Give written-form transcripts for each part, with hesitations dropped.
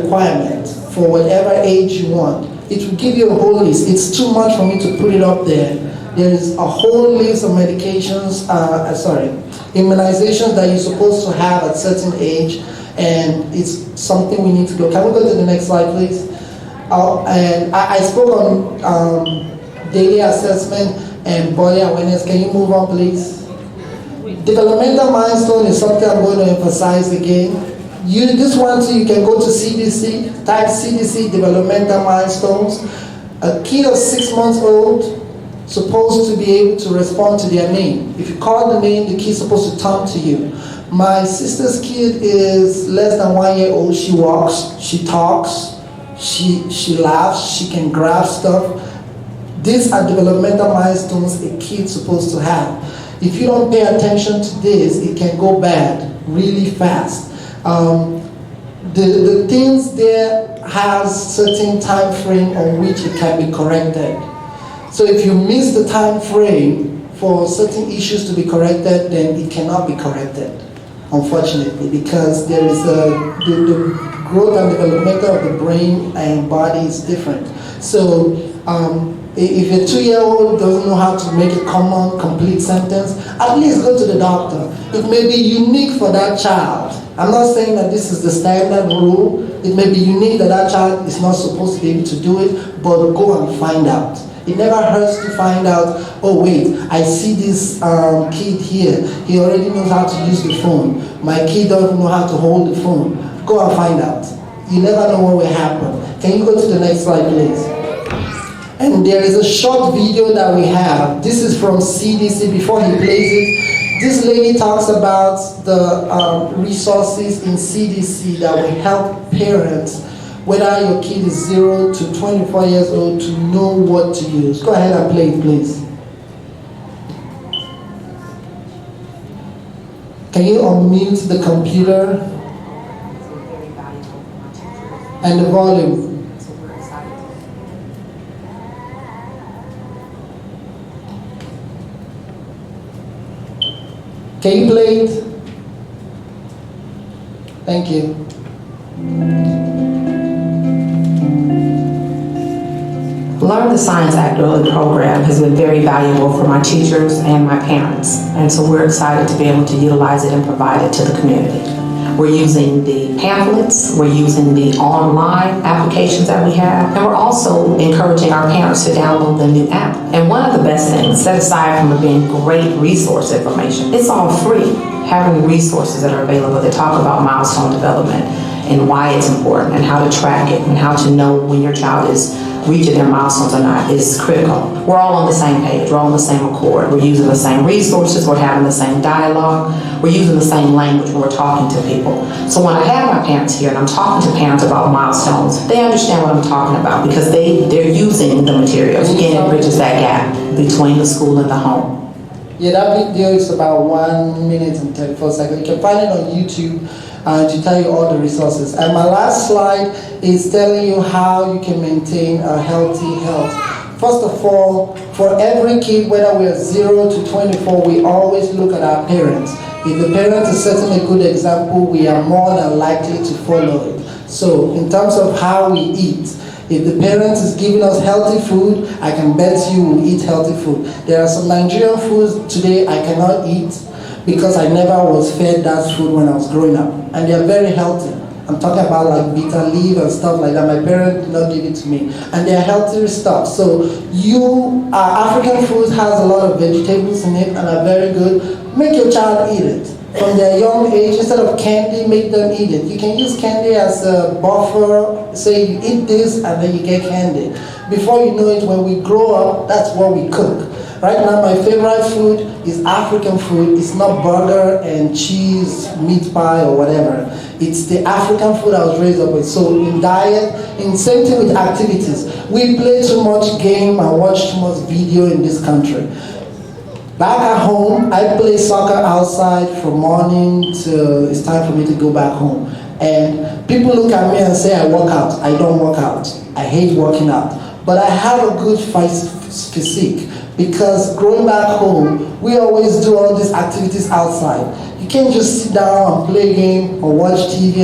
requirement for whatever age you want. It will give you a whole list. It's too much for me to put it up there. There is a whole list of medications, immunizations that you're supposed to have at certain age, and it's something we need to go. Can we go to the next slide, please? And I spoke on daily assessment and body awareness. Can you move on, please? Developmental milestone is something I'm going to emphasize again. This one too, you can go to CDC, type CDC developmental milestones. A kid of 6 months old supposed to be able to respond to their name. If you call the name, the kid's supposed to turn to you. My sister's kid is less than 1 year old. She walks, she talks, she laughs, she can grab stuff. These are developmental milestones a kid's supposed to have. If you don't pay attention to this, it can go bad really fast. The things there has certain time frame on which it can be corrected. So if you miss the time frame for certain issues to be corrected, then it cannot be corrected, unfortunately, because there is the growth and development of the brain and body is different. So if a 2-year-old doesn't know how to make a common, complete sentence, at least go to the doctor. It may be unique for that child. I'm not saying that this is the standard rule. It may be unique that that child is not supposed to be able to do it, but go and find out. It never hurts to find out, oh wait, I see this kid here. He already knows how to use the phone. My kid doesn't know how to hold the phone. Go and find out. You never know what will happen. Can you go to the next slide, please? And there is a short video that we have. This is from CDC before he plays it. This lady talks about the resources in CDC that will help parents, whether your kid is 0 to 24 years old, to know what to use. Go ahead and play it, please. Can you unmute the computer and the volume? Can you play it? Thank you. Learn the Science Act Early program has been very valuable for my teachers and my parents, and so we're excited to be able to utilize it and provide it to the community. We're using the pamphlets, we're using the online applications that we have, and we're also encouraging our parents to download the new app. And one of the best things, set aside from it being great resource information, it's all free. Having resources that are available that talk about milestone development and why it's important and how to track it and how to know when your child is reaching their milestones or not is critical. We're all on the same page, we're all on the same accord. We're using the same resources, we're having the same dialogue, we're using the same language when we're talking to people. So when I have my parents here and I'm talking to parents about milestones, they understand what I'm talking about because they're using the materials. Again, it bridges that gap between the school and the home. Yeah, that video is about 1 minute and 34 seconds. You can find it on YouTube to tell you all the resources. And my last slide is telling you how you can maintain a healthy health. First of all, for every kid, whether we are 0 to 24, we always look at our parents. If the parent is setting a good example, we are more than likely to follow it. So in terms of how we eat, if the parent is giving us healthy food, I can bet you will eat healthy food. There are some Nigerian foods today I cannot eat because I never was fed that food when I was growing up. And they are very healthy. I'm talking about like bitter leaf and stuff like that. My parents did not give it to me. And they are healthy stuff. So African food has a lot of vegetables in it and are very good. Make your child eat it. From their young age, instead of candy, make them eat it. You can use candy as a buffer. Say you eat this and then you get candy. Before you know it, when we grow up, that's what we cook. Right now, my favorite food is African food. It's not burger and cheese, meat pie or whatever. It's the African food I was raised up with. So in diet, in same thing with activities. We play too much game and watch too much video in this country. Back at home, I play soccer outside from morning till it's time for me to go back home. And people look at me and say I work out. I don't work out. I hate working out. but I have a good physique because growing back home, we always do all these activities outside. You can't just sit down and play a game or watch TV.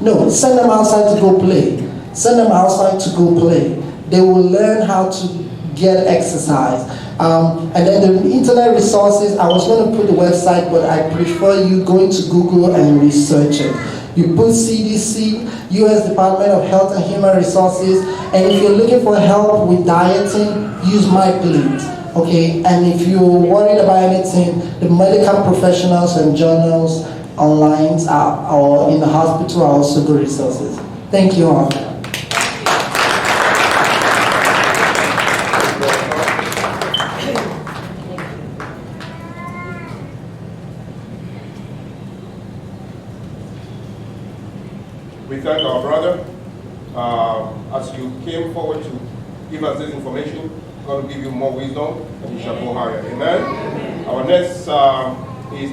No, send them outside to go play. Send them outside to go play. They will learn how to get exercise. And then the internet resources, I was going to put the website, but I prefer you going to Google and research it. You put CDC, U.S. Department of Health and Human Resources, and if you're looking for help with dieting, use My Plate, okay? And if you're worried about anything, the medical professionals and journals online or in the hospital are also good resources. Thank you all. We thank our brother. As you came forward to give us this information, God will give you more wisdom and you shall go higher. Amen. Our next is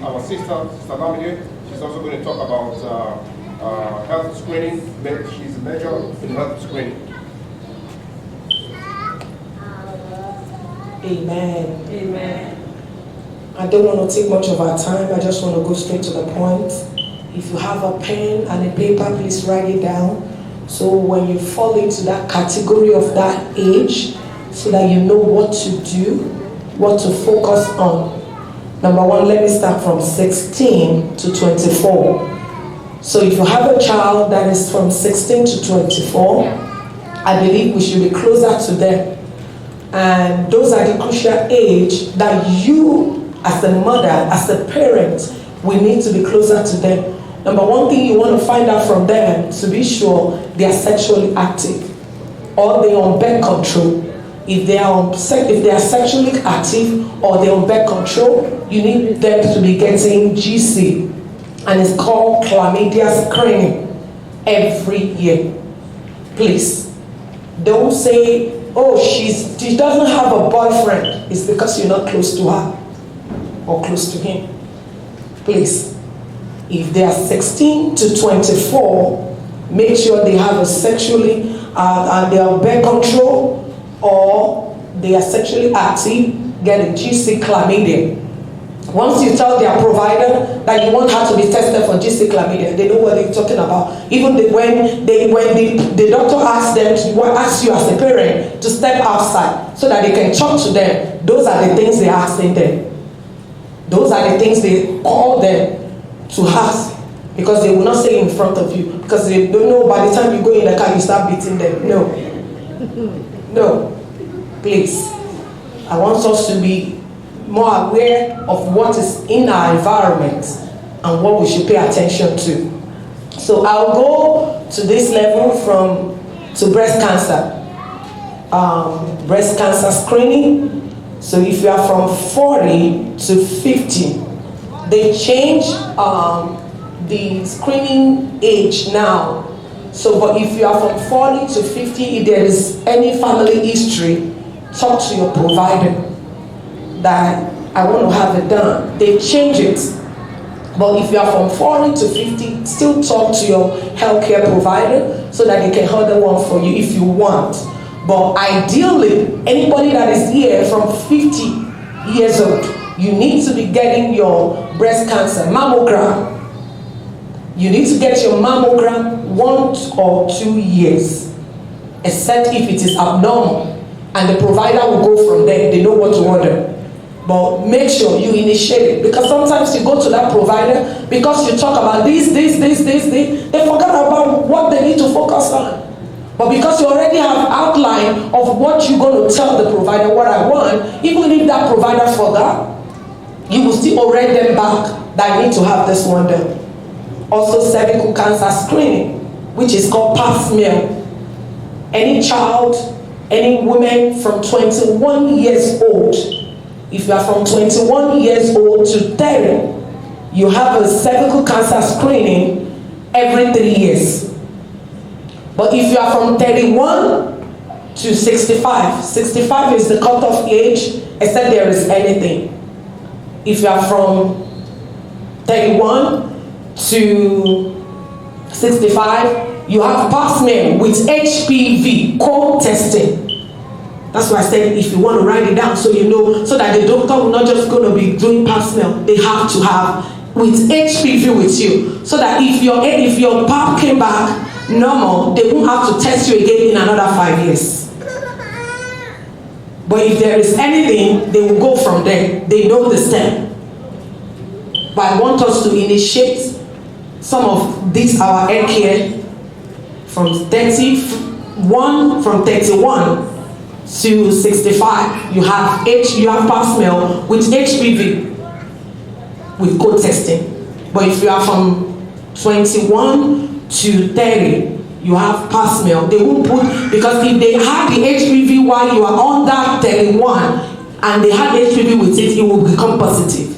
our sister Lamide. She's also going to talk about health screening. She's a major in health screening. Amen. Amen. I don't want to take much of our time. I just want to go straight to the point. If you have a pen and a paper, please write it down. So when you fall into that category of that age, so that you know what to do, what to focus on. Number one, let me start from 16 to 24. So if you have a child that is from 16 to 24, I believe we should be closer to them. And those are the crucial age that you, as a mother, as a parent, we need to be closer to them. Number one thing you want to find out from them, to be sure they are sexually active or they are on birth control. If they are sexually active or they're on birth control, you need them to be getting GC, and it's called chlamydia screening every year. Please, don't say, oh, she doesn't have a boyfriend. It's because you're not close to her or close to him. Please. If they are 16 to 24, make sure they have a sexually, and they are on birth control, or they are sexually active, get a GC chlamydia. Once you tell their provider that you want her to be tested for GC chlamydia, they know what they're talking about. Even when the doctor asks them to ask you as a parent to step outside so that they can talk to them, those are the things they're asking them. Those are the things they call them to ask, because they will not say in front of you, because they don't know by the time you go in the car you start beating them. No, please. I want us to be more aware of what is in our environment and what we should pay attention to. So I'll go to this level to breast cancer. Breast cancer screening. So if you are from 40 to 50, they change the screening age now. So, but if you are from 40 to 50, if there is any family history, talk to your provider that I want to have it done. They change it. But if you are from 40 to 50, still talk to your healthcare provider so that they can order one for you if you want. But ideally, anybody that is here from 50 years old, you need to be getting your breast cancer mammogram. You need to get your mammogram 1 or 2 years, except if it is abnormal, and the provider will go from there. They know what to order. But make sure you initiate it, because sometimes you go to that provider, because you talk about this, they forget about what they need to focus on. But because you already have outline of what you're going to tell the provider, what I want, even if that provider forgot, you will still orient them back that I need to have this one done. Also, cervical cancer screening, which is called pap smear. Any child, any woman from 21 years old, if you are from 21 years old to 30, you have a cervical cancer screening every 3 years. But if you are from 31 to 65, 65 is the cutoff age, except there is anything. If you are from 31 to 65, you have pap smear with HPV co-testing. That's why I said if you want to write it down so you know, so that the doctor will not just going to be doing pap smear. They have to have with HPV with you, so that if your pap came back normal, they won't have to test you again in another 5 years. But if there is anything, they will go from there. They know the step. But I want us to initiate some of this our hair care from 31 to 65. You have pap smear with HPV with code testing. But if you are from 21 to 30, you have pap smear. They won't put, because if they had the HPV while you are under 31 and they had HPV with it, it will become positive.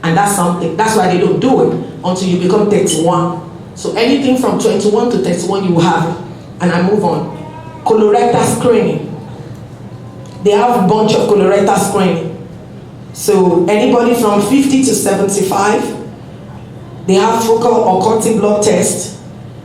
And that's something. That's why they don't do it until you become 31. So anything from 21 to 31 you will have it. And I move on. Colorectal screening. They have a bunch of colorectal screening. So anybody from 50 to 75, they have focal occulting blood test,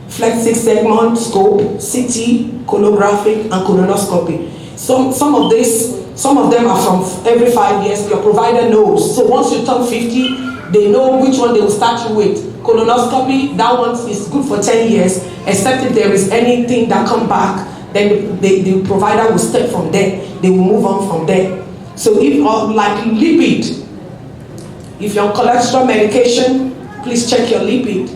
flex 6 segment scope, CT, colographic, and colonoscopy. Some of them are from every 5 years. Your provider knows. So once you turn 50, they know which one they will start you with. Colonoscopy, that one is good for 10 years, except if there is anything that come back, then the provider will step from there. They will move on from there. So if like lipid, if you're on cholesterol medication, please check your lipid.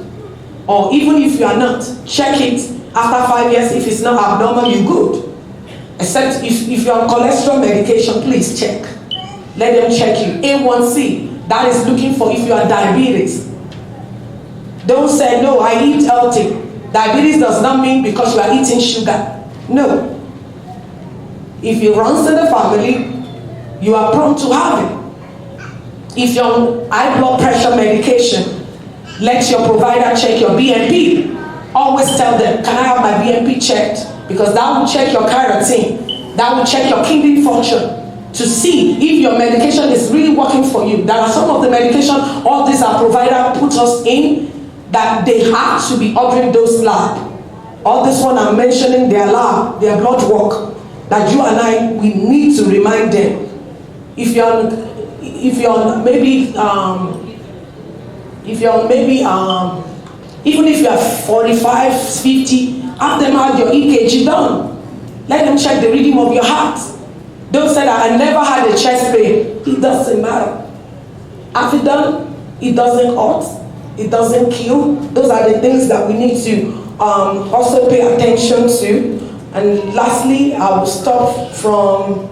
Or even if you are not, check it after 5 years. If it's not abnormal, you're good. Except if you're on cholesterol medication, please check. Let them check you. A1C, that is looking for if you are diabetes. Don't say, no, I eat healthy. Diabetes does not mean because you are eating sugar. No. If it runs in the family, you are prone to have it. If you're on high blood pressure medication, let your provider check your BNP. Always tell them, can I have my BNP checked? Because that will check your carotene. That will check your kidney function to see if your medication is really working for you. There are some of the medication, all these our provider put us in, that they have to be ordering those lab. All this one I'm mentioning, their lab, their blood work, that you and I, we need to remind them. If you're maybe even if you are 45, 50, have them have your EKG done. Let them check the rhythm of your heart. Don't say that I never had a chest pain. It doesn't matter. Have it done? It doesn't hurt. It doesn't kill. Those are the things that we need to also pay attention to. And lastly, I will stop from,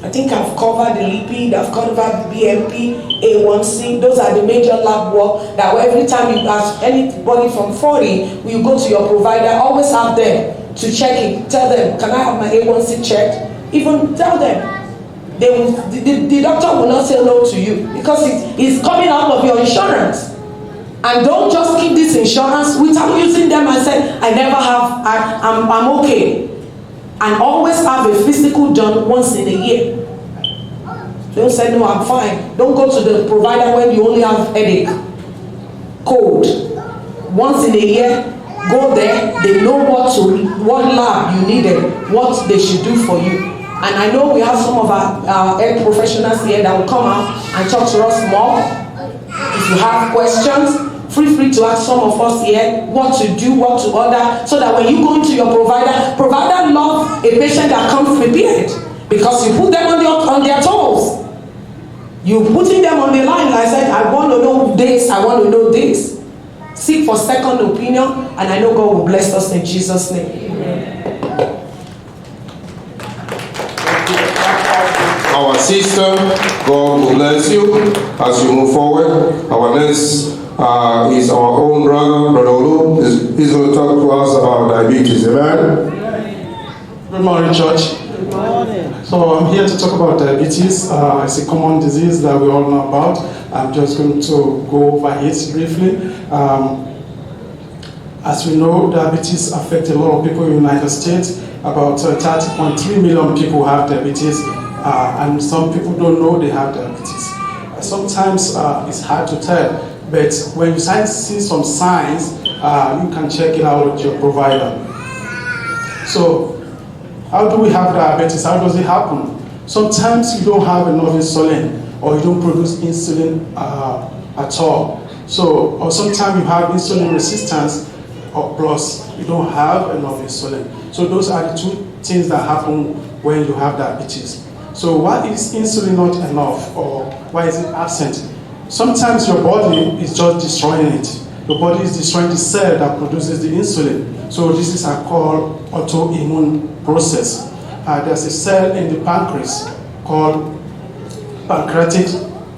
I think I've covered the lipid, I've covered BNP, A1C. Those are the major lab work that every time you ask anybody from 40, you go to your provider, always have them to check it. Tell them, can I have my A1C checked? Even tell them. They will, the doctor will not say no to you because it is coming out of your insurance. And don't just keep this insurance without using them and say, I never have, I'm okay. And always have a physical done once in a year. Don't say, no, I'm fine. Don't go to the provider when you only have headache. Cold. Once in a year, go there. They know what lab you needed, what they should do for you. And I know we have some of our health professionals here that will come out and talk to us more. If you have questions, feel free to ask some of us here what to do, what to order, so that when you go into your provider loves a patient that comes prepared, because you put them on their toes. You putting them on the line. Like I said, I want to know this, I want to know this. Seek for second opinion, and I know God will bless us in Jesus' name. Amen. Our sister, God will bless you as you move forward. Our next is our own brother Olu. He's going to talk to us about diabetes. Amen? Good morning, church. Good morning. So I'm here to talk about diabetes. It's a common disease that we all know about. I'm just going to go over it briefly. As we know, diabetes affects a lot of people in the United States. About 30.3 million people have diabetes, and some people don't know they have diabetes. Sometimes it's hard to tell, but when you see some signs, you can check it out with your provider. So How do we have diabetes? How does it happen? Sometimes you don't have enough insulin, or you don't produce insulin at all. So, or sometimes you have insulin resistance, or plus you don't have enough insulin. So those are the two things that happen when you have diabetes. So why is insulin not enough, or why is it absent? Sometimes your body is just destroying it. Your body is destroying the cell that produces the insulin. So this is called autoimmune process. There's a cell in the pancreas called pancreatic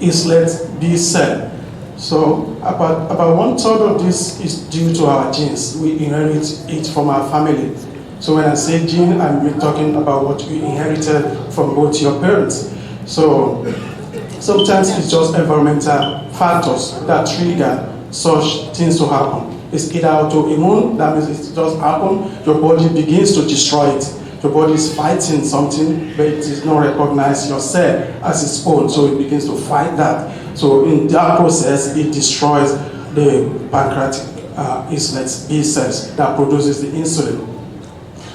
islet B cell. So about 1/3 of this is due to our genes. We inherit it from our family. So when I say gene, I'm talking about what you inherited from both your parents. So sometimes it's just environmental factors that trigger such things to happen. It's either autoimmune, that means it just happen, your body begins to destroy it. Your body is fighting something, but it does not recognize your cell as its own, so it begins to fight that. So in that process, it destroys the pancreatic islet B cells that produces the insulin.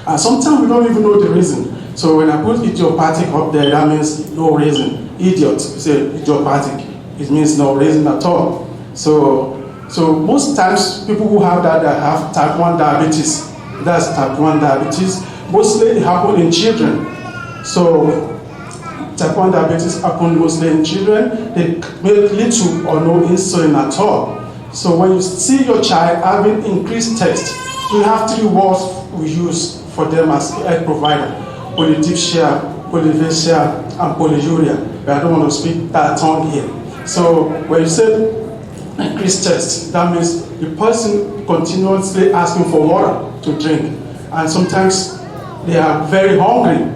And sometimes we don't even know the reason. So when I put idiopathic up there, that means no reason. Idiot, say idiopathic, it means no reason at all. So most times people who have that, they have type 1 diabetes. That's type 1 diabetes. Mostly it happens in children. So type 1 diabetes happens mostly in children. They make little or no insulin at all. So when you see your child having increased taste, we have 3 words we use for them as a health provider: polydipsia, polyvacia, and polyuria. But I don't want to speak that tongue here. So when you say increased taste, that means the person continuously asking for water to drink, and sometimes they are very hungry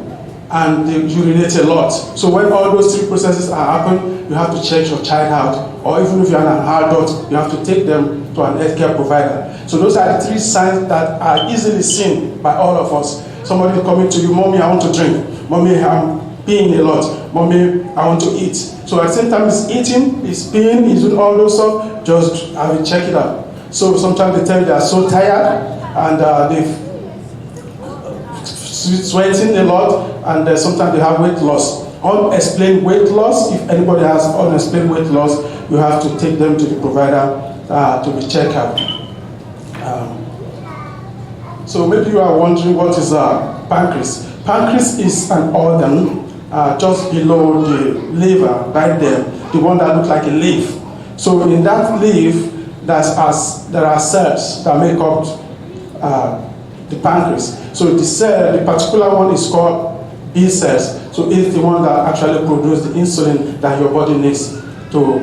and they urinate a lot. So when all those 3 processes are happening, you have to check your child out, or even if you are an adult, you have to take them to an healthcare provider. So those are the 3 signs that are easily seen by all of us. Somebody coming to you, "Mommy, I want to drink. Mommy, I'm peeing a lot. Mommy, I want to eat." So at the same time, he's eating, he's peeing, he's doing all those stuff, just have it, check it out. So sometimes they tell you they are so tired, and they've sweating a lot, and sometimes they have weight loss. Unexplained weight loss, if anybody has unexplained weight loss, you have to take them to the provider to be checked out. So maybe you are wondering, what is pancreas? Pancreas is an organ just below the liver, right there, the one that looks like a leaf. So in that leaf, there are cells that make up the pancreas. So the cell, the particular one is called B cells. So it's the one that actually produces the insulin that your body needs to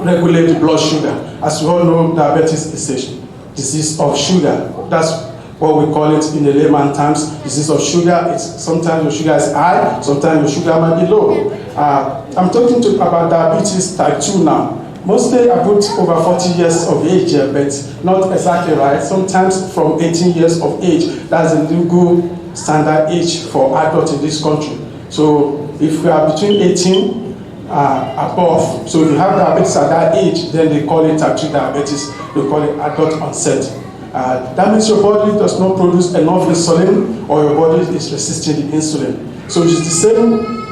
regulate the blood sugar. As we all know, diabetes is a disease of sugar. That's what we call it in the layman terms, disease of sugar. It's sometimes your sugar is high, sometimes your sugar might be low. I'm talking about diabetes type 2 now. Mostly I put over 40 years of age here, but not exactly right. Sometimes from 18 years of age, that's the legal standard age for adults in this country. So if we are between 18 above, so if you have diabetes at that age, then they call it type 2 diabetes. They call it adult onset. That means your body does not produce enough insulin, or your body is resisting the insulin. So it's the same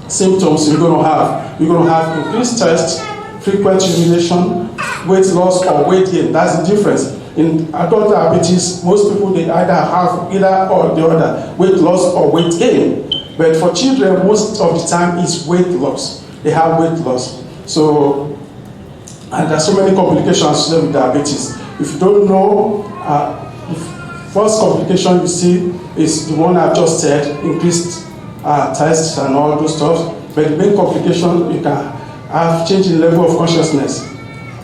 symptoms you're going to have. You're going to have increased thirst, frequent urination, weight loss, or weight gain. That's the difference. In adult diabetes, most people, they either have either or the other, weight loss or weight gain. But for children, most of the time it's weight loss. They have weight loss. So, and there's so many complications with diabetes. If you don't know, the first complication you see is the one I've just said, increased tests and all those stuff. But the main complication, you can have change in level of consciousness,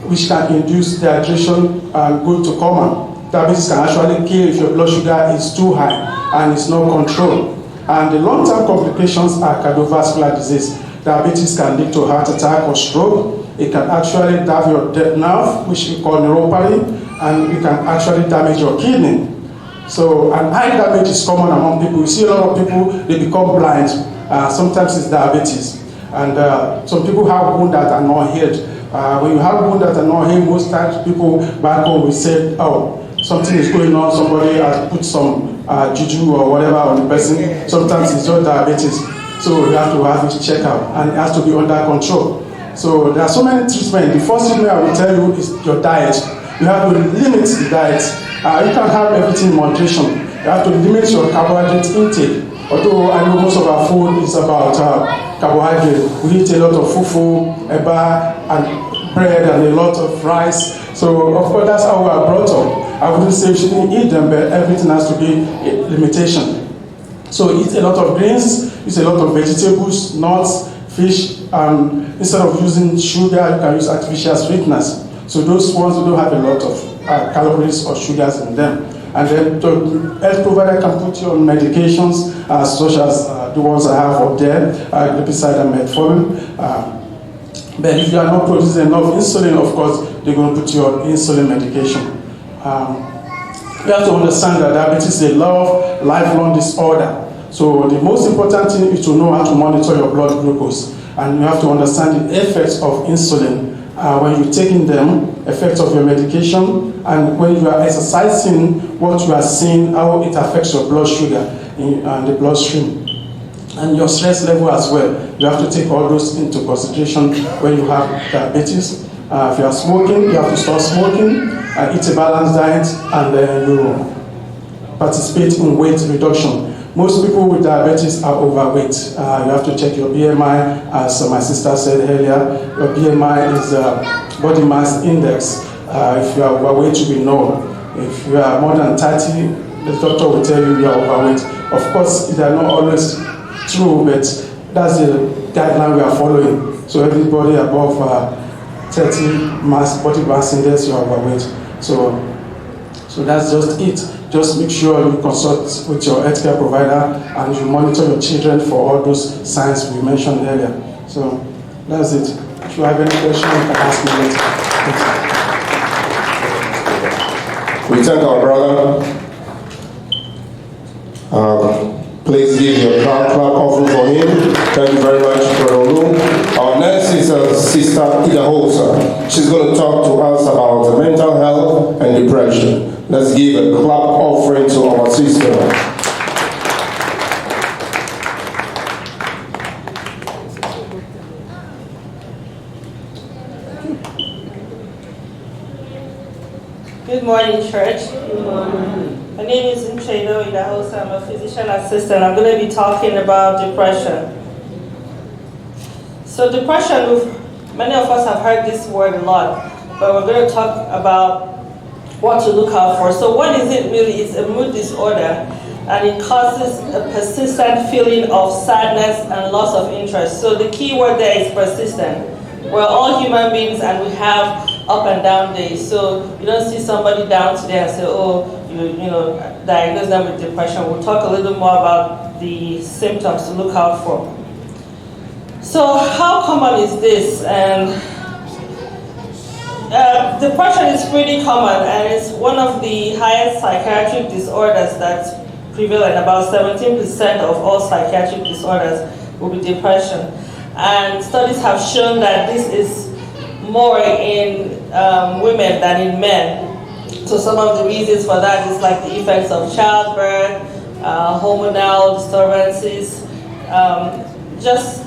which can induce dehydration and go to coma. Diabetes can actually kill if your blood sugar is too high and it's not controlled. And the long-term complications are cardiovascular disease. Diabetes can lead to heart attack or stroke. It can actually damage your nerve, which we call neuropathy, and it can actually damage your kidney. So, and eye damage is common among people. You see a lot of people, they become blind. Sometimes it's diabetes. And some people have wounds that are not healed. When you have wounds that are not healed, most times people back home will say, "Oh, something is going on, somebody has put some juju or whatever on the person. Sometimes it's just diabetes. So you have to have it checked out, and it has to be under control. So there are so many treatments. The first treatment I will tell you is your diet. You have to limit the diet. You can't have everything in moderation. You have to limit your carbohydrate intake. Although I know most of our food is about carbohydrate. We eat a lot of fufu, eba, and bread, and a lot of rice. So of course that's how we are brought up. I wouldn't say you shouldn't eat them, but everything has to be a limitation. So eat a lot of greens, eat a lot of vegetables, nuts, fish, and instead of using sugar, you can use artificial sweeteners. So those ones don't have a lot of calories or sugars in them. And then the health provider can put you on medications such as the ones I have up there, glipizide and metformin. But if you are not producing enough insulin, of course, they're going to put you on insulin medication. You have to understand that diabetes is a lifelong disorder. So the most important thing is to know how to monitor your blood glucose. And you have to understand the effects of insulin when you're taking them, effects of your medication, and when you are exercising, what you are seeing, how it affects your blood sugar in the bloodstream. And your stress level as well. You have to take all those into consideration when you have diabetes. If you are smoking, you have to stop smoking, eat a balanced diet, and then you participate in weight reduction. Most people with diabetes are overweight. You have to check your BMI, as my sister said earlier. Your BMI is body mass index. If you are overweight, you will know. If you are more than 30, the doctor will tell you you are overweight. Of course, they are not always true, but that's the guideline we are following. So everybody above 30 body mass index, you are overweight. So that's just it. Just make sure you consult with your healthcare provider and you monitor your children for all those signs we mentioned earlier. So that's it. If you have any questions, you can ask me later. We thank our brother. Please give your clap offering for him. Thank you very much, Brother Olu. Our next is Sister Ida Hosa. She's going to talk to us about mental health and depression. Let's give a clap offering to our sister. Good morning, church. Good morning. My name is Nchedo Idahosa. I'm a physician assistant. I'm going to be talking about depression. So depression, many of us have heard this word a lot, but we're going to talk about what to look out for. So what is it really? It's a mood disorder, and it causes a persistent feeling of sadness and loss of interest. So the key word there is persistent. We're all human beings and we have up and down days. So you don't see somebody down today and say, oh, you know, diagnose them with depression. We'll talk a little more about the symptoms to look out for. So how common is this? And depression is pretty common, and it's one of the highest psychiatric disorders that's prevalent. About 17% of all psychiatric disorders will be depression. And studies have shown that this is more in women than in men. So some of the reasons for that is like the effects of childbirth, hormonal disturbances, just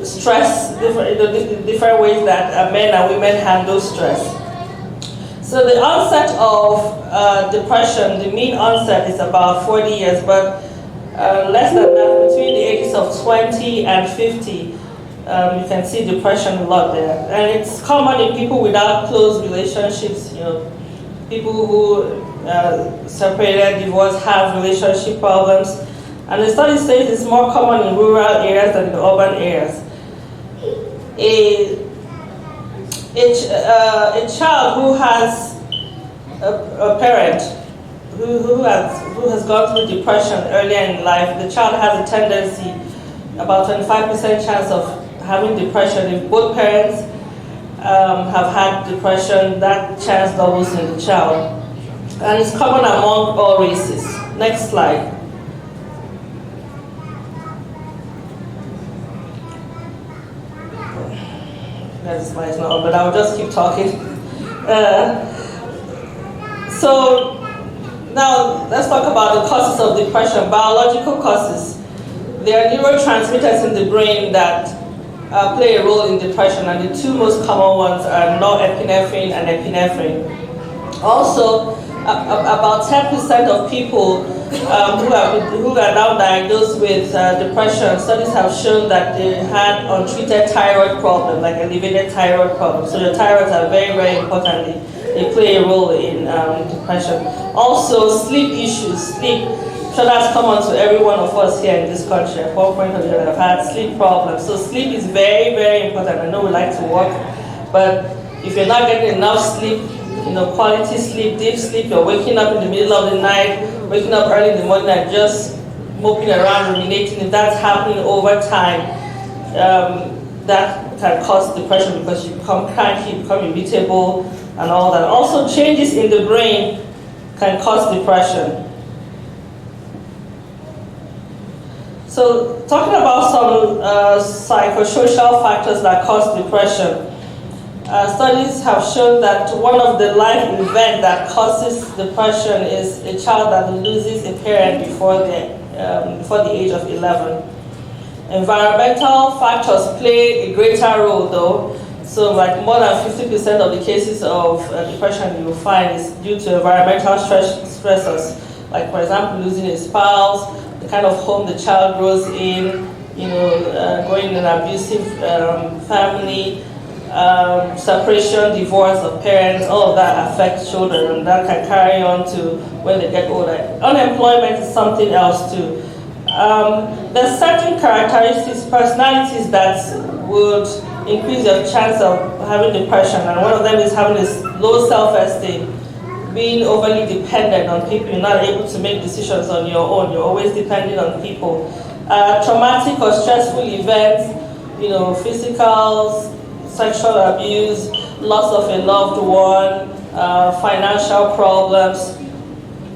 stress, different ways that men and women handle stress. So the onset of depression, the mean onset is about 40 years, but less than that, between the ages of 20 and 50, you can see depression a lot there. And it's common in people without close relationships, you know, people who separated, divorced, have relationship problems. And the study says it's more common in rural areas than in urban areas. A child who has a parent who has gone through depression earlier in life, the child has a tendency, about 25% chance of having depression. If both parents have had depression, that chance doubles in the child. And it's common among all races. Next slide. That slide is not on, but I'll just keep talking. So Now, let's talk about the causes of depression, biological causes. There are neurotransmitters in the brain that play a role in depression, and the two most common ones are norepinephrine and epinephrine. Also, about 10% of people who are now diagnosed with depression, studies have shown that they had untreated thyroid problem, like elevated thyroid problem. So your thyroids are very, very important. They play a role in depression. Also, sleep issues. Sleep. So that's common to every one of us here in this country. At one point or the other, have had sleep problems. So sleep is very, very important. I know we like to work, but if you're not getting enough sleep, quality sleep, deep sleep, you're waking up in the middle of the night, waking up early in the morning and just moping around, ruminating. If that's happening over time, that can cause depression because you become cranky, you become irritable, and all that. Also, changes in the brain can cause depression. So, talking about some psychosocial factors that cause depression, studies have shown that one of the life events that causes depression is a child that loses a parent before the age of 11. Environmental factors play a greater role, though. So, like more than 50% of the cases of depression you will find is due to environmental stressors, like for example losing a spouse, the kind of home the child grows in, going in an abusive family, separation, divorce of parents. All of that affects children, and that can carry on to when they get older. Unemployment is something else too. There's certain characteristics, personalities that would increase your chance of having depression, and one of them is having this low self-esteem, being overly dependent on people. You're not able to make decisions on your own. You're always depending on people. Traumatic or stressful events, physical, sexual abuse, loss of a loved one, financial problems,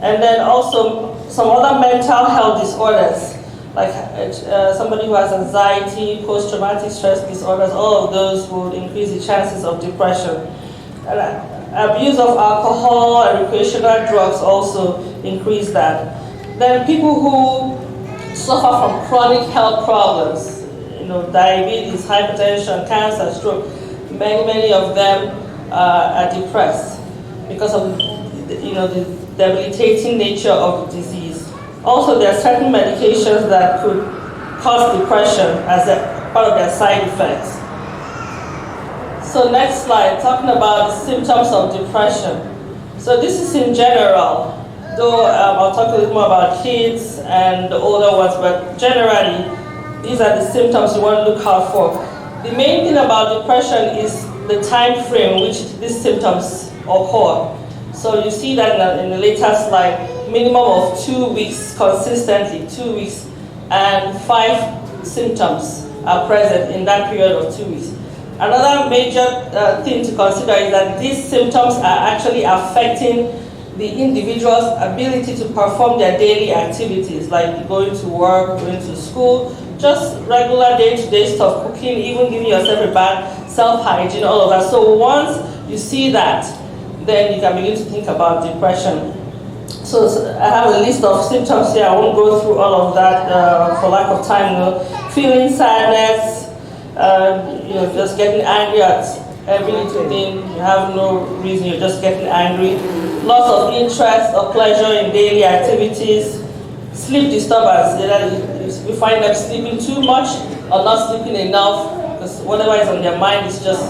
and then also some other mental health disorders, like somebody who has anxiety, post-traumatic stress disorders. All of those would increase the chances of depression. Abuse of alcohol and recreational drugs also increase that. Then people who suffer from chronic health problems, diabetes, hypertension, cancer, stroke, many of them are depressed because of the debilitating nature of the disease. Also, there are certain medications that could cause depression as a part of their side effects. So next slide, talking about the symptoms of depression. So this is in general, though I'll talk a little more about kids and the older ones, but generally, these are the symptoms you want to look out for. The main thing about depression is the time frame in which these symptoms occur. So you see that in the later slide, minimum of 2 weeks consistently, 2 weeks, and 5 symptoms are present in that period of 2 weeks. Another major thing to consider is that these symptoms are actually affecting the individual's ability to perform their daily activities, like going to work, going to school, just regular day-to-day stuff, cooking, even giving yourself a bath, self-hygiene, all of that. So once you see that, then you can begin to think about depression. So I have a list of symptoms here. I won't go through all of that for lack of time. Feeling sadness, just getting angry at every little thing. You have no reason, you're just getting angry. Loss of interest or pleasure in daily activities. Sleep disturbance. You find them sleeping too much or not sleeping enough, because whatever is on their mind is just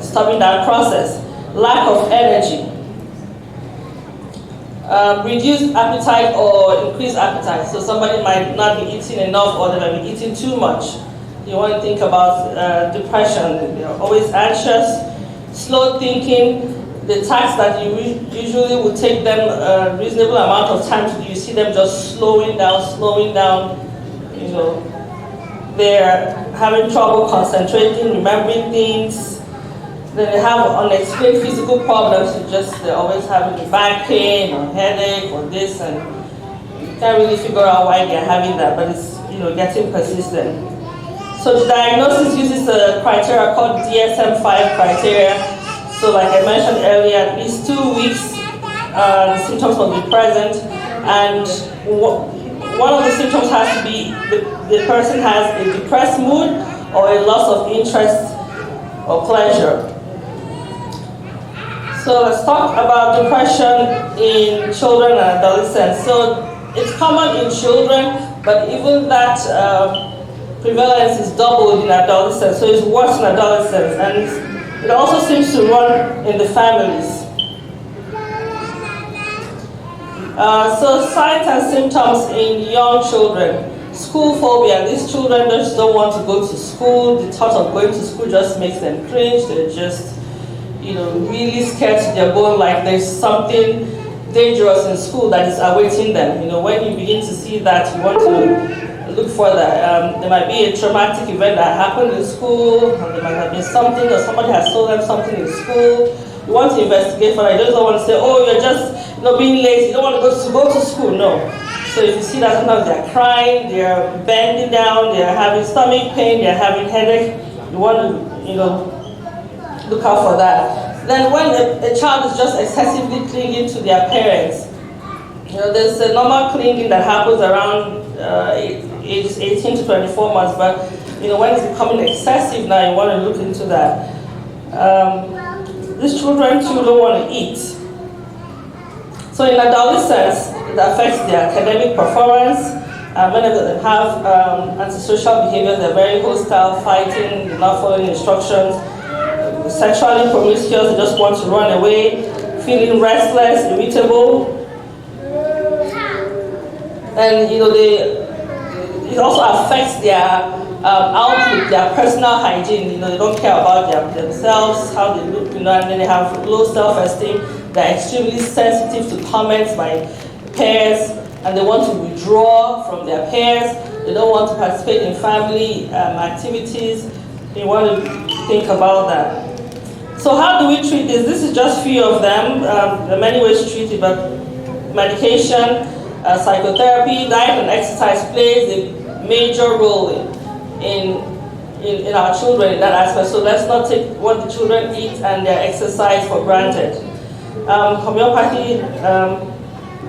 stopping that process. Lack of energy. Reduced appetite or increased appetite. So somebody might not be eating enough, or they might be eating too much. You want to think about depression. You're always anxious, slow thinking. The tasks that you usually would take them a reasonable amount of time to do, you see them just slowing down. They're having trouble concentrating, remembering things. Then they have unexplained physical problems. They're always having back pain or headache or this, and you can't really figure out why they're having that, but it's getting persistent. So the diagnosis uses a criteria called DSM-5 criteria. So like I mentioned earlier, at least 2 weeks the symptoms must be present, and one of the symptoms has to be the person has a depressed mood or a loss of interest or pleasure. So let's talk about depression in children and adolescents. So it's common in children, but even that prevalence is doubled in adolescents, so it's worse in adolescents, and it also seems to run in the families. So signs and symptoms in young children. School phobia. These children just don't want to go to school. The thought of going to school just makes them cringe. They're just, really scared to their bone, like there's something dangerous in school that is awaiting them. When you begin to see that, you want to look further. There might be a traumatic event that happened in school, or there might have been something, or somebody has told them something in school. You want to investigate further. You just don't want to say, oh, you're just being lazy. You don't want to go to school. No. So if you see that sometimes they're crying, they're bending down, they're having stomach pain, they're having headache, you want to, look out for that. Then when a child is just excessively clinging to their parents, there's a normal clinging that happens around ages 18 to 24 months, but when it's becoming excessive now, you want to look into that. These children too don't want to eat. So in adolescence, it affects their academic performance. Many of them have antisocial behavior. They're very hostile, fighting, they're not following instructions, sexually promiscuous, they just want to run away, feeling restless, irritable. And it also affects their outlook, their personal hygiene. They don't care about themselves, how they look, and then they have low self-esteem. They're extremely sensitive to comments by peers, and they want to withdraw from their peers. They don't want to participate in family activities. You want to think about that. So how do we treat this? This is just few of them. There are many ways to treat it, but medication, psychotherapy, diet and exercise plays a major role in our children in that aspect. So let's not take what the children eat and their exercise for granted. Homeopathy,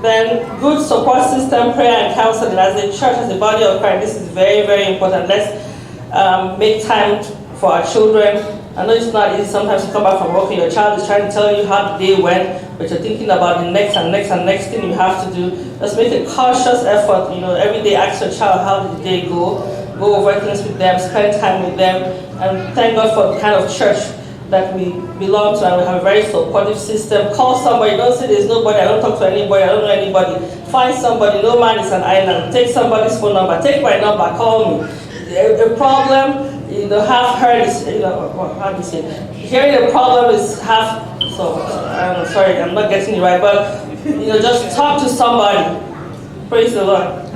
then good support system, prayer and counseling. As a church, as a body of Christ, this is very, very important. Let's make time for our children. I know it's not easy sometimes to come back from work and your child is trying to tell you how the day went, but you're thinking about the next and next and next thing you have to do. Let's make a cautious effort, every day ask your child how did the day go over things with them, spend time with them, and thank God for the kind of church that we belong to, and we have a very supportive system. Call somebody, don't say there's nobody, I don't talk to anybody, I don't know anybody. Find somebody, no man is an island. Take somebody's phone number, take my number, call me. A problem, half heard is, how do you say? Hearing a problem is half, so, I'm sorry, I'm not getting it right, but, just talk to somebody. Praise the Lord.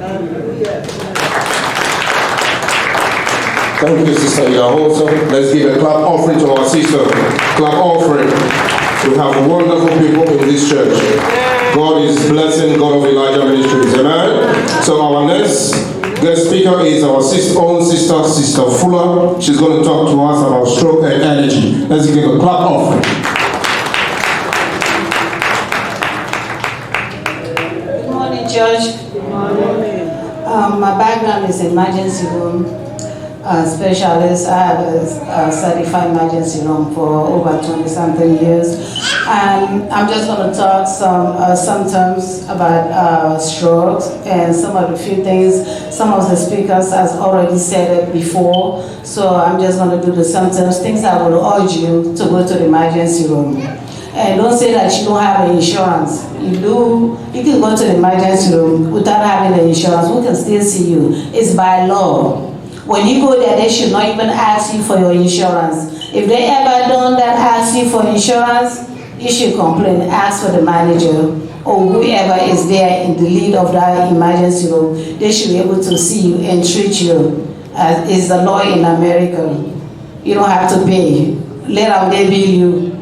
Thank you, Sister Yahosa. Let's give a clap offering to our sister. Clap offering. We have wonderful people in this church. God is blessing God of Elijah Ministries. Amen. So our next guest speaker is our own sister, Sister Fuller. She's going to talk to us about stroke and energy. Let's give a clap offering. Good morning, church. Good morning. My background is emergency room specialist. I have a certified emergency room for over 20-something years. And I'm just going to talk some symptoms about strokes and some of the few things. Some of the speakers has already said it before, so I'm just going to do the symptoms, things I would urge you to go to the emergency room. And don't say that you don't have insurance. You do. You can go to the emergency room without having the insurance. We can still see you. It's by law. When you go there, they should not even ask you for your insurance. If they ever don't ask you for insurance, you should complain, ask for the manager or whoever is there in the lead of that emergency room. They should be able to see you and treat you as is the law in America. You don't have to pay. Later they bill you.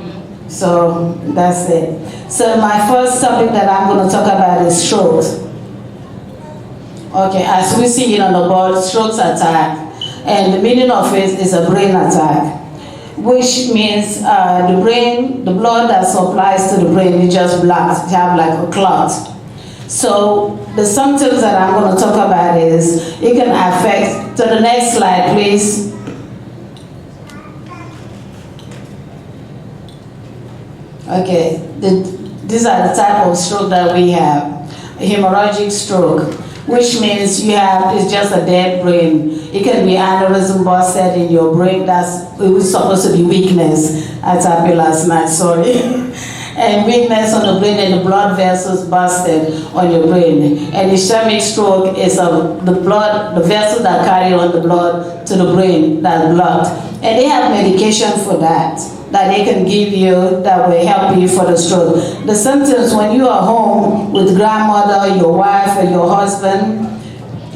So that's it. So my first topic that I'm going to talk about is strokes. Okay, as we see it on the board, strokes attack. And the meaning of it is a brain attack. which means the brain, the blood that supplies to the brain is just blocked. You have like a clot. So the symptoms that I'm going to talk about is it can affect, to the next slide please. Okay, these are the type of stroke that we have. A hemorrhagic stroke, which means you have, it's just a dead brain. It can be aneurysm busted in your brain. It was supposed to be weakness. I tapped it last night, sorry. And weakness on the brain and the blood vessels busted on your brain. And ischemic stroke is the vessel that carry on the blood to the brain that's blocked. And they have medication for that they can give you that will help you for the stroke. The symptoms when you are home with grandmother, your wife, or your husband,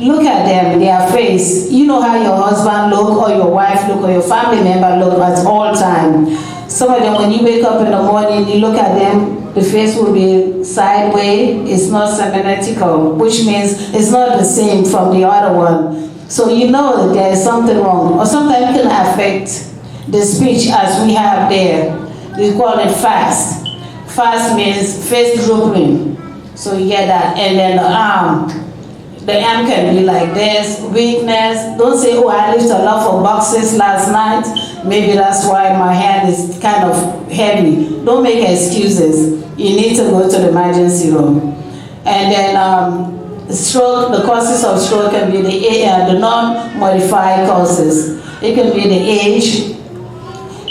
look at them, their face. You know how your husband look, or your wife look, or your family member look at all time. Some of them, when you wake up in the morning, you look at them, the face will be sideways. It's not symmetrical, which means it's not the same from the other one. So you know that there is something wrong. Or sometimes it can affect the speech as we have there. We call it fast. Fast means face drooping. So you get that. And then the arm. The arm can be like this, weakness. Don't say, oh, I lifted a lot of boxes last night. Maybe that's why my hand is kind of heavy. Don't make excuses. You need to go to the emergency room. And then stroke, the causes of stroke can be the non-modified causes. It can be the age.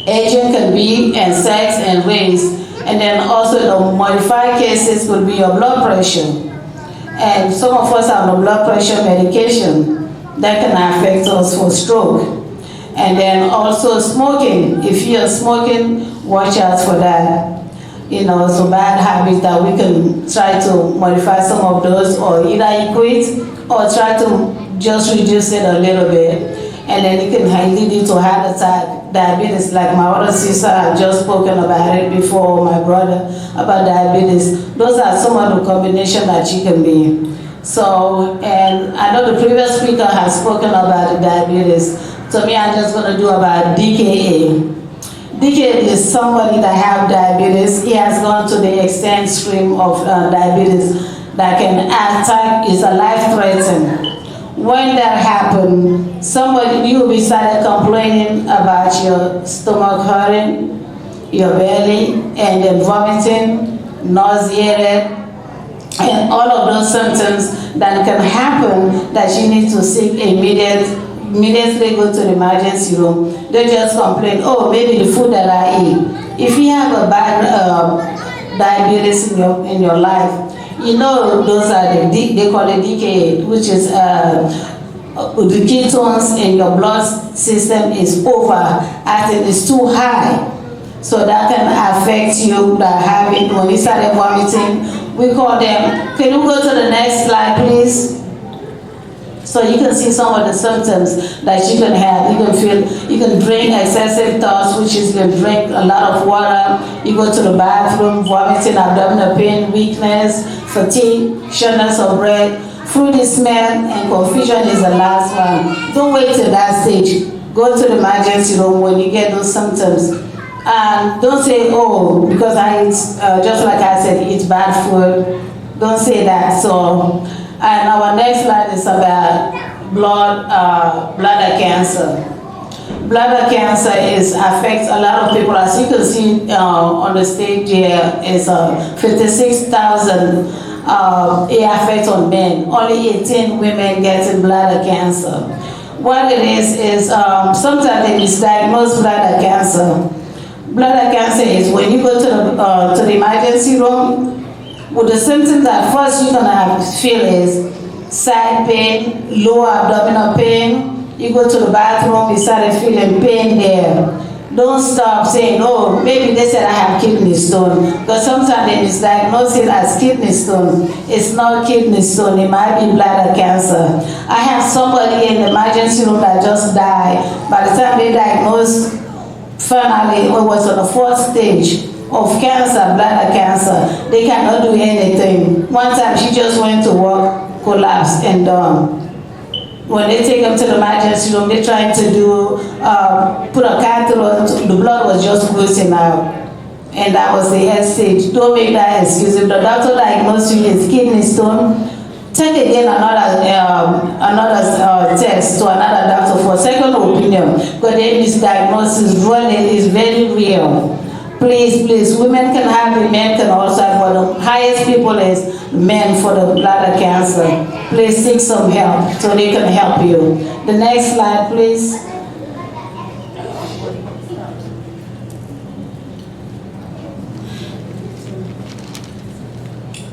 Aging can be, and sex and race. And then also the modified cases could be your blood pressure. And some of us have the blood pressure medication that can affect us for stroke. And then also smoking. If you're smoking, watch out for that. You know, so bad habits that we can try to modify some of those, or either you quit or try to just reduce it a little bit. And then it can lead you to heart attack, diabetes, like my other sister had just spoken about it before, my brother, about diabetes. Those are some of the combinations that you can be. So, and I know the previous speaker has spoken about the diabetes. So me, I'm just going to do about DKA. DKA is somebody that have diabetes. He has gone to the extreme of diabetes that can attack, is a life-threatening. When that happens, you will be started complaining about your stomach hurting, your belly, and then vomiting, nauseated, and all of those symptoms that can happen that you need to seek immediately go to the emergency room. They just complain, oh, maybe the food that I eat. If you have a bad diabetes in your life, you know those are they call it DKA, which is the ketones in your blood system is overactive, it's too high. So that can affect you that habit. When you started vomiting, we call them, can you go to the next slide please? So you can see some of the symptoms that you can have. You can drink excessive thoughts, which is you can drink a lot of water. You go to the bathroom, vomiting, abdominal pain, weakness, fatigue, shortness of breath, fruity smell, and confusion is the last one. Don't wait till that stage. Go to the emergency room when you get those symptoms. And don't say, oh, because I eat, just like I said, eat bad food. Don't say that. So. And our next slide is about bladder cancer. Bladder cancer affects a lot of people. As you can see on the stage here, is 56,000 it affects on men. Only 18 women getting bladder cancer. What it is sometimes they misdiagnose bladder cancer. Bladder cancer is when you go to the emergency room. With the symptoms that first you're going to feel is side pain, lower abdominal pain. You go to the bathroom, you start feeling pain there. Don't stop saying, oh, maybe they said I have kidney stone. Because sometimes they misdiagnose it as kidney stone. It's not kidney stone, it might be bladder cancer. I have somebody in the emergency room that just died. By the time they diagnosed, finally, it was on the 4th stage of cancer, bladder cancer. They cannot do anything. One time she just went to work, collapsed, and when they take them to the emergency room, they're trying to do, put a catheter, the blood was just oozing out. And that was the end stage. Don't make that excuse. If the doctor diagnosed you with kidney stone, take again another test to another doctor for second opinion, because then this diagnosis really is very real. Please, please, women can have it, men can also have, but the highest people is men for the bladder cancer. Please seek some help so they can help you. The next slide, please.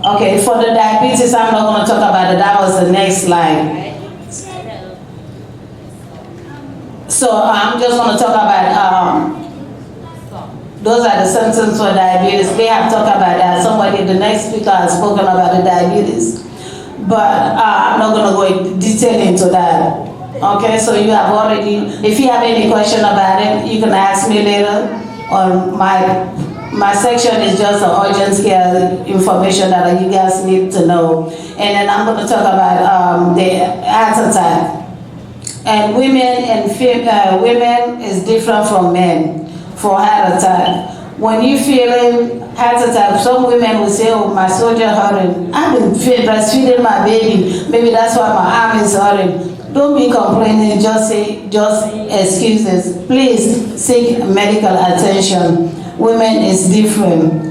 Okay, for the diabetes, I'm not going to talk about it. That was the next slide. So I'm just going to talk about, those are the symptoms for diabetes. They have talked about that. Somebody, the next speaker has spoken about the diabetes. But I'm not going to go in detail into that. Okay, so you have already, if you have any question about it, you can ask me later on my section is just the urgent care information that you guys need to know. And then I'm going to talk about the heart attack. And women is different from men for heart attack. When you feeling heart attack, some women will say, oh, my soldier hurting. I've been breastfeeding my baby. Maybe that's why my arm is hurting. Don't be complaining, just excuses. Please seek medical attention. Women is different.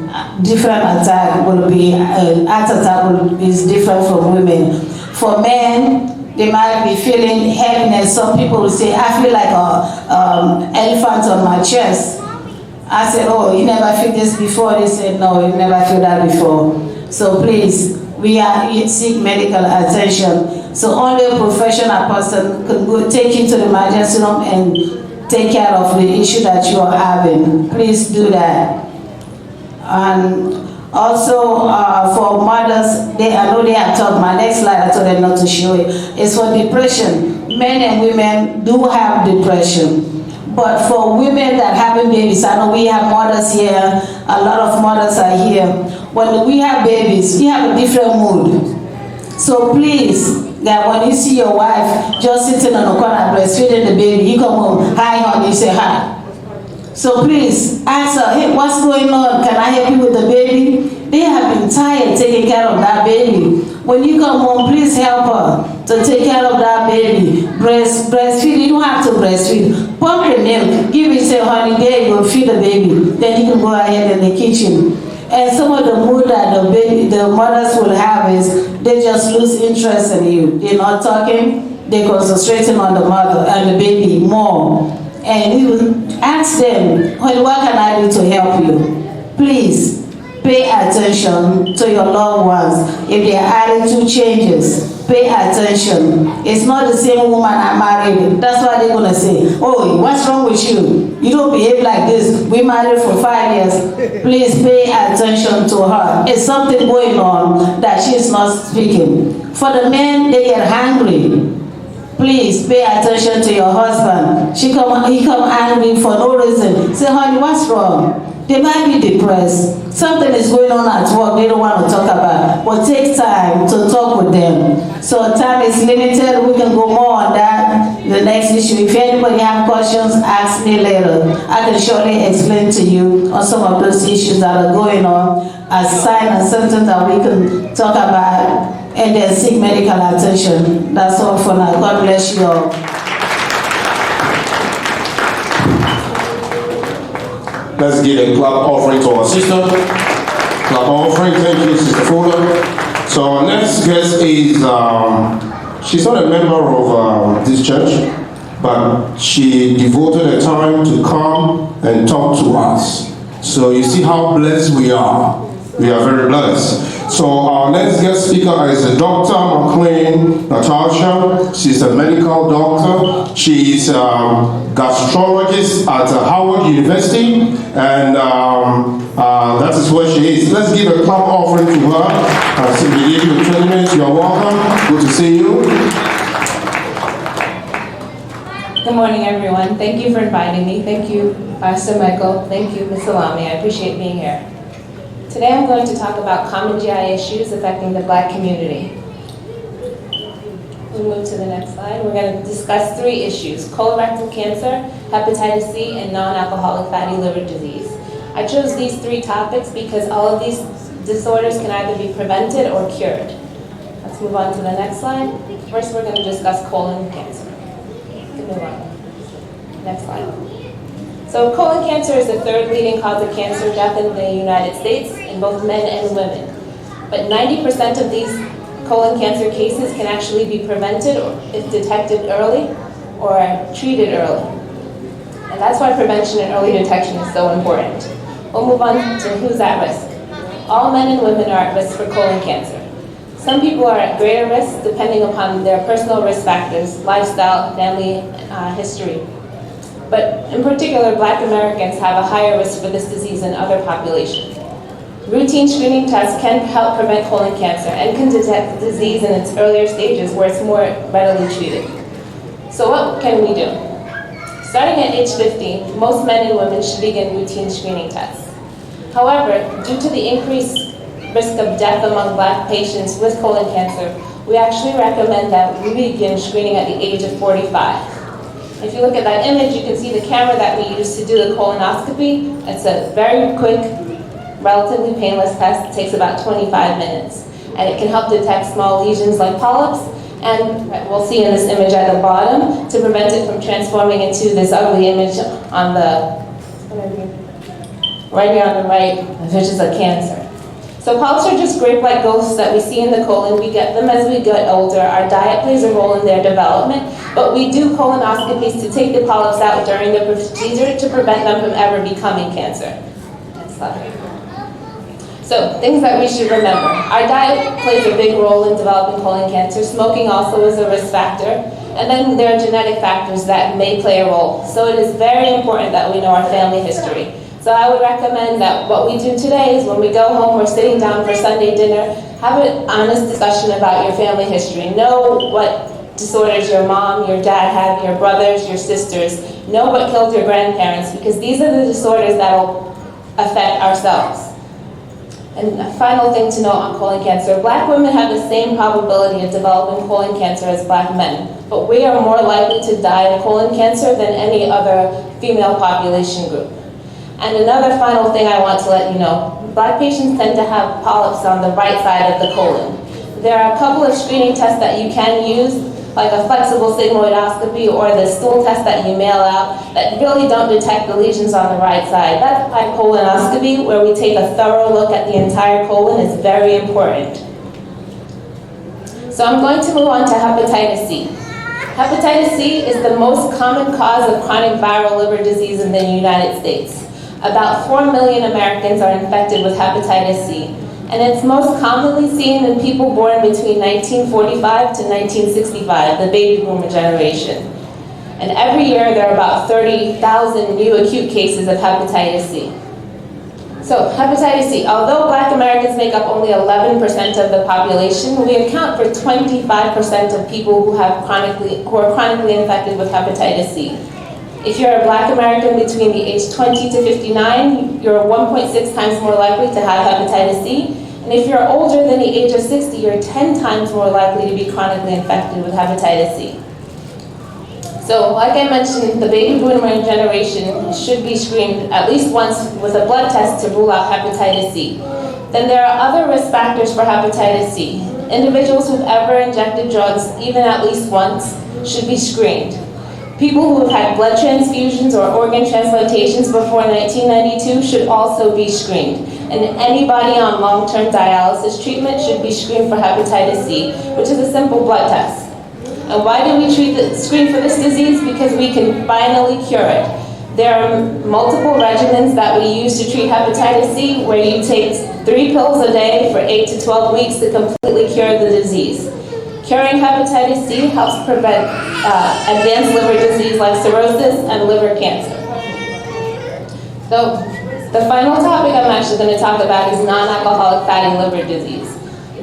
Different attack will be, heart attack is different from women. For men, they might be feeling heaviness. Some people will say, I feel like an elephant on my chest. I said, oh, you never feel this before? They said, no, you never feel that before. So please, seek medical attention. So only a professional person can go take you to the emergency room and take care of the issue that you are having. Please do that. And also for mothers, I know they have talked, my next slide I told them not to show it, is for depression. Men and women do have depression. But for women that having babies, I know we have mothers here, a lot of mothers are here. When we have babies, we have a different mood. So please, that when you see your wife just sitting on the corner breastfeeding the baby, you come home, hi honey, you say hi. So please, ask her, hey, what's going on? Can I help you with the baby? They have been tired taking care of that baby. When you come home, please help her to take care of that baby. Breastfeed, you don't have to breastfeed. Pump the milk, give it, say, honey, there you go, feed the baby. Then you can go ahead in the kitchen. And some of the mood that the mothers will have is they just lose interest in you. They're not talking, they're concentrating on the mother and the baby more. And you ask them, what can I do to help you? Please pay attention to your loved ones. If their attitude changes, pay attention. It's not the same woman I married. That's why they're going to say, oh, what's wrong with you? You don't behave like this. We married for 5 years. Please pay attention to her. It's something going on that she's not speaking. For the men, they get hungry. Please pay attention to your husband. He come angry for no reason. Say, honey, what's wrong? They might be depressed. Something is going on at work they don't want to talk about. But take time to talk with them. So time is limited. We can go more on that. The next issue. If anybody have questions, ask me later. I can surely explain to you on some of those issues that are going on as signs and symptoms that we can talk about and then seek medical attention. That's all for now. God bless you all. Let's give a clap offering to our sister. Clap offering, thank you, Sister Fuller. So our next guest is, she's not a member of this church, but she devoted her time to come and talk to us. So you see how blessed we are. We are very blessed. So our next guest speaker is Dr. McLean Natasha. She's a medical doctor. She's a gastrologist at Howard University, and that is where she is. Let's give a clap offering to her. So we give you 20 minutes. You're welcome. Good to see you. Good morning, everyone. Thank you for inviting me. Thank you, Pastor Michael. Thank you, Ms. Salami. I appreciate being here. Today I'm going to talk about common GI issues affecting the Black community. We move to the next slide. We're going to discuss 3 issues: colorectal cancer, hepatitis C, and non-alcoholic fatty liver disease. I chose these 3 topics because all of these disorders can either be prevented or cured. Let's move on to the next slide. First, we're going to discuss colon cancer. Move on. Next slide. So colon cancer is the 3rd leading cause of cancer death in the United States in both men and women. But 90% of these colon cancer cases can actually be prevented if detected early or treated early. And that's why prevention and early detection is so important. We'll move on to who's at risk. All men and women are at risk for colon cancer. Some people are at greater risk depending upon their personal risk factors, lifestyle, family history. But in particular, Black Americans have a higher risk for this disease than other populations. Routine screening tests can help prevent colon cancer and can detect the disease in its earlier stages where it's more readily treated. So what can we do? Starting at age 50, most men and women should begin routine screening tests. However, due to the increased risk of death among Black patients with colon cancer, we actually recommend that we begin screening at the age of 45. If you look at that image, you can see the camera that we use to do the colonoscopy. It's a very quick, relatively painless test. It takes about 25 minutes. And it can help detect small lesions like polyps, and we'll see in this image at the bottom, to prevent it from transforming into this ugly image on the, right here on the right, which is a cancer. So polyps are just grape-like growths that we see in the colon. We get them as we get older. Our diet plays a role in their development, but we do colonoscopies to take the polyps out during the procedure to prevent them from ever becoming cancer. Next slide. So, things that we should remember. Our diet plays a big role in developing colon cancer. Smoking also is a risk factor. And then there are genetic factors that may play a role. So it is very important that we know our family history. So I would recommend that what we do today is when we go home, we're sitting down for Sunday dinner, have an honest discussion about your family history. Know what disorders your mom, your dad had, your brothers, your sisters. Know what killed your grandparents, because these are the disorders that will affect ourselves. And a final thing to note on colon cancer, Black women have the same probability of developing colon cancer as Black men, but we are more likely to die of colon cancer than any other female population group. And another final thing I want to let you know, Black patients tend to have polyps on the right side of the colon. There are a couple of screening tests that you can use, like a flexible sigmoidoscopy or the stool test that you mail out, that really don't detect the lesions on the right side. That type colonoscopy, where we take a thorough look at the entire colon, is very important. So I'm going to move on to hepatitis C. Hepatitis C is the most common cause of chronic viral liver disease in the United States. About 4 million Americans are infected with hepatitis C, and it's most commonly seen in people born between 1945 to 1965, the baby boomer generation. And every year there are about 30,000 new acute cases of hepatitis C. So, hepatitis C, although Black Americans make up only 11% of the population, we account for 25% of people who are chronically infected with hepatitis C. If you're a Black American between the age 20 to 59, you're 1.6 times more likely to have hepatitis C. And if you're older than the age of 60, you're 10 times more likely to be chronically infected with hepatitis C. So, like I mentioned, the baby boomer generation should be screened at least once with a blood test to rule out hepatitis C. Then there are other risk factors for hepatitis C. Individuals who've ever injected drugs, even at least once, should be screened. People who have had blood transfusions or organ transplantations before 1992 should also be screened. And anybody on long-term dialysis treatment should be screened for hepatitis C, which is a simple blood test. And why do we screen for this disease? Because we can finally cure it. There are multiple regimens that we use to treat hepatitis C, where you take 3 pills a day for 8 to 12 weeks to completely cure the disease. Curing hepatitis C helps prevent advanced liver disease like cirrhosis and liver cancer. So, the final topic I'm actually going to talk about is non-alcoholic fatty liver disease.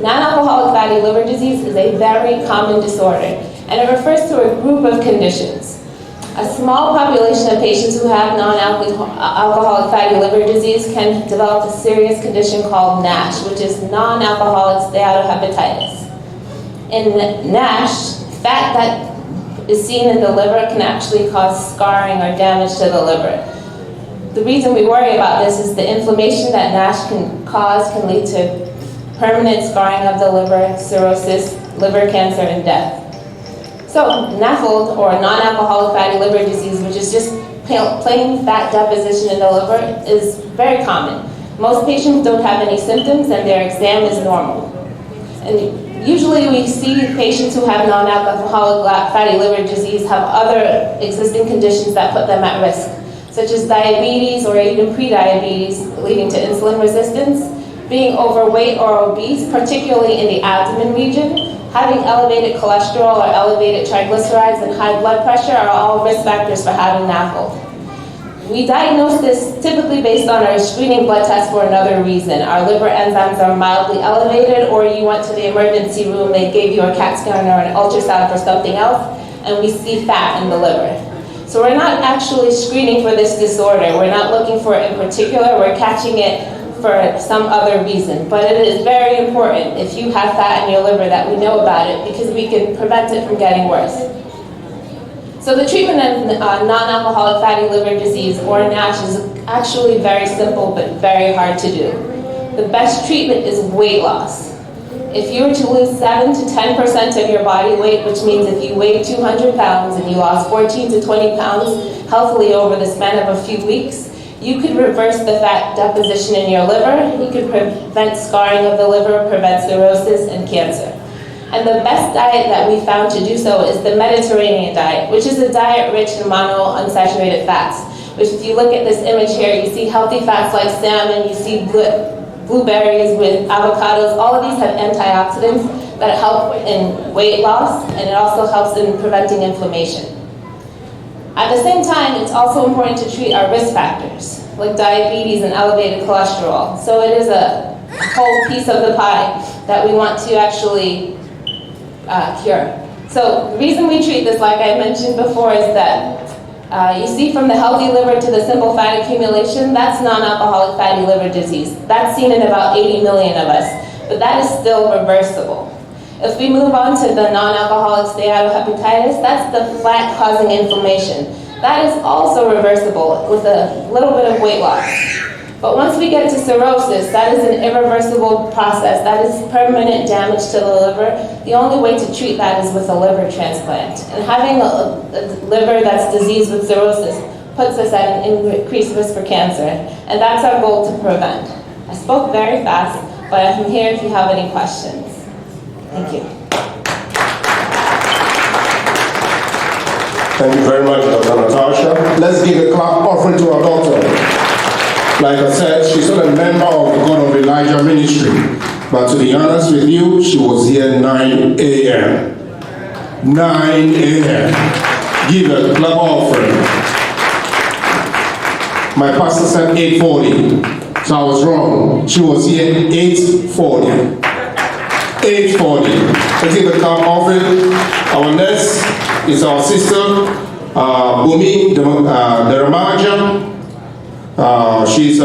Non-alcoholic fatty liver disease is a very common disorder, and it refers to a group of conditions. A small population of patients who have non-alcoholic fatty liver disease can develop a serious condition called NASH, which is non-alcoholic steatohepatitis. In NASH, Fat that is seen in the liver can actually cause scarring or damage to the liver. The reason we worry about this is the inflammation that NASH can cause can lead to permanent scarring of the liver, cirrhosis, liver cancer, and death. So NAFLD, or non-alcoholic fatty liver disease, which is just plain fat deposition in the liver, is very common. Most patients don't have any symptoms and their exam is normal. And usually we see patients who have non-alcoholic fatty liver disease have other existing conditions that put them at risk, such as diabetes or even prediabetes leading to insulin resistance, being overweight or obese, particularly in the abdomen region, having elevated cholesterol or elevated triglycerides, and high blood pressure are all risk factors for having NAFLD. We diagnose this typically based on our screening blood test for another reason. Our liver enzymes are mildly elevated, or you went to the emergency room, they gave you a CAT scan or an ultrasound for something else, and we see fat in the liver. So we're not actually screening for this disorder. We're not looking for it in particular. We're catching it for some other reason. But it is very important if you have fat in your liver that we know about it, because we can prevent it from getting worse. So the treatment of non-alcoholic fatty liver disease, or NASH, is actually very simple but very hard to do. The best treatment is weight loss. If you were to lose 7 to 10% of your body weight, which means if you weighed 200 pounds and you lost 14 to 20 pounds healthily over the span of a few weeks, you could reverse the fat deposition in your liver, you could prevent scarring of the liver, prevent cirrhosis and cancer. And the best diet that we found to do so is the Mediterranean diet, which is a diet rich in monounsaturated fats. Which, if you look at this image here, you see healthy fats like salmon, you see blueberries with avocados. All of these have antioxidants that help in weight loss, and it also helps in preventing inflammation. At the same time, it's also important to treat our risk factors, like diabetes and elevated cholesterol. So it is a whole piece of the pie that we want to actually cure. So the reason we treat this, like I mentioned before, is that you see from the healthy liver to the simple fat accumulation, that's non-alcoholic fatty liver disease. That's seen in about 80 million of us, but that is still reversible. If we move on to the non-alcoholic steatohepatitis, that's the fat causing inflammation. That is also reversible with a little bit of weight loss. But once we get to cirrhosis, that is an irreversible process. That is permanent damage to the liver. The only way to treat that is with a liver transplant. And having a liver that's diseased with cirrhosis puts us at an increased risk for cancer. And that's our goal to prevent. I spoke very fast, but I'm here if you have any questions. Thank you. Thank you very much, Dr. Natasha. Let's give a clap offering to our doctor. Like I said, she's not a member of the God of Elijah ministry. But to be honest with you, she was here 9 a.m. 9 a.m. Give a clap offering. My pastor said 8:40. So I was wrong. She was here 8:40. 8:40. Let's give a clap offering. Our next is our sister, Bumi Deramaja. She's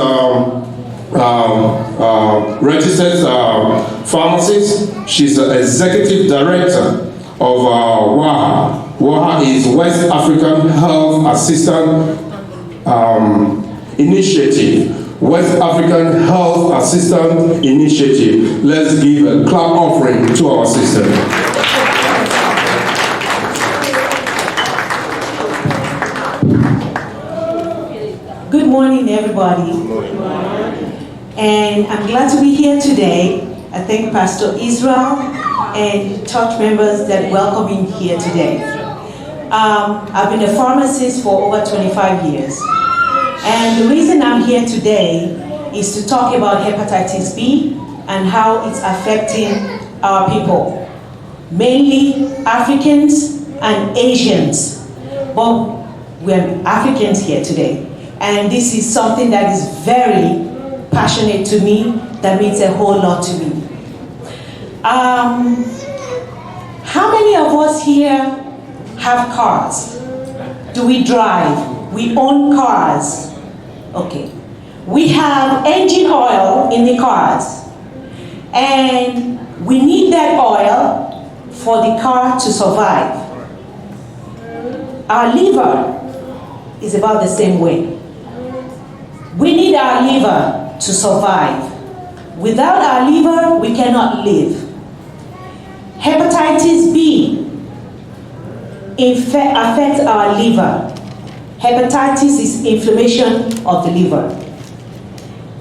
registered pharmacist. She's the executive director of WAHA. WAHA is West African Health Assistance Initiative. West African Health Assistance Initiative. Let's give a clap offering to our sister. Good morning, everybody. And I'm glad to be here today. I thank Pastor Israel and church members that welcome me here today. I've been a pharmacist for over 25 years. And the reason I'm here today is to talk about hepatitis B and how it's affecting our people, mainly Africans and Asians. But we're Africans here today. And this is something that is very passionate to me, that means a whole lot to me. How many of us here have cars? Do we drive? We own cars. Okay. We have engine oil in the cars. And we need that oil for the car to survive. Our liver is about the same way. We need our liver to survive. Without our liver, we cannot live. Hepatitis B affects our liver. Hepatitis is inflammation of the liver.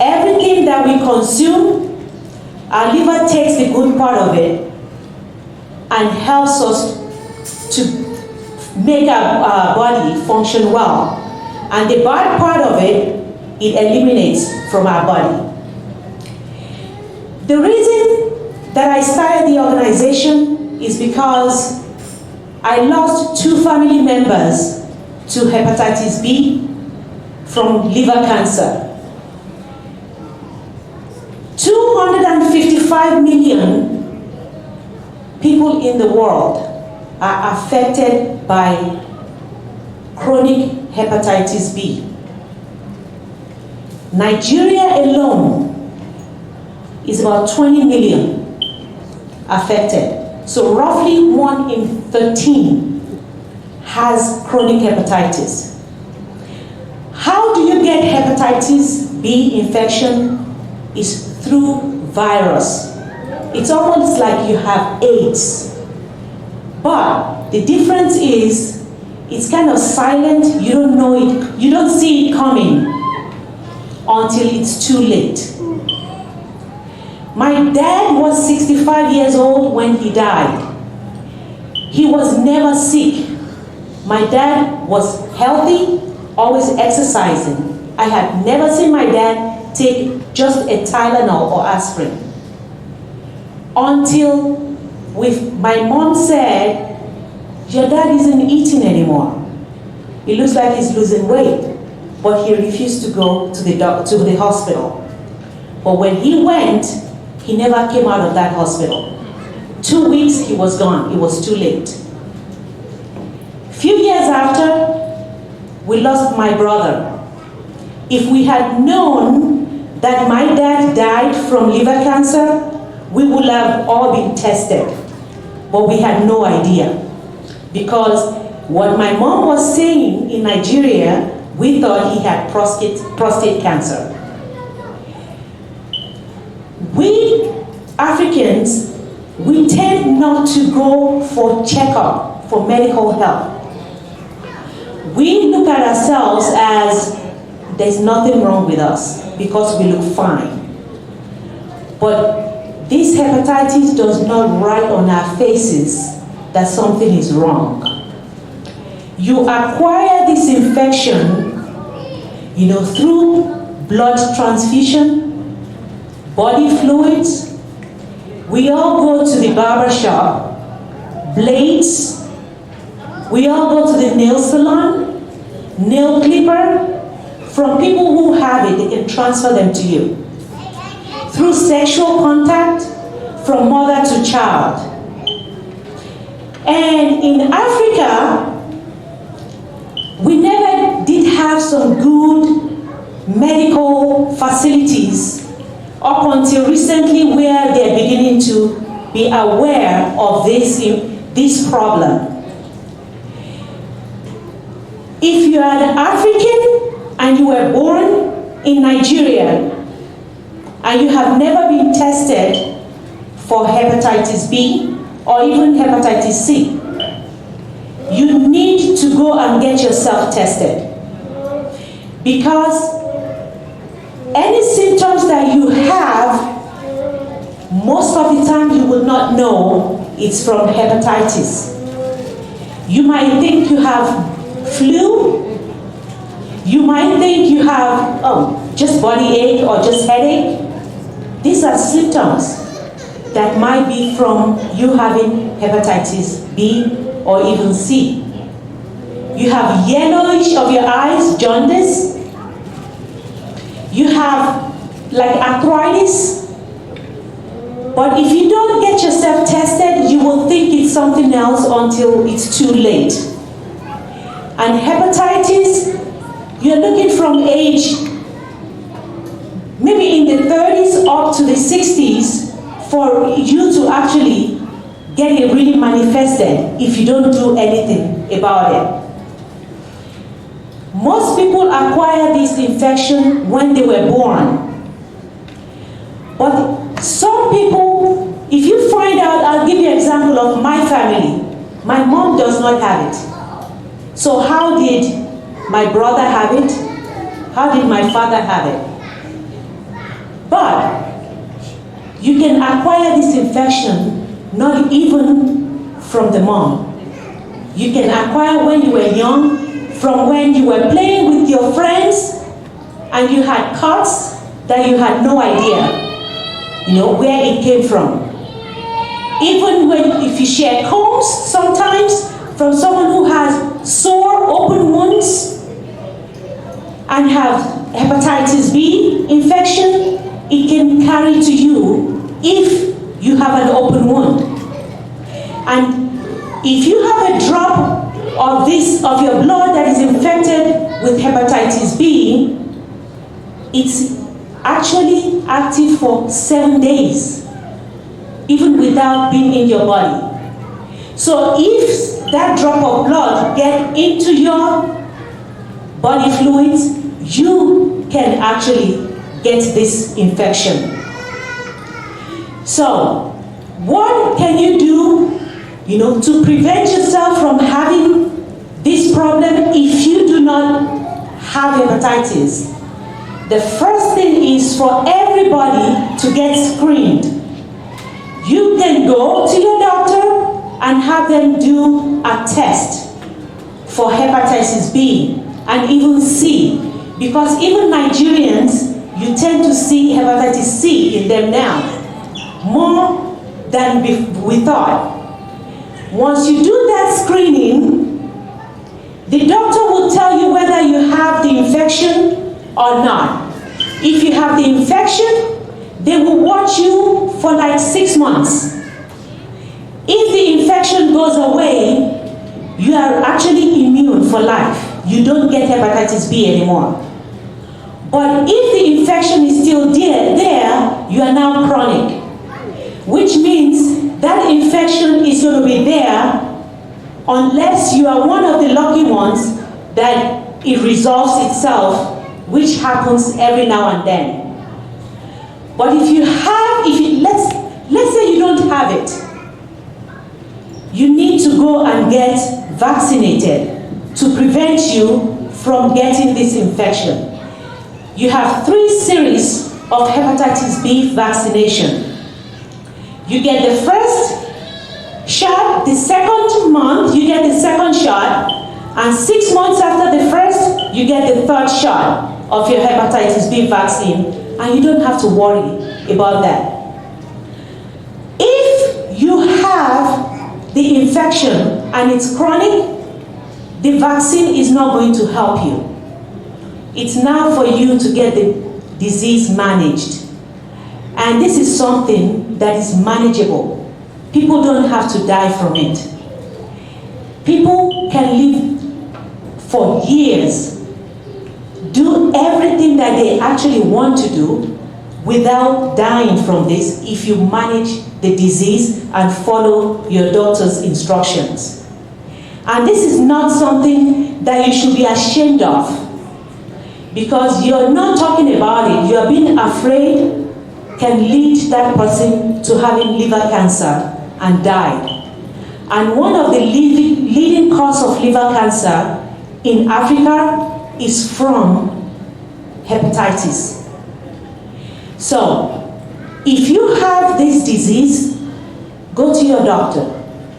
Everything that we consume, our liver takes the good part of it and helps us to make our body function well. And the bad part of it, it eliminates from our body. The reason that I started the organization is because I lost 2 family members to hepatitis B from liver cancer. 255 million people in the world are affected by chronic hepatitis B. Nigeria alone is about 20 million affected. So roughly 1 in 13 has chronic hepatitis. How do you get hepatitis B infection? Is through virus. It's almost like you have AIDS. But the difference is, it's kind of silent, you don't know it, you don't see it coming until it's too late. My dad was 65 years old when he died. He was never sick. My dad was healthy, always exercising. I had never seen my dad take just a Tylenol or aspirin. Until my mom said, your dad isn't eating anymore. It looks like he's losing weight. But he refused to go to the hospital. But when he went, he never came out of that hospital. 2 weeks, he was gone. It was too late. A few years after, we lost my brother. If we had known that my dad died from liver cancer, we would have all been tested. But we had no idea. Because what my mom was saying in Nigeria, we thought he had prostate cancer. We Africans, we tend not to go for checkup, for medical help. We look at ourselves as there's nothing wrong with us because we look fine. But this hepatitis does not write on our faces that something is wrong. You acquire this infection, through blood transfusion, body fluids. We all go to the barber shop, blades. We all go to the nail salon, nail clipper. From people who have it, they can transfer them to you. Through sexual contact, from mother to child. And in Africa, we never did have some good medical facilities up until recently, where they're beginning to be aware of this problem. If you are an African and you were born in Nigeria and you have never been tested for hepatitis B or even hepatitis C, you need to go and get yourself tested. Because any symptoms that you have, most of the time you will not know it's from hepatitis. You might think you have flu. You might think you have just body ache or just headache. These are symptoms that might be from you having hepatitis B or even C. You have yellowish of your eyes, jaundice. You have like arthritis. But if you don't get yourself tested, you will think it's something else until it's too late. And hepatitis, you're looking from age maybe in the 30s up to the 60s for you to actually get it really manifested if you don't do anything about it. Most people acquire this infection when they were born. But some people, if you find out, I'll give you an example of my family. My mom does not have it. So how did my brother have it? How did my father have it? But you can acquire this infection not even from the mom. You can acquire when you were young, from when you were playing with your friends and you had cuts that you had no idea, where it came from. Even if you share combs sometimes from someone who has sore, open wounds and have hepatitis B infection, it can carry to you if you have an open wound. And if you have a drop of your blood that is infected with hepatitis B, it's actually active for 7 days, even without being in your body. So if that drop of blood gets into your body fluids, you can actually get this infection. So what can you do, to prevent yourself from having this problem if you do not have hepatitis? The first thing is for everybody to get screened. You can go to your doctor and have them do a test for hepatitis B and even C, because even Nigerians, you tend to see hepatitis C in them now, more than we thought. Once you do that screening, the doctor will tell you whether you have the infection or not. If you have the infection, they will watch you for like 6 months. If the infection goes away, you are actually immune for life. You don't get hepatitis B anymore. But if the infection is still there, you are now chronic, which means that infection is going to be there unless you are one of the lucky ones that it resolves itself, which happens every now and then. But let's say you don't have it, you need to go and get vaccinated to prevent you from getting this infection. You have 3 series of hepatitis B vaccination. You get the first shot, the second month you get the second shot, and 6 months after the first, you get the 3rd shot of your hepatitis B vaccine, and you don't have to worry about that. If you have the infection and it's chronic, the vaccine is not going to help you. It's now for you to get the disease managed. And this is something that is manageable. People don't have to die from it. People can live for years, do everything that they actually want to do without dying from this if you manage the disease and follow your doctor's instructions. And this is not something that you should be ashamed of, because you're not talking about it. You're being afraid can lead that person to having liver cancer and die. And one of the leading causes of liver cancer in Africa is from hepatitis. So, if you have this disease, go to your doctor.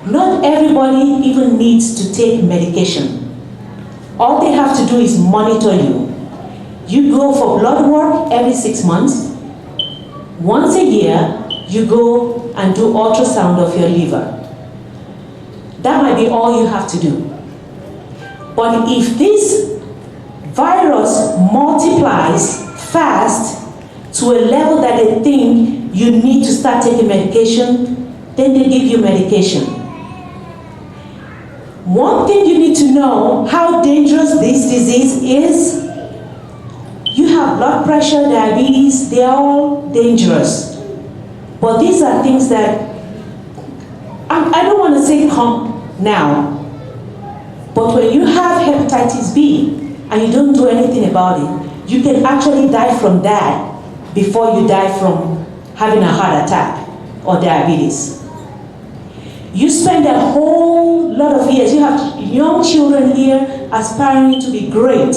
Not everybody even needs to take medication. All they have to do is monitor you. You go for blood work every 6 months. Once a year, you go and do ultrasound of your liver. That might be all you have to do. But if this virus multiplies fast to a level that they think you need to start taking medication, then they give you medication. One thing you need to know how dangerous this disease is. You have blood pressure, diabetes, they are all dangerous. But these are things that I don't want to say come now, but when you have hepatitis B and you don't do anything about it, you can actually die from that before you die from having a heart attack or diabetes. You spend a whole lot of years, you have young children here aspiring to be great,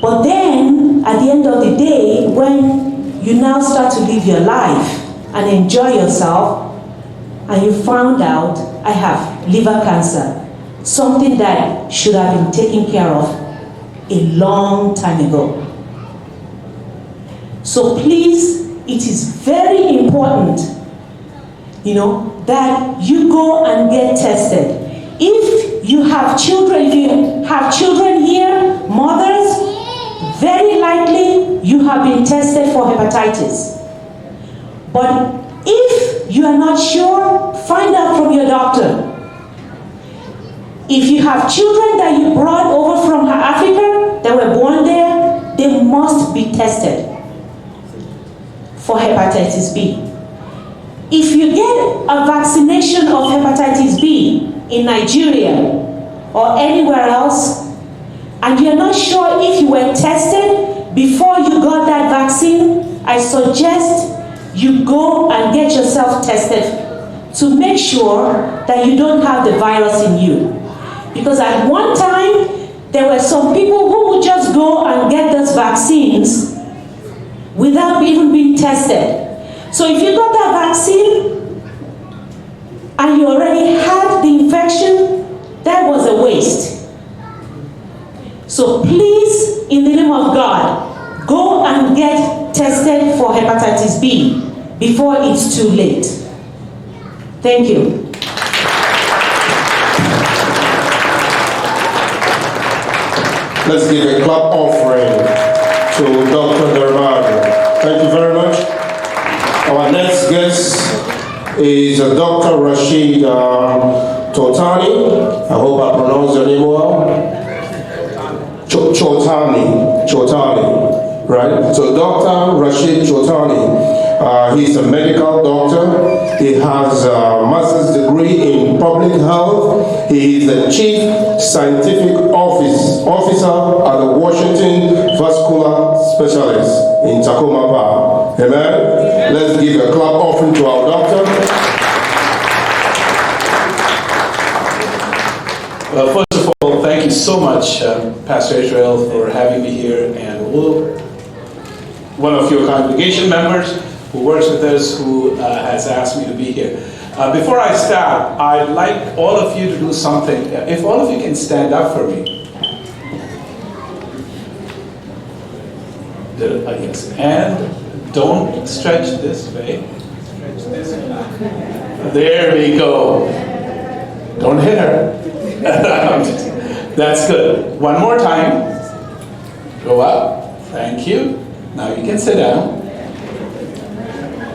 but then at the end of the day, when you now start to live your life and enjoy yourself, and you found out I have liver cancer, something that should have been taken care of a long time ago. So please, it is very important, that you go and get tested. If you have children, here, mothers, very likely you have been tested for hepatitis. But if you are not sure, find out from your doctor. If you have children that you brought over from Africa that were born there, they must be tested for hepatitis B. If you get a vaccination of hepatitis B in Nigeria or anywhere else, and you're not sure if you were tested before you got that vaccine, I suggest you go and get yourself tested to make sure that you don't have the virus in you. Because at one time, there were some people who would just go and get those vaccines without even being tested. So if you got that vaccine and you already had the infection, that was a waste. So please, in the name of God, go and get tested for hepatitis B before it's too late. Thank you. Let's give a clap offering to Dr. Dervado. Thank you very much. Our next guest is Dr. Rashid Chotani. I hope I pronounced your name well. Chotani, right? So Dr. Rashid Chotani, he's a medical doctor. He has a master's degree in public health. He is the chief scientific officer at the Washington Vascular Specialist in Tacoma Park. Amen? Let's give a clap offering to our doctor. Well, first of all, thank you so much, Pastor Israel, for having me here, and one of your congregation members who works with us, who has asked me to be here. Before I start, I'd like all of you to do something. If all of you can stand up for me. Yes. And don't stretch this way. Stretch this way. There we go. Don't hit her. That's good. One more time. Go up. Thank you. Now you can sit down.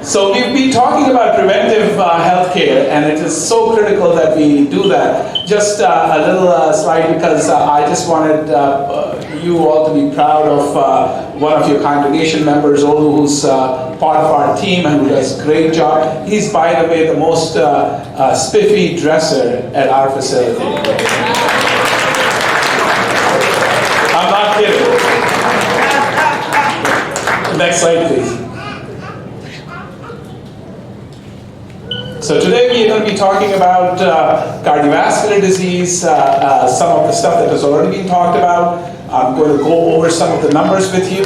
So we've been talking about preventive health care, and it is so critical that we do that. Just a little slide, because I just wanted you all to be proud of one of your congregation members, Olu, who's part of our team and who does a great job. He's, by the way, the most spiffy dresser at our facility. I'm not kidding. Next slide, please. So today we are going to be talking about cardiovascular disease, some of the stuff that has already been talked about. I'm going to go over some of the numbers with you,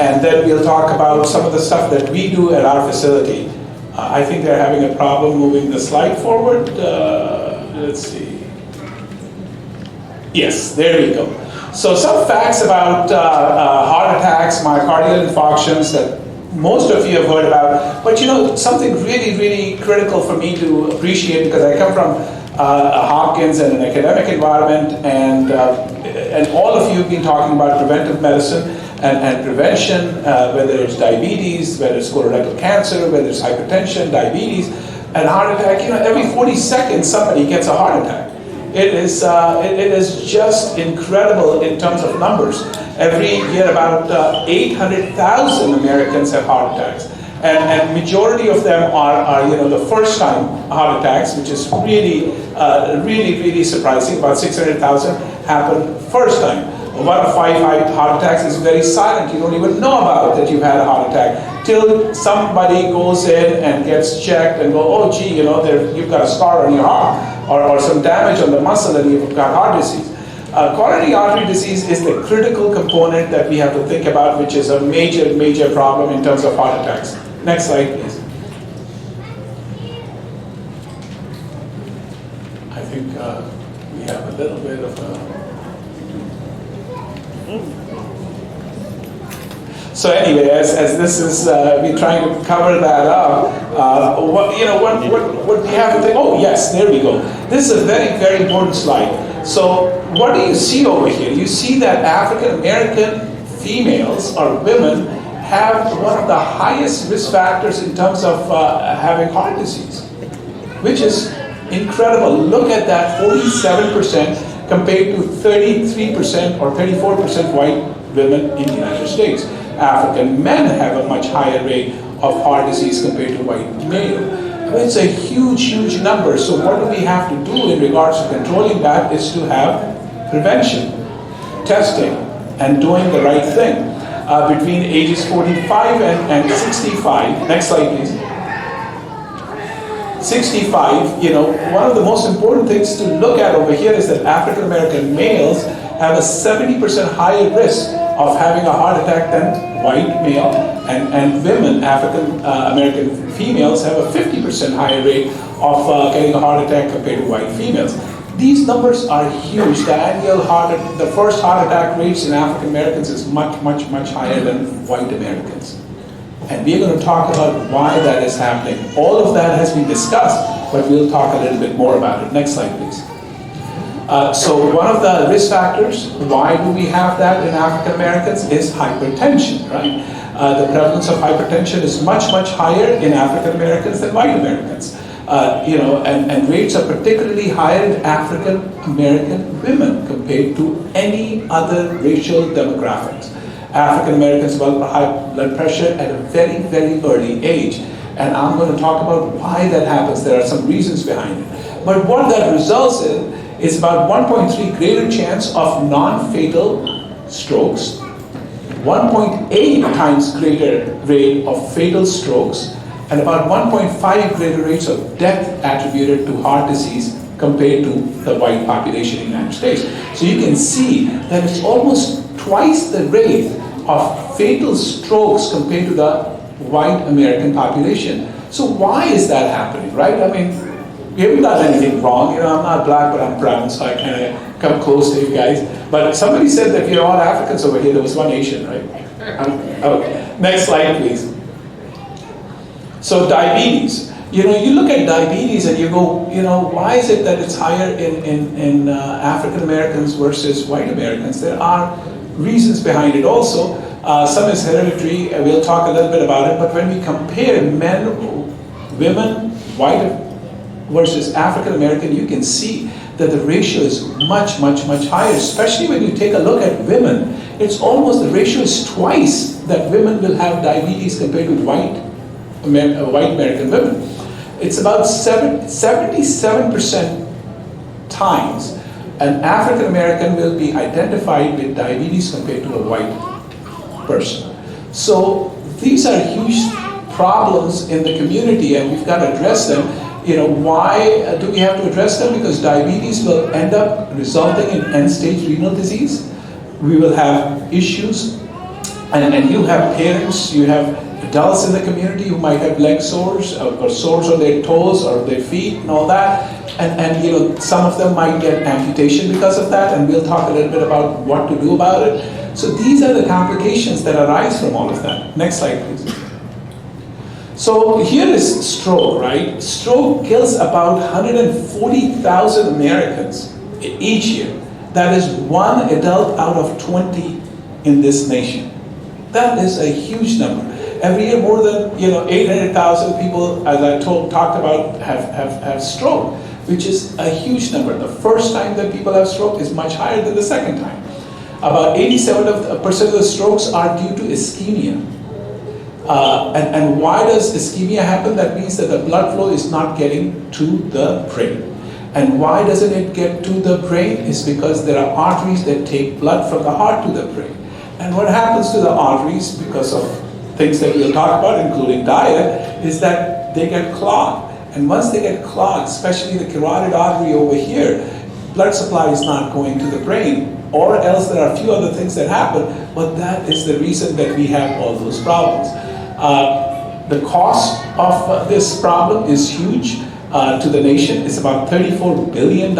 and then we'll talk about some of the stuff that we do at our facility. I think they're having a problem moving the slide forward. Let's see. Yes, there we go. So some facts about heart attacks, myocardial infarctions that most of you have heard about, but something really, really critical for me to appreciate, because I come from Hopkins and an academic environment, and all of you have been talking about preventive medicine and prevention, whether it's diabetes, whether it's colorectal cancer, whether it's hypertension, diabetes, and heart attack. Every 40 seconds somebody gets a heart attack. It is just incredible in terms of numbers. Every year, about 800,000 Americans have heart attacks. and majority of them are the first time heart attacks, which is really surprising. About 600,000 happen first time. 1 of 5 heart attacks is very silent. You don't even know about that you've had a heart attack till somebody goes in and gets checked and go, oh gee, you've got a scar on your heart or some damage on the muscle and you've got heart disease. Coronary artery disease is the critical component that we have to think about, which is a major problem in terms of heart attacks. Next slide, please. I think we have a little bit of a... So anyway, as this is, we're trying to cover that up, what we have to think, oh yes, there we go. This is a very important slide. So what do you see over here? You see that African American females or women have one of the highest risk factors in terms of having heart disease, which is incredible. Look at that, 47% compared to 33% or 34% white women in the United States. African men have a much higher rate of heart disease compared to white male. It's a huge number. So what do we have to do in regards to controlling that is to have prevention, testing, and doing the right thing. Between ages 45 and 65, next slide please. 65, one of the most important things to look at over here is that African American males have a 70% higher risk of having a heart attack than white male, and women, African American females, have a 50% higher rate of getting a heart attack compared to white females. These numbers are huge. The first heart attack rates in African Americans is much higher than white Americans. And we're going to talk about why that is happening. All of that has been discussed, but we'll talk a little bit more about it. Next slide, please. So one of the risk factors, why do we have that in African Americans, is hypertension, right? The prevalence of hypertension is much higher in African Americans than white Americans. And rates are particularly higher in African American women compared to any other racial demographics. African Americans develop high blood pressure at a very early age. And I'm going to talk about why that happens. There are some reasons behind it. But what that results in is about 1.3 greater chance of non-fatal strokes, 1.8 times greater rate of fatal strokes, and about 1.5 greater rates of death attributed to heart disease compared to the white population in the United States. So you can see that it's almost twice the rate of fatal strokes compared to the white American population. So why is that happening, right? I mean, we haven't done anything wrong. I'm not black, but I'm brown, so I kind of come close to you guys. But somebody said that we're all Africans over here. There was one Asian, right? Okay. Next slide, please. So diabetes. You look at diabetes and you go, why is it that it's higher in African Americans versus white Americans? There are reasons behind it also. Some is hereditary. We'll talk a little bit about it. But when we compare men, women, white versus African American, you can see that the ratio is much higher, especially when you take a look at women. It's almost, the ratio is twice that women will have diabetes compared to white American women. It's about 77% times an African American will be identified with diabetes compared to a white person. So these are huge problems in the community, and we've got to address them. Why do we have to address them? Because diabetes will end up resulting in end-stage renal disease. We will have issues, and you have parents, you have adults in the community who might have leg sores or sores on their toes or their feet and all that. And some of them might get amputation because of that, and we'll talk a little bit about what to do about it. So these are the complications that arise from all of that. Next slide, please. So here is stroke, right? Stroke kills about 140,000 Americans each year. That is one adult out of 20 in this nation. That is a huge number. Every year more than 800,000 people, as I talked about, have stroke, which is a huge number. The first time that people have stroke is much higher than the second time. About 87% of the strokes are due to ischemia. And why does ischemia happen? That means that the blood flow is not getting to the brain. And why doesn't it get to the brain? It's because there are arteries that take blood from the heart to the brain. And what happens to the arteries, because of things that we'll talk about, including diet, is that they get clogged. And once they get clogged, especially the carotid artery over here, blood supply is not going to the brain, or else there are a few other things that happen, but that is the reason that we have all those problems. The cost of this problem is huge to the nation. It's about $34 billion,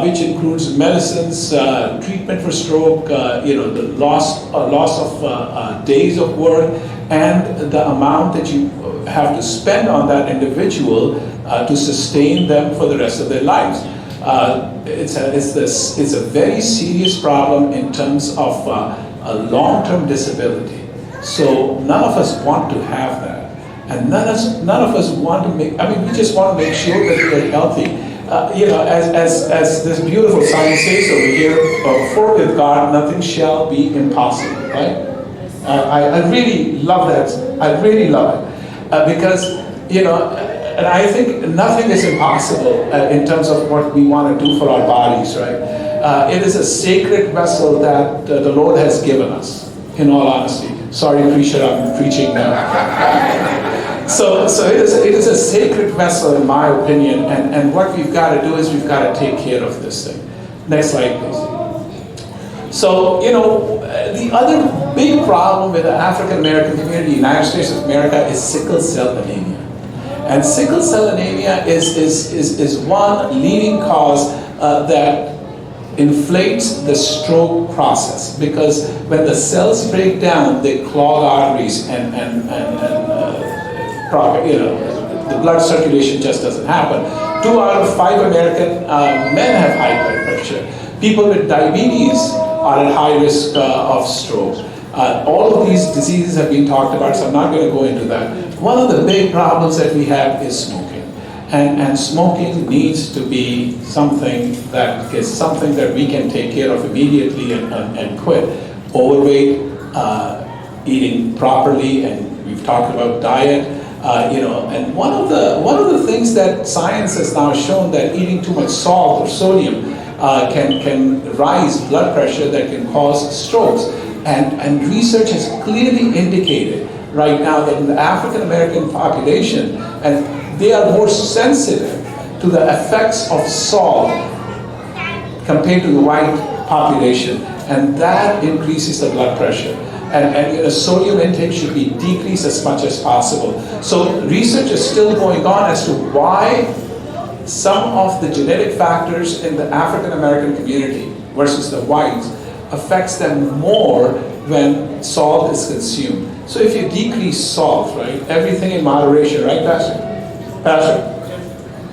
which includes medicines, treatment for stroke, the loss of days of work, and the amount that you have to spend on that individual to sustain them for the rest of their lives. It's a very serious problem in terms of a long-term disability. So none of us want to have that. And none of us want to we just want to make sure that we are healthy. As this beautiful sign says over here, for with God, nothing shall be impossible, right? I really love that. I really love it. Because, and I think nothing is impossible in terms of what we want to do for our bodies, right? It is a sacred vessel that the Lord has given us, in all honesty. Sorry, preacher, I'm preaching now. So it is a sacred vessel, in my opinion, and what we've got to do is we've got to take care of this thing. Next slide, please. So, the other big problem with the African American community, United States of America, is sickle cell anemia. And sickle cell anemia is one leading cause that inflates the stroke process, because when the cells break down, they clog arteries and the blood circulation just doesn't happen. 2 out of 5 American men have high blood pressure. People with diabetes are at high risk of stroke. All of these diseases have been talked about, so I'm not going to go into that. One of the big problems that we have is smoking. And smoking needs to be something that we can take care of immediately and quit. Overweight, eating properly, and we've talked about diet. And one of the things that science has now shown, that eating too much salt or sodium can rise blood pressure that can cause strokes. And research has clearly indicated right now that in the African American population, and they are more sensitive to the effects of salt compared to the white population, and that increases the blood pressure. And sodium intake should be decreased as much as possible. So research is still going on as to why some of the genetic factors in the African American community versus the whites affects them more when salt is consumed. So if you decrease salt, right, everything in moderation, right, Pastor?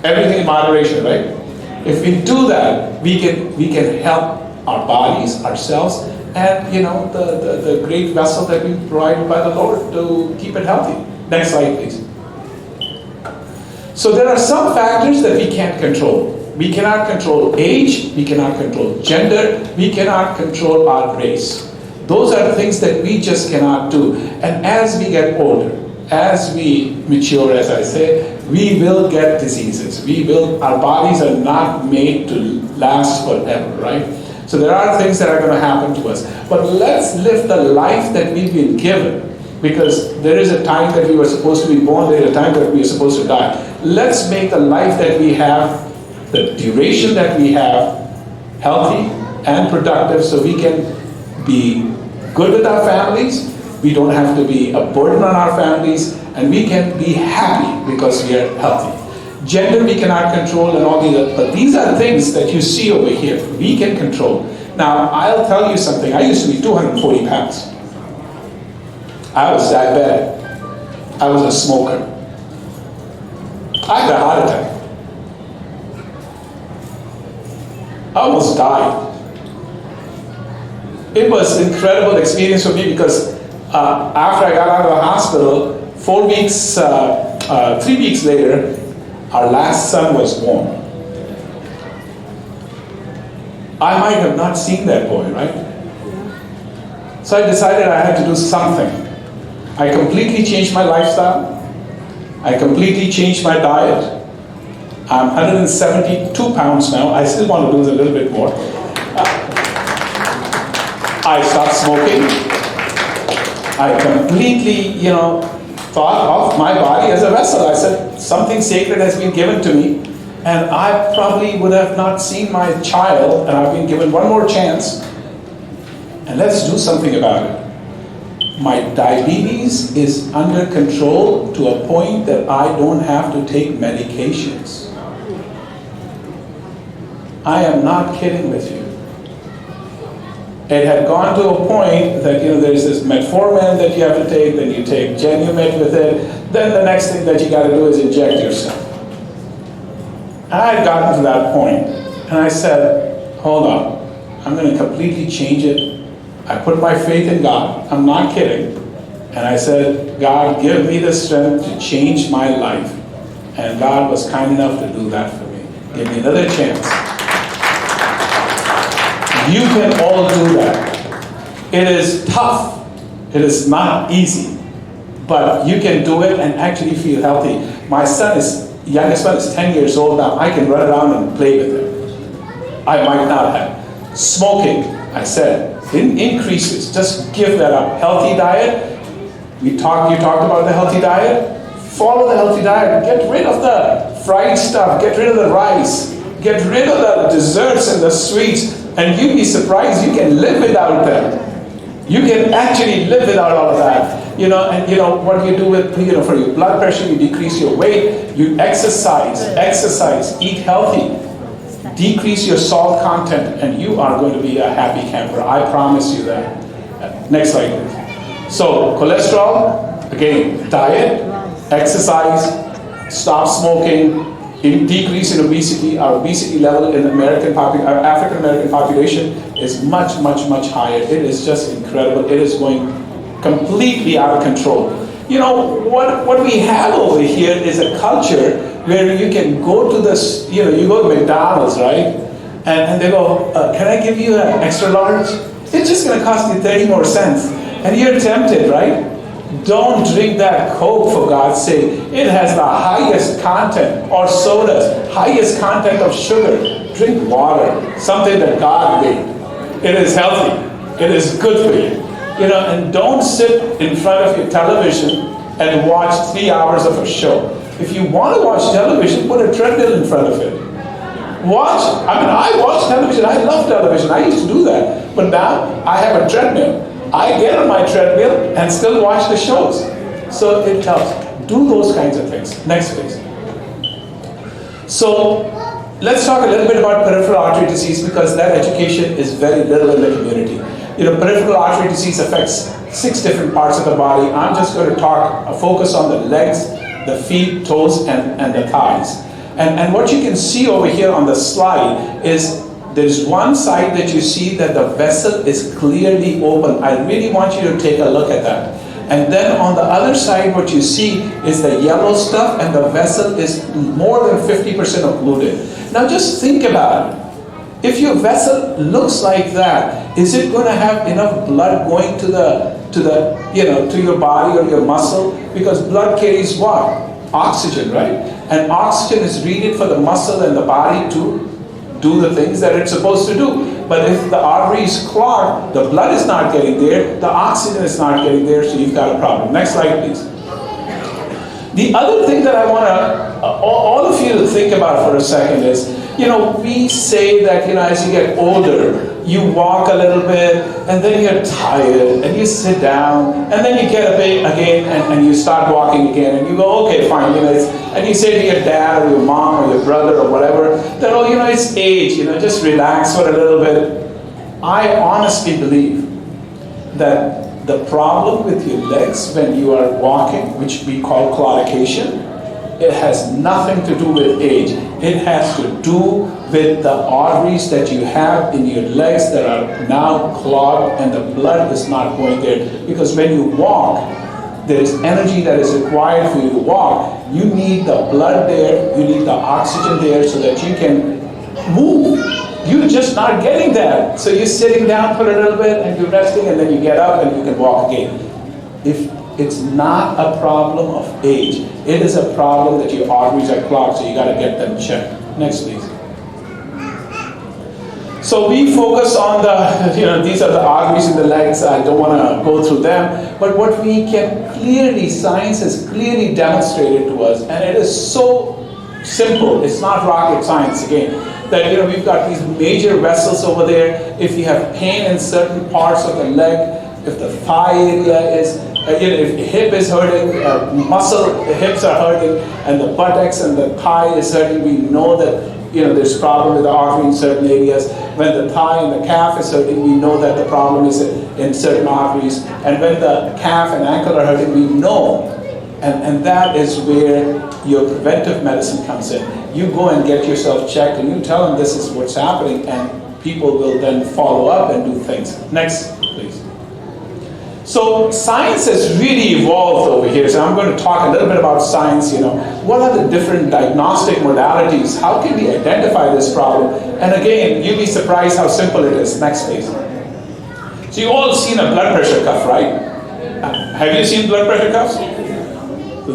Everything in moderation, right? If we do that, we can help our bodies, ourselves, and the great vessel that we provided by the Lord to keep it healthy. Next slide, please. So there are some factors that we can't control. We cannot control age, we cannot control gender, we cannot control our race. Those are things that we just cannot do. And as we get older, as we mature, as I say, we will get diseases. Our bodies are not made to last forever, right? So there are things that are going to happen to us. But let's live the life that we've been given, because there is a time that we were supposed to be born, there is a time that we are supposed to die. Let's make the life that we have, the duration that we have, healthy and productive, so we can be good with our families, we don't have to be a burden on our families, and we can be happy because we are healthy. Gender we cannot control, and all these, but these are things that you see over here, we can control. Now, I'll tell you something. I used to be 240 pounds. I was diabetic. I was a smoker. I had a heart attack. I almost died. It was an incredible experience for me, because after I got out of the hospital, 3 weeks later, our last son was born. I might have not seen that boy, right? So I decided I had to do something. I completely changed my lifestyle. I completely changed my diet. I'm 172 pounds now. I still want to lose a little bit more. I stopped smoking. I completely, thought of my body as a vessel. I said, something sacred has been given to me, and I probably would have not seen my child, and I've been given one more chance, and let's do something about it. My diabetes is under control to a point that I don't have to take medications. I am not kidding with you. It had gone to a point that, there's this metformin that you have to take, then you take Genumet with it, then the next thing that you got to do is inject yourself. And I had gotten to that point, and I said, hold on, I'm going to completely change it. I put my faith in God. I'm not kidding. And I said, God, give me the strength to change my life. And God was kind enough to do that for me. Give me another chance. You can all do that. It is tough. It is not easy. But you can do it and actually feel healthy. My youngest son is 10 years old now. I can run around and play with him. I might not have. Smoking, I said, increases. Just give that up. Healthy diet. You talked about the healthy diet. Follow the healthy diet. Get rid of the fried stuff. Get rid of the rice. Get rid of the desserts and the sweets. And you'd be surprised you can live without them. You can actually live without all of that. And what you do with, for your blood pressure, you decrease your weight, you exercise, eat healthy, decrease your salt content, and you are going to be a happy camper. I promise you that. Next slide, please. So, cholesterol, again, diet, exercise, stop smoking, decrease in obesity. Our obesity level in our African American population is much, much, much higher. It is just incredible. It is going completely out of control. What we have over here is a culture where you can go to this, you go to McDonald's, right? And they go, can I give you an extra large? It's just going to cost you 30 more cents. And you're tempted, right? Don't drink that Coke, for God's sake. It has the highest content, or sodas, highest content of sugar. Drink water, something that God made. It is healthy. It is good for you. And don't sit in front of your television and watch 3 hours of a show. If you want to watch television, put a treadmill in front of it. I watch television. I love television. I used to do that. But now I have a treadmill. I get on my treadmill and still watch the shows. So it helps. Do those kinds of things. Next, please. So let's talk a little bit about peripheral artery disease, because that education is very little in the community. Peripheral artery disease affects 6 different parts of the body. I'm just going to focus on the legs, the feet, toes, and the thighs. And what you can see over here on the slide is there's one side that you see that the vessel is clearly open. I really want you to take a look at that. And then on the other side, what you see is the yellow stuff, and the vessel is more than 50% occluded. Now just think about it. If your vessel looks like that, is it going to have enough blood going to your body or your muscle? Because blood carries what? Oxygen, right? And oxygen is needed for the muscle and the body to do the things that it's supposed to do. But if the artery is clogged, the blood is not getting there, the oxygen is not getting there, so you've got a problem. Next slide, please. The other thing that I want all of you to think about for a second is, we say that, as you get older, you walk a little bit, and then you're tired, and you sit down, and then you get up again, and you start walking again, and you go, okay, fine, and you say to your dad, or your mom, or your brother, or whatever, that, it's age, just relax for a little bit. I honestly believe that the problem with your legs when you are walking, which we call claudication, it has nothing to do with age. It has to do with the arteries that you have in your legs that are now clogged, and the blood is not going there. Because when you walk, there is energy that is required for you to walk. You need the blood there, you need the oxygen there so that you can move. You're just not getting that. So you're sitting down for a little bit and you're resting, and then you get up and you can walk again. If It's not a problem of age. It is a problem that your arteries are clogged, so you got to get them checked. Next, please. So we focus on the, these are the arteries in the legs. I don't want to go through them. But what we can clearly, science has clearly demonstrated to us, and it is so simple. It's not rocket science again. That we've got these major vessels over there. If you have pain in certain parts of the leg, if the thigh area is, if the hip is hurting, the hips are hurting, and the buttocks and the thigh is hurting, we know that there's problem with the artery in certain areas. When the thigh and the calf is hurting, we know that the problem is in certain arteries. And when the calf and ankle are hurting, we know. And that is where your preventive medicine comes in. You go and get yourself checked, and you tell them this is what's happening, and people will then follow up and do things. Next, please. So science has really evolved over here. So I'm going to talk a little bit about science. What are the different diagnostic modalities? How can we identify this problem? And again, you'll be surprised how simple it is. Next, please. So you all seen a blood pressure cuff, right? Have you seen blood pressure cuffs?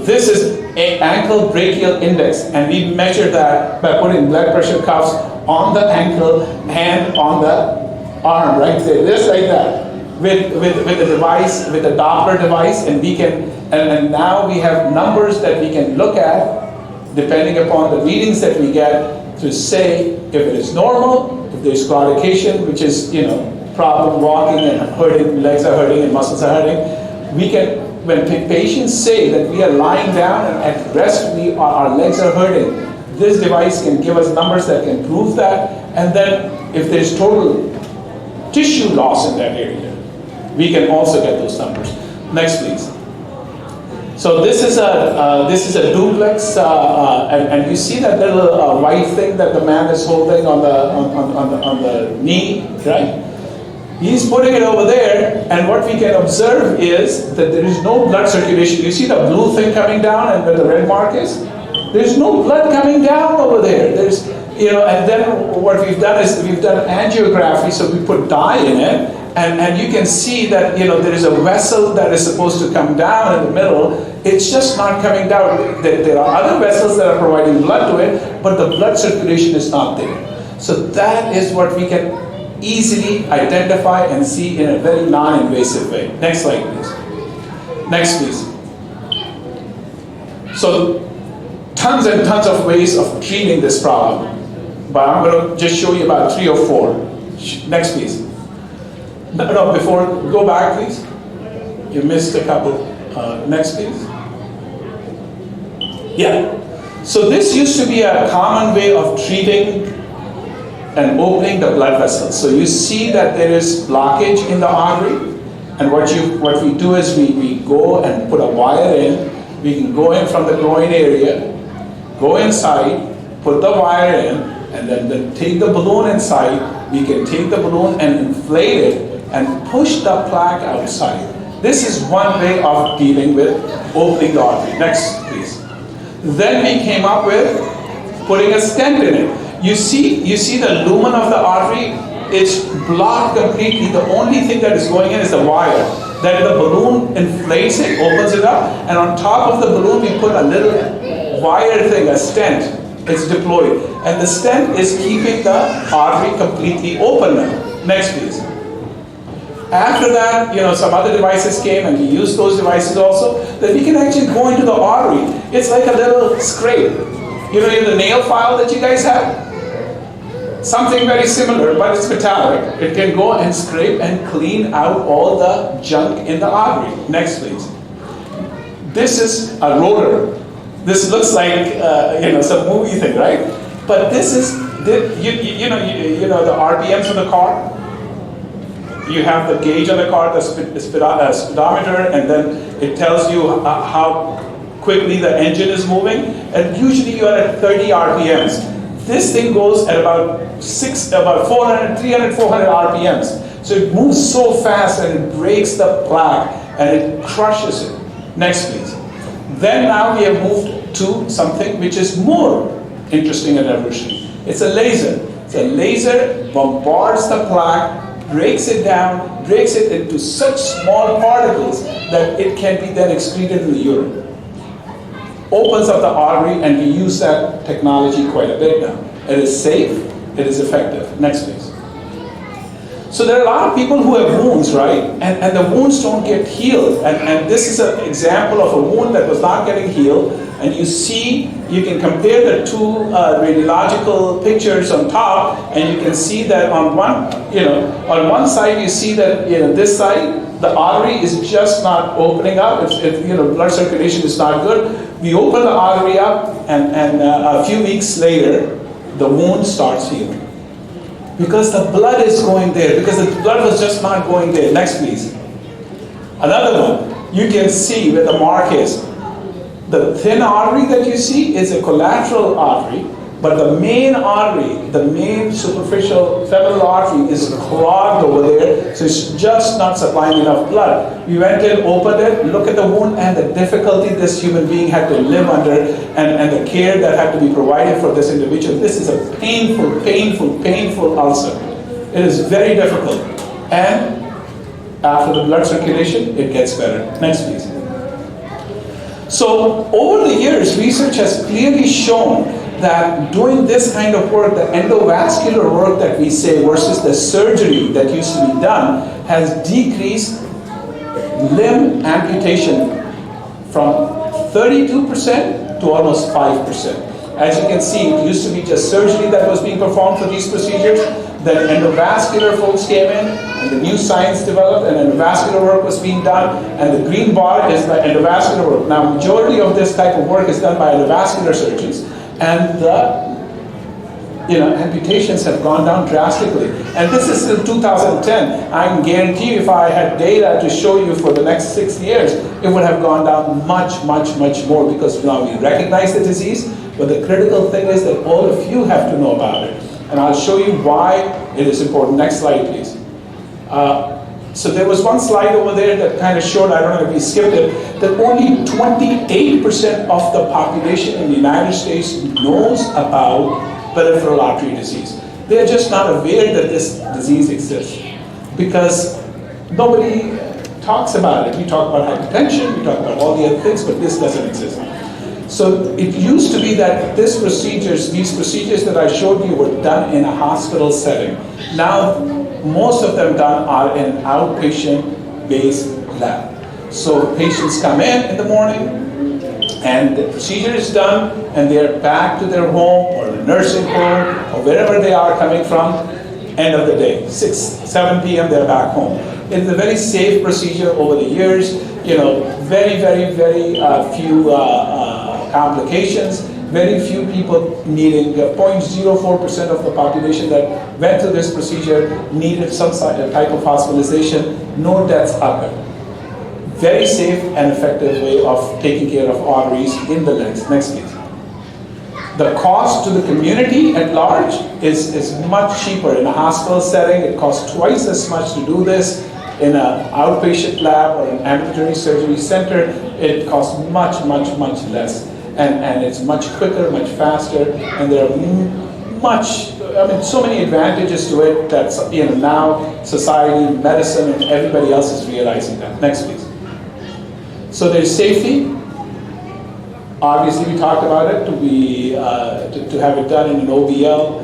This is an ankle brachial index, and we measure that by putting blood pressure cuffs on the ankle and on the arm, right there, just like that. With a device, with a Doppler device, and we can, and now we have numbers that we can look at, depending upon the readings that we get, to say if it is normal, if there's claudication, which is problem walking and hurting, legs are hurting and muscles are hurting. We can, when patients say that we are lying down and at rest, our legs are hurting, this device can give us numbers that can prove that, and then if there's total tissue loss in that area, we can also get those numbers. Next, please. So this is a duplex, and you see that little white thing that the man is holding on the knee, right? He's putting it over there, and what we can observe is that there is no blood circulation. You see the blue thing coming down, and where the red mark is? There's no blood coming down over there. There's, and then what we've done is we've done angiography, so we put dye in it. And you can see that there is a vessel that is supposed to come down in the middle. It's just not coming down. There are other vessels that are providing blood to it, but the blood circulation is not there. So that is what we can easily identify and see in a very non-invasive way. Next slide, please. Next, please. So tons and tons of ways of treating this problem, but I'm going to just show you about 3 or 4. Next, please. No, before, go back, please. You missed a couple. Next, please. Yeah. So this used to be a common way of treating and opening the blood vessels. So you see that there is blockage in the artery, and what we do is we go and put a wire in. We can go in from the groin area, go inside, put the wire in, and then take the balloon inside. We can take the balloon and inflate it and push the plaque outside. This is one way of dealing with opening the artery. Next, please. Then we came up with putting a stent in it. You see the lumen of the artery, it's blocked completely. The only thing that is going in is the wire. Then the balloon inflates it, opens it up, and on top of the balloon we put a little wire thing, a stent. It's deployed. And the stent is keeping the artery completely open now. Next, please. After that, some other devices came, and we used those devices also, that we can actually go into the artery. It's like a little scrape. The nail file that you guys have? Something very similar, but it's metallic. It can go and scrape and clean out all the junk in the artery. Next, please. This is a rotor. This looks like, some movie thing, right? But this is, the RPMs of the car. You have the gauge on the car, the speedometer, and then it tells you how quickly the engine is moving. And usually you are at 30 RPMs. This thing goes at about 300, 400 RPMs. So it moves so fast and it breaks the plaque and it crushes it. Next, please. Then now we have moved to something which is more interesting and revolutionary. It's a laser. So a laser bombards the plaque, breaks it down, breaks it into such small particles that it can be then excreted in the urine. Opens up the artery, and we use that technology quite a bit now. It is safe, it is effective. Next please. So there are a lot of people who have wounds, right? And the wounds don't get healed. And this is an example of a wound that was not getting healed. And you see, you can compare the two radiological pictures on top, and you can see that on one side you see that this side, the artery is just not opening up. Blood circulation is not good. We open the artery up, and a few weeks later, the wound starts healing. Because the blood is going there, because the blood was just not going there. Next, please. Another one, you can see where the mark is. The thin artery that you see is a collateral artery, but the main artery, the main superficial femoral artery is clogged over there, so it's just not supplying enough blood. We went in, opened it, look at the wound and the difficulty this human being had to live under, and the care that had to be provided for this individual. This is a painful ulcer. It is very difficult. And after the blood circulation, it gets better. Next, please. So over the years, research has clearly shown that doing this kind of work, the endovascular work that we say versus the surgery that used to be done, has decreased limb amputation from 32% to almost 5%. As you can see, it used to be just surgery that was being performed for these procedures. Then endovascular folks came in, and the new science developed, and endovascular work was being done, and the green bar is the endovascular work. Now, majority of this type of work is done by endovascular surgeons, and the amputations have gone down drastically. And this is in 2010. I can guarantee you, if I had data to show you for the next 6 years, it would have gone down much more, because now we recognize the disease. But the critical thing is that all of you have to know about it. And I'll show you why it is important. Next slide, please. So there was one slide over there that kind of showed, I don't know if we skipped it, that only 28% of the population in the United States knows about peripheral artery disease. They're just not aware that this disease exists, because nobody talks about it. We talk about hypertension, we talk about all the other things, but this doesn't exist. So it used to be that these procedures that I showed you were done in a hospital setting. Now, most of them are in an outpatient-based lab. So patients come in the morning, and the procedure is done, and they're back to their home or the nursing home or wherever they are coming from. End of the day, 6, 7 p.m. they're back home. It's a very safe procedure over the years. Very few complications. Very few people needing 0.04% of the population that went through this procedure needed some type of hospitalization. No deaths occurred. Very safe and effective way of taking care of arteries in the legs. Next, please. The cost to the community at large is much cheaper. In a hospital setting, it costs twice as much to do this. In an outpatient lab or an ambulatory surgery center, it costs much less. And it's much quicker, much faster, and there are so many advantages to it that now society, medicine, and everybody else is realizing that. Next, please. So there's safety. Obviously, we talked about it to have it done in an OBL.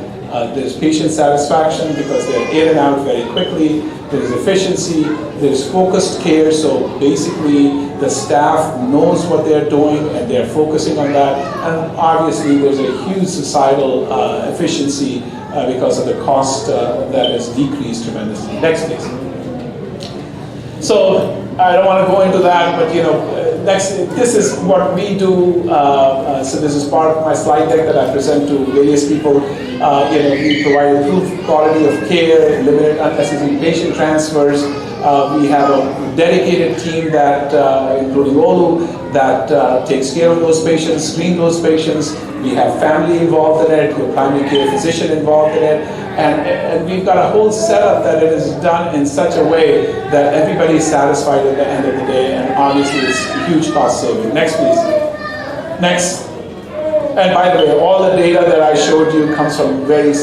There's patient satisfaction because they're in and out very quickly. There's efficiency. There's focused care. So basically, the staff knows what they're doing and they're focusing on that. And obviously, there's a huge societal efficiency because of the cost that is decreased tremendously. Next, please. So I don't want to go into that, but this is what we do. So this is part of my slide deck that I present to various people. We provide improved quality of care, limited unnecessary patient transfers. We have a dedicated team that, including Olu, that takes care of those patients, screen those patients. We have family involved in it, we have primary care physician involved in it, and we've got a whole setup that it is done in such a way that everybody is satisfied at the end of the day, and obviously it's a huge cost saving. Next, please. Next. And by the way, all the data that I showed you comes from very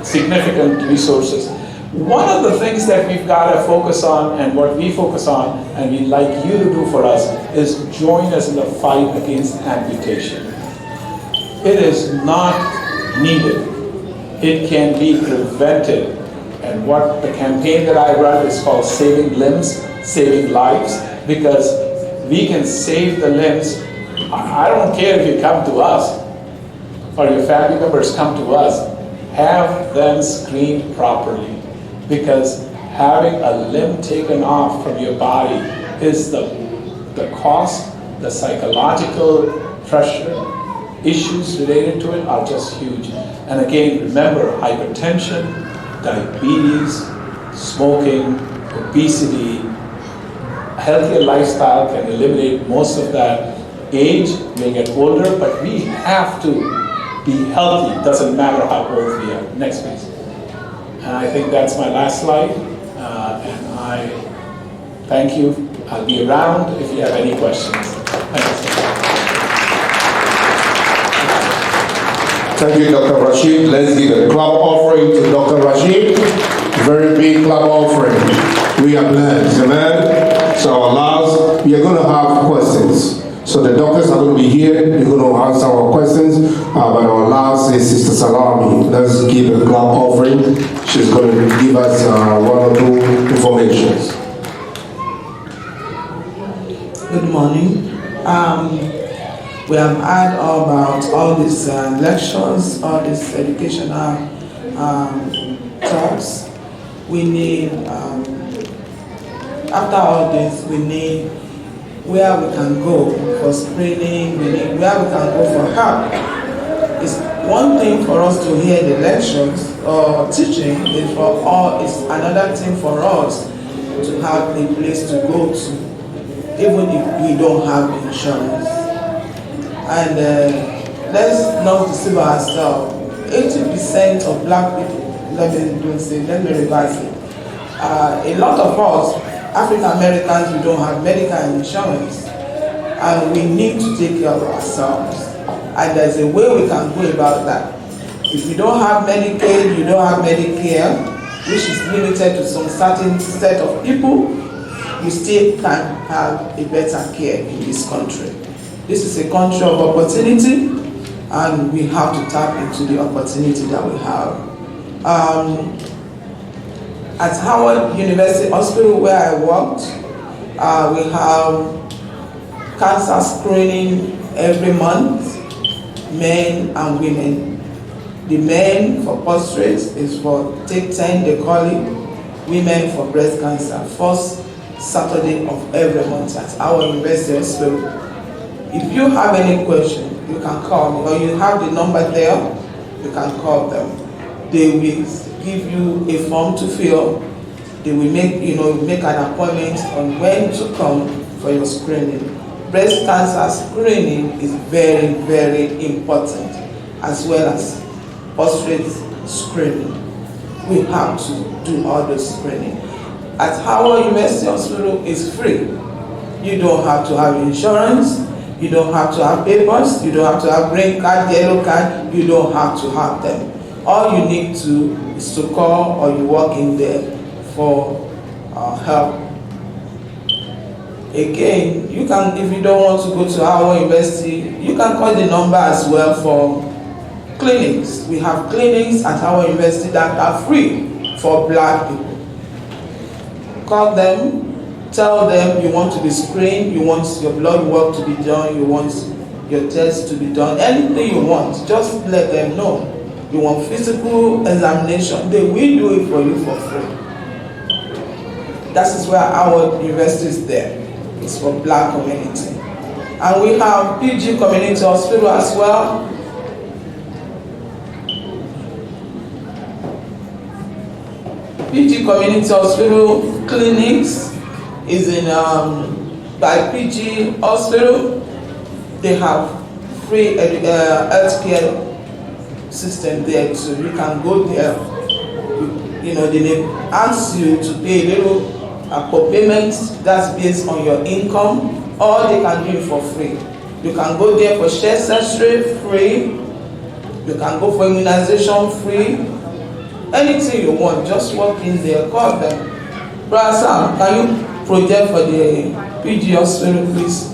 significant resources. One of the things that we've got to focus on, and what we focus on, and we'd like you to do for us, is join us in the fight against amputation. It is not needed. It can be prevented. And what the campaign that I run is called Saving Limbs, Saving Lives, because we can save the limbs. I don't care if you come to us or your family members come to us, have them screened properly, because having a limb taken off from your body is the cost, the psychological pressure, issues related to it are just huge. And again, remember, hypertension, diabetes, smoking, obesity, a healthier lifestyle can eliminate most of that. Age may get older, but we have to be healthy. Doesn't matter how old we are. Next, please. And I think that's my last slide. And I thank you. I'll be around if you have any questions. Thank you, Dr. Rashid. Let's give a clap offering to Dr. Rashid. Very big clap offering. We are blessed, amen? So our last, we are going to have questions. So the doctors are going to be here. They're going to answer our questions. But our last is Sister Salami. Let's give a clap offering. She's going to give us one or two informations. Good morning. We have heard about all these lectures, all these educational talks. We need, after all this, we need where we can go for screening, we need where we can go for help. It's one thing for us to hear the lectures or teaching, it's another thing for us to have a place to go to, even if we don't have insurance. And let's not deceive ourselves. 80% of black people, let me revise it. A lot of us, African Americans, we don't have medical insurance, and we need to take care of ourselves. And there's a way we can go about that. If you don't have Medicaid, you don't have Medicare, which is limited to some certain set of people, you still can have a better care in this country. This is a country of opportunity, and we have to tap into the opportunity that we have. At Howard University Hospital, where I worked, we have cancer screening every month, men and women. The men for prostate is for take 10, they call it. Women for breast cancer, first Saturday of every month at Howard University Hospital. If you have any question, you can call me, or you have the number there, you can call them. They will give you a form to fill. They will make an appointment on when to come for your screening. Breast cancer screening is very, very important, as well as prostate screening. We have to do all the screening. At Howard University Hospital, it's free. You don't have to have insurance. You don't have to have papers. You don't have to have green card, yellow card. You don't have to have them. All you need to is to call, or you walk in there for help. Again, you can, if you don't want to go to our university, you can call the number as well for clinics. We have clinics at our university that are free for black people. Call them, tell them you want to be screened, you want your blood work to be done, you want your tests to be done, anything you want, just let them know. You want physical examination, they will do it for you for free. That is where our university is there. It's for black community. And we have PG Community Hospital as well. PG Community Hospital clinics is in by PG Hospital. They have free healthcare system there too. You can go there. They may ask you to pay a little payment that's based on your income, or they can do it for free. You can go there for chest x-ray free. You can go for immunization free. anything you want, just walk in there, call them. Brother Sam, can you project for the PG hospital, please?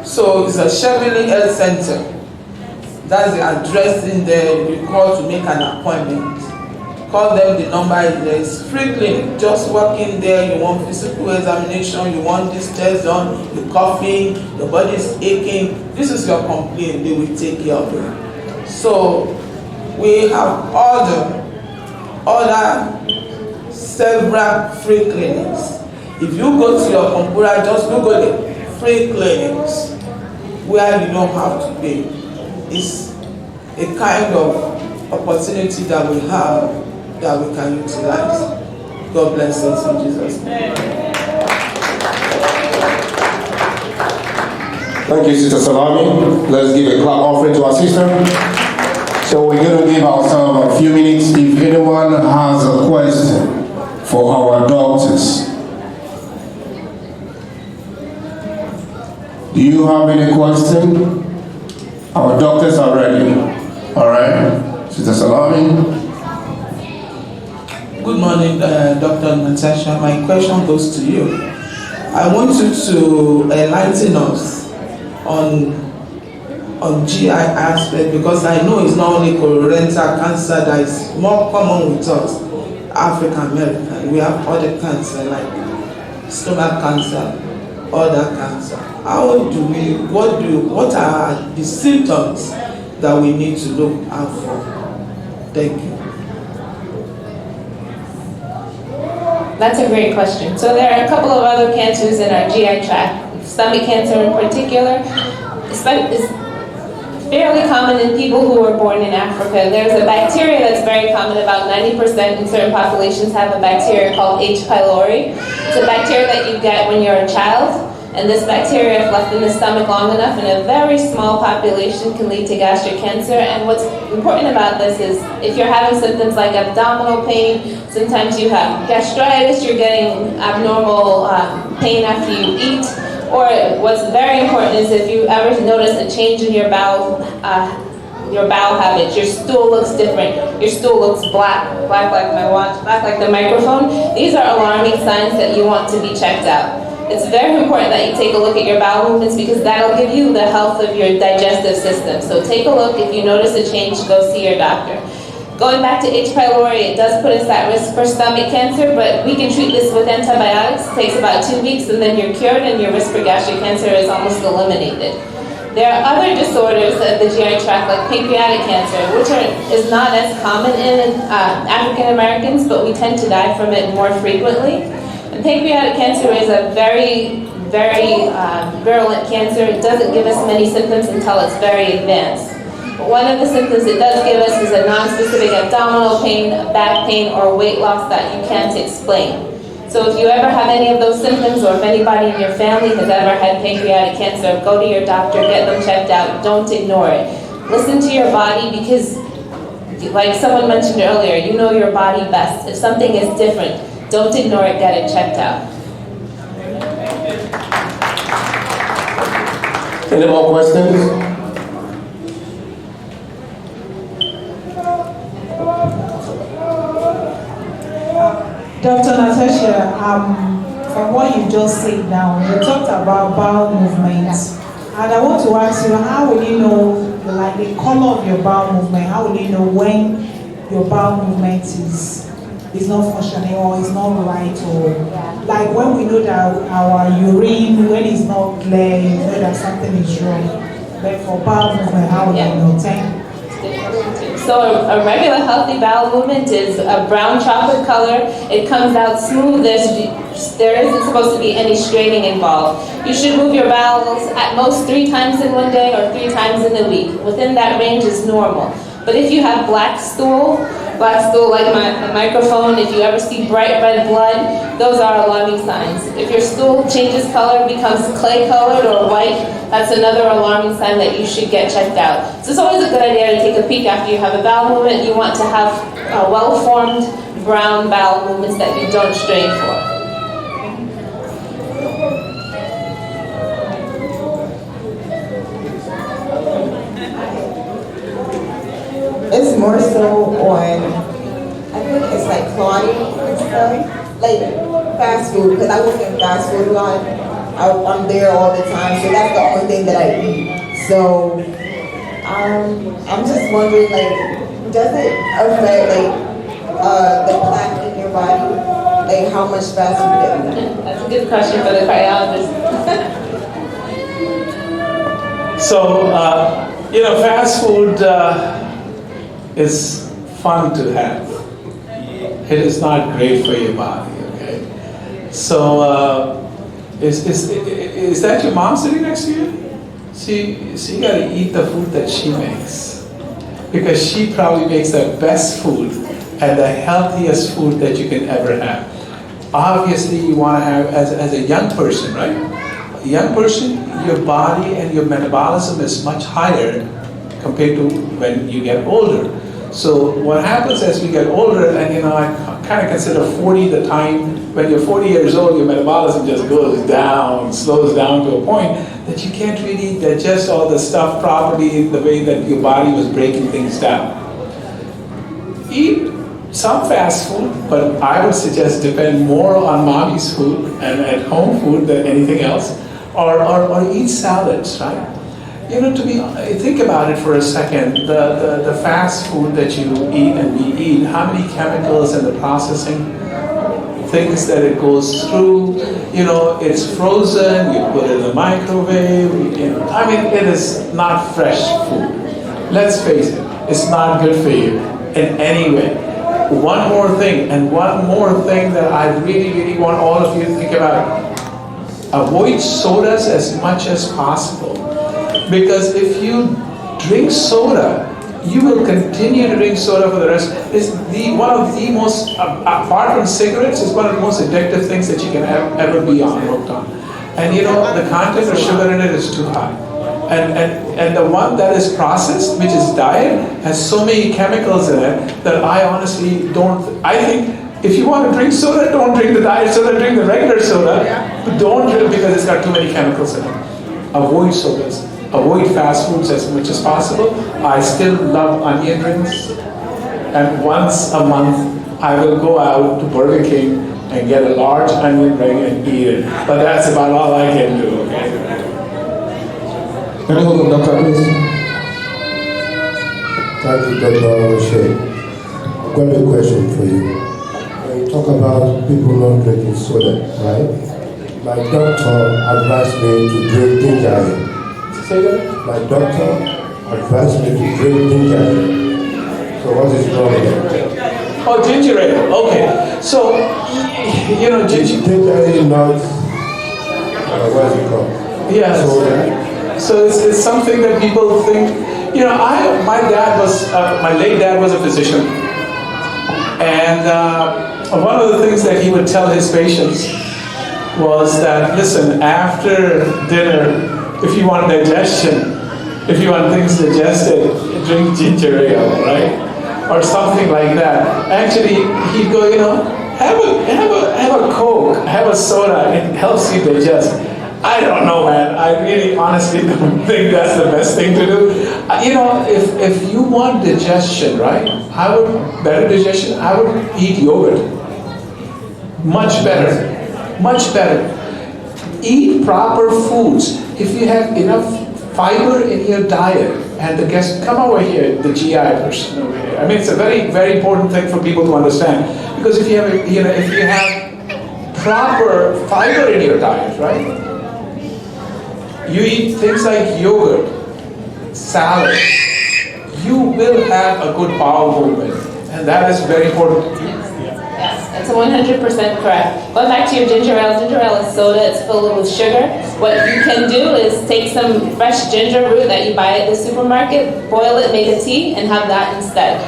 So it's a Cheverly Health Center. That's the address in there. You call to make an appointment. Call them, the number is there. It's free clinic. Just walk in there. You want physical examination, you want this test done, you're coughing, your body is aching. This is your complaint. They will take care of it. So we have other several free clinics. If you go to your computer, just Google it. Free clinics where you don't have to pay. It's a kind of opportunity that we have that we can utilize. God bless us in Jesus' name. Thank you, Sister Salami. Let's give a clap offering to our sister. So we're going to give ourselves a few minutes. If anyone has a question for our doctors. Do you have any question? Our doctors are ready. All right, Sister Salami. Good morning, Dr. Natasha. My question goes to you. I want you to enlighten us on GI aspect, because I know it's not only colorectal cancer that is more common with us, African American. We have other cancer like stomach cancer, other cancer. What are the symptoms that we need to look out for? Thank you. That's a great question. So there are a couple of other cancers in our GI tract. Stomach cancer in particular is fairly common in people who were born in Africa. There's a bacteria that's very common. About 90% in certain populations have a bacteria called H. pylori. It's a bacteria that you get when you're a child. And this bacteria, if left in the stomach long enough in a very small population, can lead to gastric cancer. And what's important about this is if you're having symptoms like abdominal pain, sometimes you have gastritis, you're getting abnormal pain after you eat, or what's very important is if you ever notice a change in your bowel habits, your stool looks different, your stool looks black like my watch, black like the microphone. These are alarming signs that you want to be checked out. It's very important that you take a look at your bowel movements because that'll give you the health of your digestive system. So take a look. If you notice a change, go see your doctor. Going back to H. pylori, it does put us at risk for stomach cancer, but we can treat this with antibiotics. It takes about 2 weeks and then you're cured and your risk for gastric cancer is almost eliminated. There are other disorders of the GI tract like pancreatic cancer, which is not as common in African Americans, but we tend to die from it more frequently. And pancreatic cancer is a very, very virulent cancer. It doesn't give us many symptoms until it's very advanced. But one of the symptoms it does give us is a non-specific abdominal pain, back pain, or weight loss that you can't explain. So if you ever have any of those symptoms, or if anybody in your family has ever had pancreatic cancer, go to your doctor, get them checked out. Don't ignore it. Listen to your body because, like someone mentioned earlier, you know your body best. If something is different, don't ignore it, get it checked out. Any more questions? Dr. Natasha, from what you just said now, you talked about bowel movements. And I want to ask you, how will you know the color of your bowel movement? How will you know when your bowel movement is not functioning or is not right, or like when we know that our urine, when it's not clear, you know that something is wrong. But for bowel movement, how will you know? Thank you. So a regular healthy bowel movement is a brown chocolate color. It comes out smooth. There isn't supposed to be any straining involved. You should move your bowels at most 3 times in one day or 3 times in a week. Within that range is normal. But if you have black stool like my microphone, if you ever see bright red blood, those are alarming signs. If your stool changes color, becomes clay colored or white, that's another alarming sign that you should get checked out. So it's always a good idea to take a peek after you have a bowel movement. You want to have well-formed brown bowel movements that you don't strain for. more so on, I think it's like clogging and stuff, like fast food, because I work in fast food a lot. I'm there all the time, so that's the only thing that I eat. So I'm just wondering, like, does it affect the plaque in your body? Like how much fast food that you eat? That's a good question for the cardiologist. So, fast food is fun to have. It is not great for your body, okay? So, is that your mom sitting next to you? So you gotta eat the food that she makes. Because she probably makes the best food and the healthiest food that you can ever have. Obviously, you wanna have, as a young person, right? A young person, your body and your metabolism is much higher compared to when you get older. So what happens as we get older, and I kind of consider 40 the time, when you're 40 years old, your metabolism just goes down, slows down to a point that you can't really digest all the stuff properly the way that your body was breaking things down. Eat some fast food, but I would suggest depend more on mommy's food and at home food than anything else, or eat salads, right? Think about it for a second. The fast food that you eat and we eat, how many chemicals in the processing, things that it goes through, it's frozen, you put it in the microwave, it is not fresh food. Let's face it, it's not good for you in any way. One more thing that I really, really want all of you to think about. Avoid sodas as much as possible. Because if you drink soda, you will continue to drink soda for the rest. It's one of the most, apart from cigarettes, is one of the most addictive things that you can ever be hooked on. And the content of sugar in it is too high. And the one that is processed, which is diet, has so many chemicals in it that I honestly don't, I think if you want to drink soda, don't drink the diet soda, drink the regular soda, but don't drink because it's got too many chemicals in it. Avoid sodas. Avoid fast foods as much as possible. I still love onion rings, and once a month I will go out to Burger King and get a large onion ring and eat it. But that's about all I can do, okay? Can I hold on, Dr. please? Thank you, Dr. O'Shea. I've got a question for you. When you talk about people not drinking soda, right? My doctor advised me to drink ginger ale. My doctor advised me to drink ginger ale. So what is wrong with that? Oh, ginger ale. Okay. So, ginger ale not, what is it called? Yes. So it's something that people think, my late dad was a physician. And one of the things that he would tell his patients was that, listen, after dinner, if you want digestion, if you want things digested, drink ginger ale, right? Or something like that. Actually, he'd go, have a Coke, have a soda, it helps you digest. I don't know, man. I really honestly don't think that's the best thing to do. If you want digestion, right? Better digestion, I would eat yogurt. Much better. Much better. Eat proper foods. If you have enough fiber in your diet, and the guest, come over here, the GI person over here. It's a very, very important thing for people to understand. Because if you have proper fiber in your diet, right? You eat things like yogurt, salad, you will have a good bowel movement. And that is very important. Yes, that's 100% correct. Going back to your ginger ale is soda, it's filled with sugar. What you can do is take some fresh ginger root that you buy at the supermarket, boil it, make a tea, and have that instead.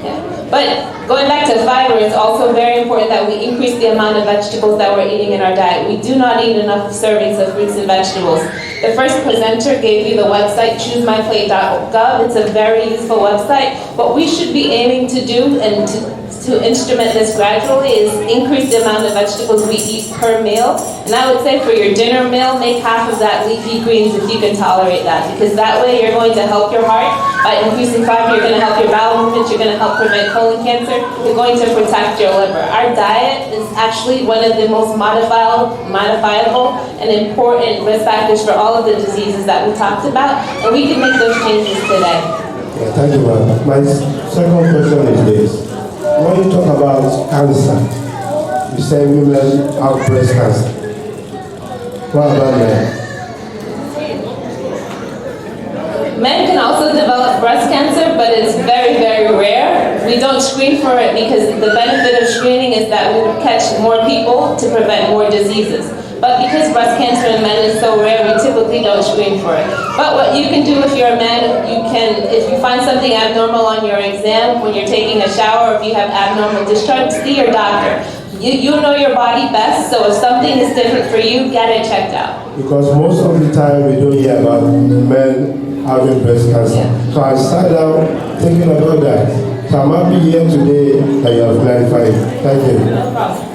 Yeah. But going back to fiber, it's also very important that we increase the amount of vegetables that we're eating in our diet. We do not eat enough servings of fruits and vegetables. The first presenter gave you the website, choosemyplate.gov. It's a very useful website. What we should be aiming to do and to to instrument this gradually is increase the amount of vegetables we eat per meal. And I would say for your dinner meal, make half of that leafy greens if you can tolerate that, because that way you're going to help your heart. By increasing fiber, you're going to help your bowel movement, you're going to help prevent colon cancer, you're going to protect your liver. Our diet is actually one of the most modifiable and important risk factors for all of the diseases that we talked about, and we can make those changes today. Yeah, thank you, ma'am. My second question is this. When you talk about cancer, you say women have breast cancer. What about men? Men can also develop breast cancer, but it's very, very rare. We don't screen for it because the benefit of screening is that we would catch more people to prevent more diseases. But because breast cancer in men is so rare, we typically don't screen for it. But what you can do if you're a man, you can, if you find something abnormal on your exam, when you're taking a shower, or if you have abnormal discharge, see your doctor. You know your body best, so if something is different for you, get it checked out. Because most of the time we don't hear about men having breast cancer. Yeah. So I sat down thinking about that. So I'm happy here today that you have clarified. Thank you. No problem.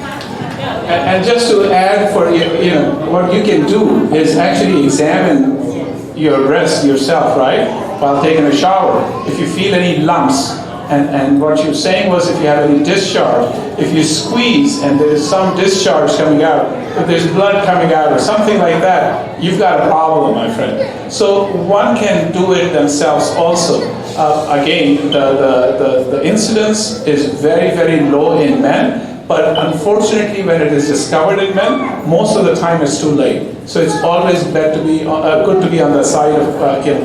And just to add for you know, what you can do is actually examine your breast yourself, right? While taking a shower. If you feel any lumps, and what you're saying was if you have any discharge, if you squeeze and there's some discharge coming out, if there's blood coming out or something like that, you've got a problem, my friend. So one can do it themselves also. Again, the incidence is very, very low in men. But unfortunately, when it is discovered in men, most of the time it's too late. So it's always better to be good to be on the side of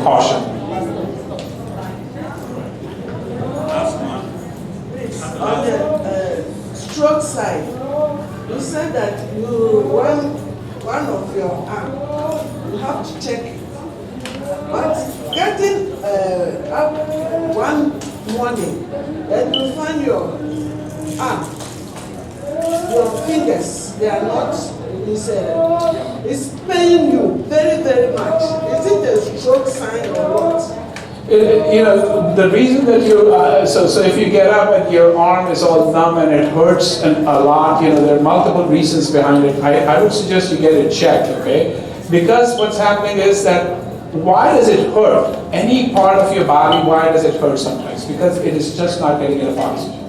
caution. On the stroke side, you said that one of your arm, you have to check it. But getting up one morning, then you find your arm. Your fingers, they are not, it's paying you very, very much. Is it a stroke sign or what? You know, the reason that you, so if you get up and your arm is all numb and it hurts a lot, you know, there are multiple reasons behind it. I would suggest you get it checked, okay? Because what's happening is that, why does it hurt? Any part of your body, why does it hurt sometimes? Because it is just not getting enough oxygen.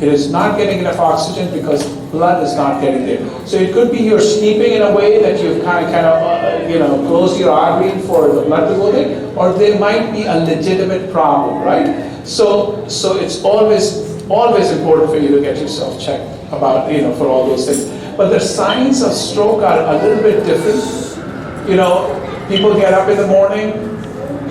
It is not getting enough oxygen because blood is not getting there. So it could be you're sleeping in a way that you've kind of closed your artery for the blood to go there, or there might be a legitimate problem, right? So it's always important for you to get yourself checked about, for all those things. But the signs of stroke are a little bit different. You know, people get up in the morning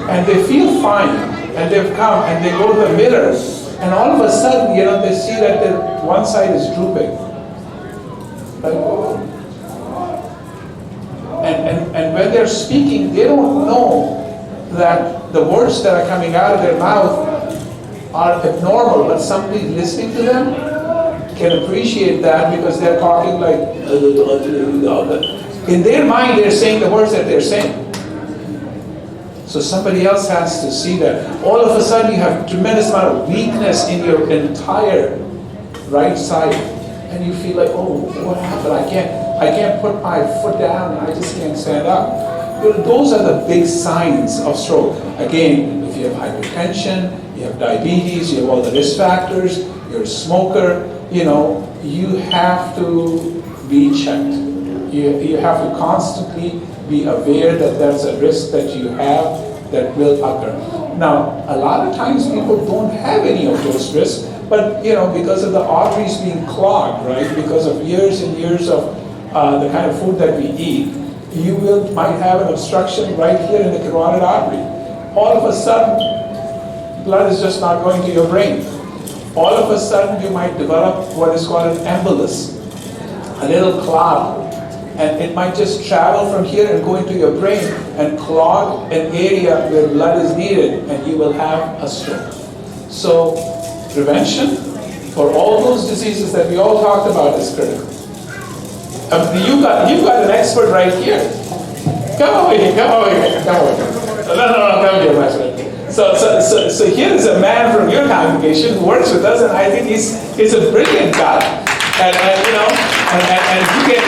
and they feel fine, and they've come and they go to the mirror. And all of a sudden, they see that their one side is drooping. Like, oh. And when they're speaking, they don't know that the words that are coming out of their mouth are abnormal, but somebody listening to them can appreciate that because they're talking like, in their mind, they're saying the words that they're saying. So somebody else has to see that. All of a sudden you have tremendous amount of weakness in your entire right side. And you feel like, oh, what happened? I can't put my foot down, and I just can't stand up. Those are the big signs of stroke. Again, if you have hypertension, you have diabetes, you have all the risk factors, you're a smoker, you have to be checked. You have to constantly be aware that there's a risk that you have that will occur. Now, a lot of times people don't have any of those risks, but because of the arteries being clogged, right, because of years and years of the kind of food that we eat, you might have an obstruction right here in the carotid artery. All of a sudden, blood is just not going to your brain. All of a sudden, you might develop what is called an embolus, a little clot. And it might just travel from here and go into your brain and clog an area where blood is needed, and you will have a stroke. So prevention for all those diseases that we all talked about is critical. You've got an expert right here. Come over here. No, come here, my friend. So here is a man from your congregation who works with us, and I think he's a brilliant guy. And he can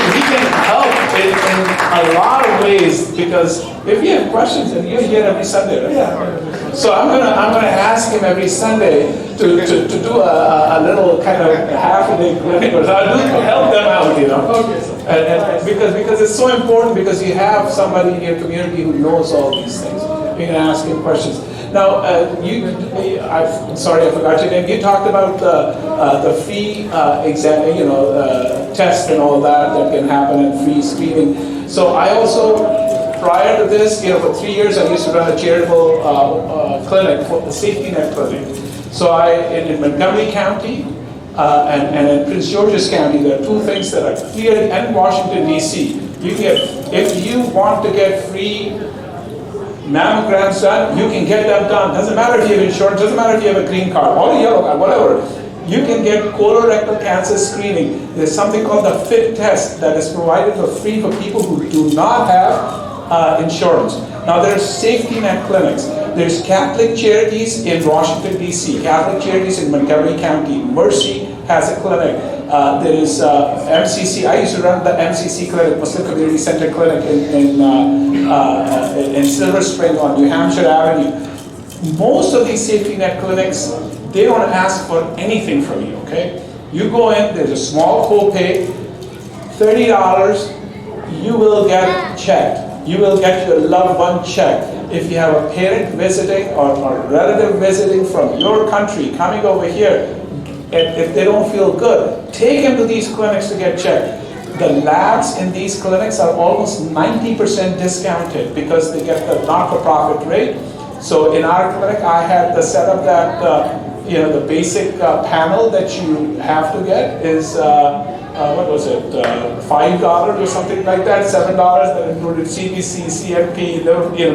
help in a lot of ways, because if you have questions, and you're here every Sunday, right? Yeah. So I'm gonna ask him every Sunday to do a little kind of half-a-day clinic, or I'll help them out, you know. And because it's so important, because you have somebody in your community who knows all these things. You can ask him questions. Now, I'm sorry I forgot your name. You talked about the free exam, test and all that can happen, and free screening. So I also, prior to this, for 3 years, I used to run a charitable clinic, for the safety net clinic. So in Montgomery County and in Prince George's County, there are two things that are clear, and Washington, D.C. If you want to get free mammograms done, you can get them done. Doesn't matter if you have insurance, doesn't matter if you have a green card or a yellow card, whatever. You can get colorectal cancer screening. There's something called the FIT test that is provided for free for people who do not have insurance. Now there's safety net clinics. There's Catholic Charities in Washington, D.C., Catholic Charities in Montgomery County. Mercy has a clinic. There is MCC. I used to run the MCC clinic, Muslim Community Center clinic in Silver Spring on New Hampshire Avenue. Most of these safety net clinics, they don't ask for anything from you, okay? You go in, there's a small copay, $30, you will get checked. You will get your loved one checked. If you have a parent visiting or a relative visiting from your country coming over here, and if they don't feel good, take them to these clinics to get checked. The labs in these clinics are almost 90% discounted because they get the not-for-profit rate. So in our clinic, I had the setup that the basic panel that you have to get is what was it, $5 or something like that, $7 that included CBC, CMP,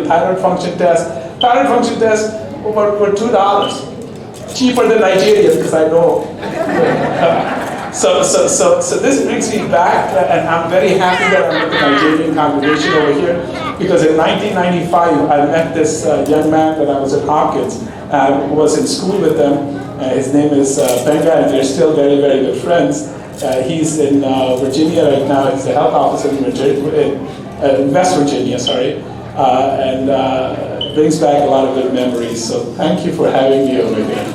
thyroid function test. Thyroid function test were $2. Cheaper than Nigeria, because I know. So this brings me back, and I'm very happy that I'm with the Nigerian congregation over here, because in 1995 I met this young man that I was at Hopkins. I was in school with them. His name is Benga, and they're still very, very good friends. He's in Virginia right now. He's the health officer in West Virginia, sorry. And brings back a lot of good memories. So thank you for having me over here.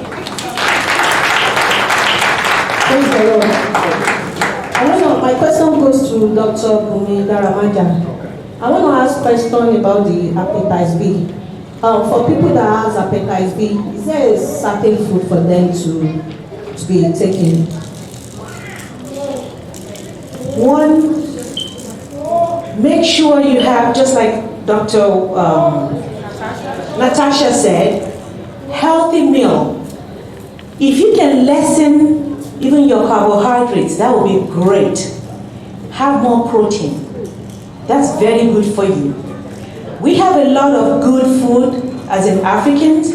Praise the Lord. My question goes to Dr. Bumi Daramaja. I want to ask a question about the hepatitis B. For people that have hepatitis B, is there a certain food for them to be taken? One, make sure you have, just like Dr. Natasha said, healthy meal. If you can lessen even your carbohydrates, that would be great. Have more protein. That's very good for you. We have a lot of good food as in Africans.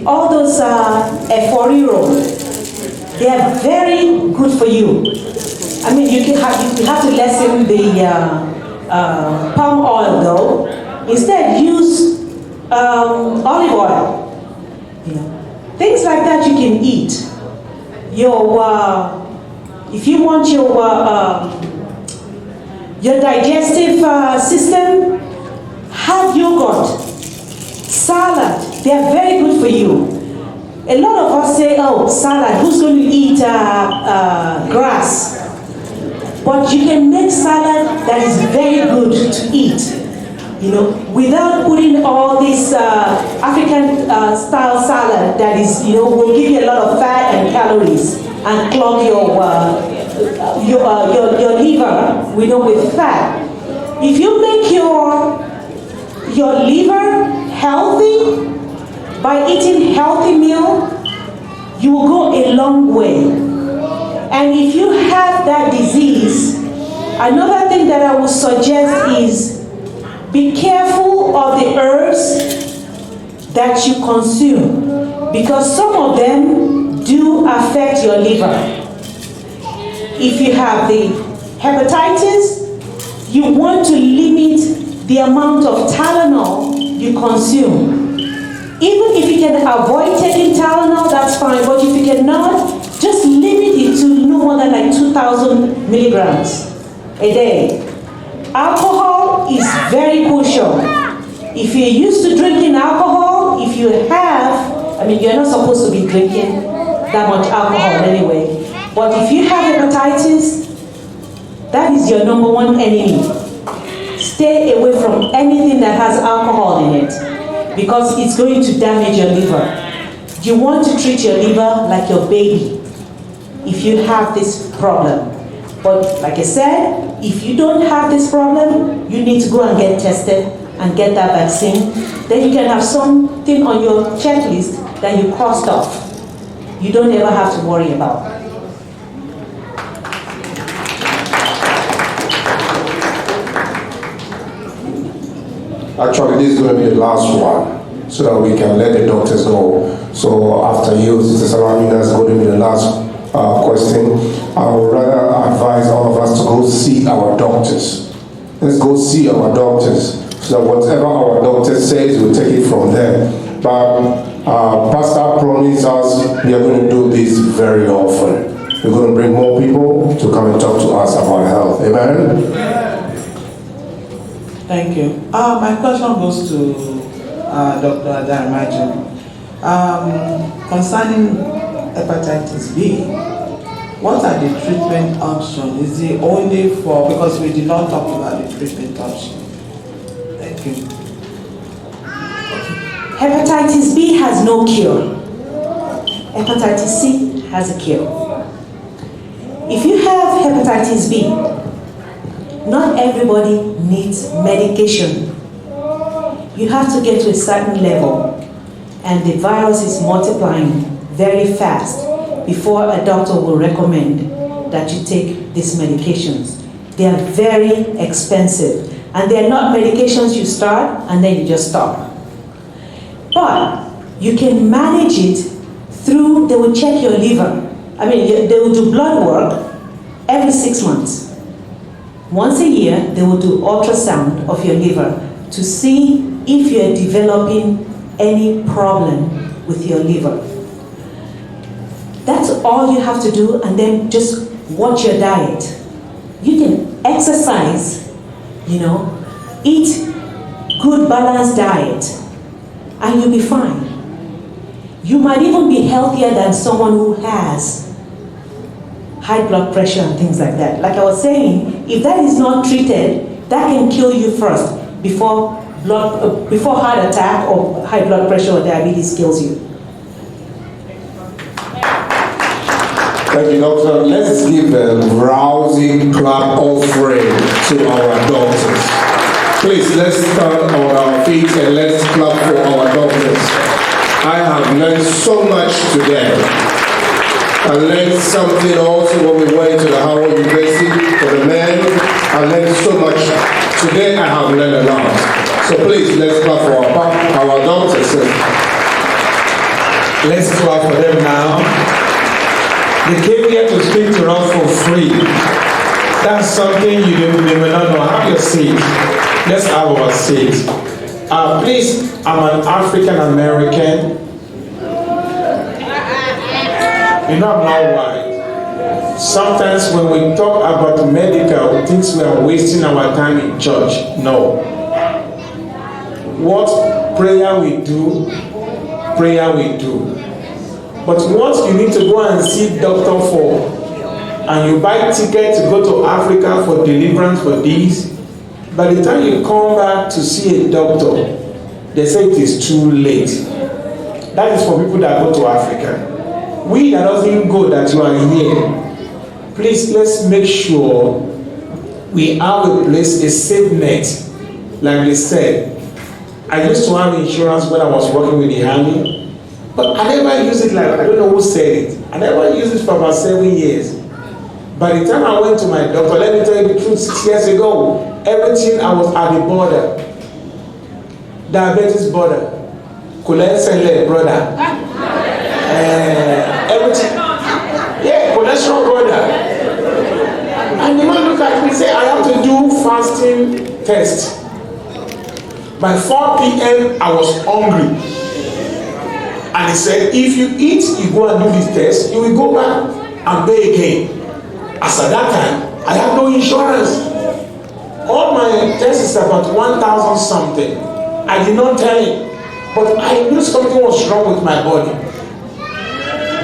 All those efforiro, they are very good for you. I mean, you have to lessen the palm oil though. Instead, use olive oil. Things like that you can eat. If you want your digestive system, have yogurt, salad. They are very good for you. A lot of us say, oh, salad, who's going to eat grass? But you can make salad that is very good to eat. Without putting all this African style salad that is, will give you a lot of fat and calories and clog your liver, with fat. If you make your liver healthy by eating healthy meal, you will go a long way. And if you have that disease, another thing that I would suggest is be careful of the herbs that you consume, because some of them do affect your liver. If you have the hepatitis, you want to limit the amount of Tylenol you consume. Even if you can avoid taking Tylenol, that's fine. But if you cannot, just limit it to no more than like 2,000 milligrams a day. Alcohol is very crucial. If you're used to drinking alcohol, if you have, I mean, you're not supposed to be drinking that much alcohol anyway. But if you have hepatitis, that is your number one enemy. Stay away from anything that has alcohol in it because it's going to damage your liver. You want to treat your liver like your baby if you have this problem. But like I said, if you don't have this problem, you need to go and get tested and get that vaccine. Then you can have something on your checklist that you crossed off. You don't ever have to worry about. Actually, this is going to be the last one, so that we can let the doctors go. So after you, Sister Salamina, is going to be the last question. I would rather advise all of us to go see our doctors. Let's go see our doctors, so that whatever our doctor says, we'll take it from there. But Pastor promised us we are going to do this very often. We're going to bring more people to come and talk to us about health. Amen? Thank you. My question goes to Dr. Adar-Imagine. Concerning hepatitis B, what are the treatment options? Is it only for, because we did not talk about the treatment option. Thank you. Hepatitis B has no cure. Hepatitis C has a cure. If you have hepatitis B, not everybody needs medication. You have to get to a certain level, and the virus is multiplying very fast before a doctor will recommend that you take these medications. They are very expensive, and they are not medications you start and then you just stop. But you can manage it through, they will check your liver. I mean, they will do blood work every 6 months. Once a year, they will do ultrasound of your liver to see if you're developing any problem with your liver. That's all you have to do, and then just watch your diet. You can exercise, eat good balanced diet, and you'll be fine. You might even be healthier than someone who has high blood pressure and things like that. Like I was saying, if that is not treated, that can kill you first before heart attack or high blood pressure or diabetes kills you. Thank you, Doctor. Let's give a rousing clap offering to our doctors. Please, let's stand on our feet and let's clap for our doctors. I have learned so much today. I learned something also when we went to the Howard University for the men. I learned so much. Today I have learned a lot. So please, let's clap for our doctors. Let's clap for them now. They came here to speak to us for free. That's something you may not know. Have your seat. Let's have our seat. Please, I'm an African American. I'm not white. Sometimes when we talk about medical things, we are wasting our time in church. No. What prayer we do. But what you need to go and see doctor for, and you buy ticket to go to Africa for deliverance for these, by the time you come back to see a doctor, they say it is too late. That is for people that go to Africa. We that doesn't go, that you are here, please, let's make sure we have a place, a safe net. Like they said, I used to have insurance when I was working with the army, but I never used it. Like, I don't know who said it. I never used it for about 7 years. By the time I went to my doctor, let me tell you the truth, 6 years ago, everything I was at the border. Diabetes border. Cholesterol brother. Everything. Yeah, cholesterol border. And the man looked at me and said, I have to do fasting test. By 4 p.m., I was hungry. And he said, if you eat, you go and do this test, you will go back and pay again. As at that time, I had no insurance. All my tests is about 1,000 something. I did not tell him, but I knew something was wrong with my body.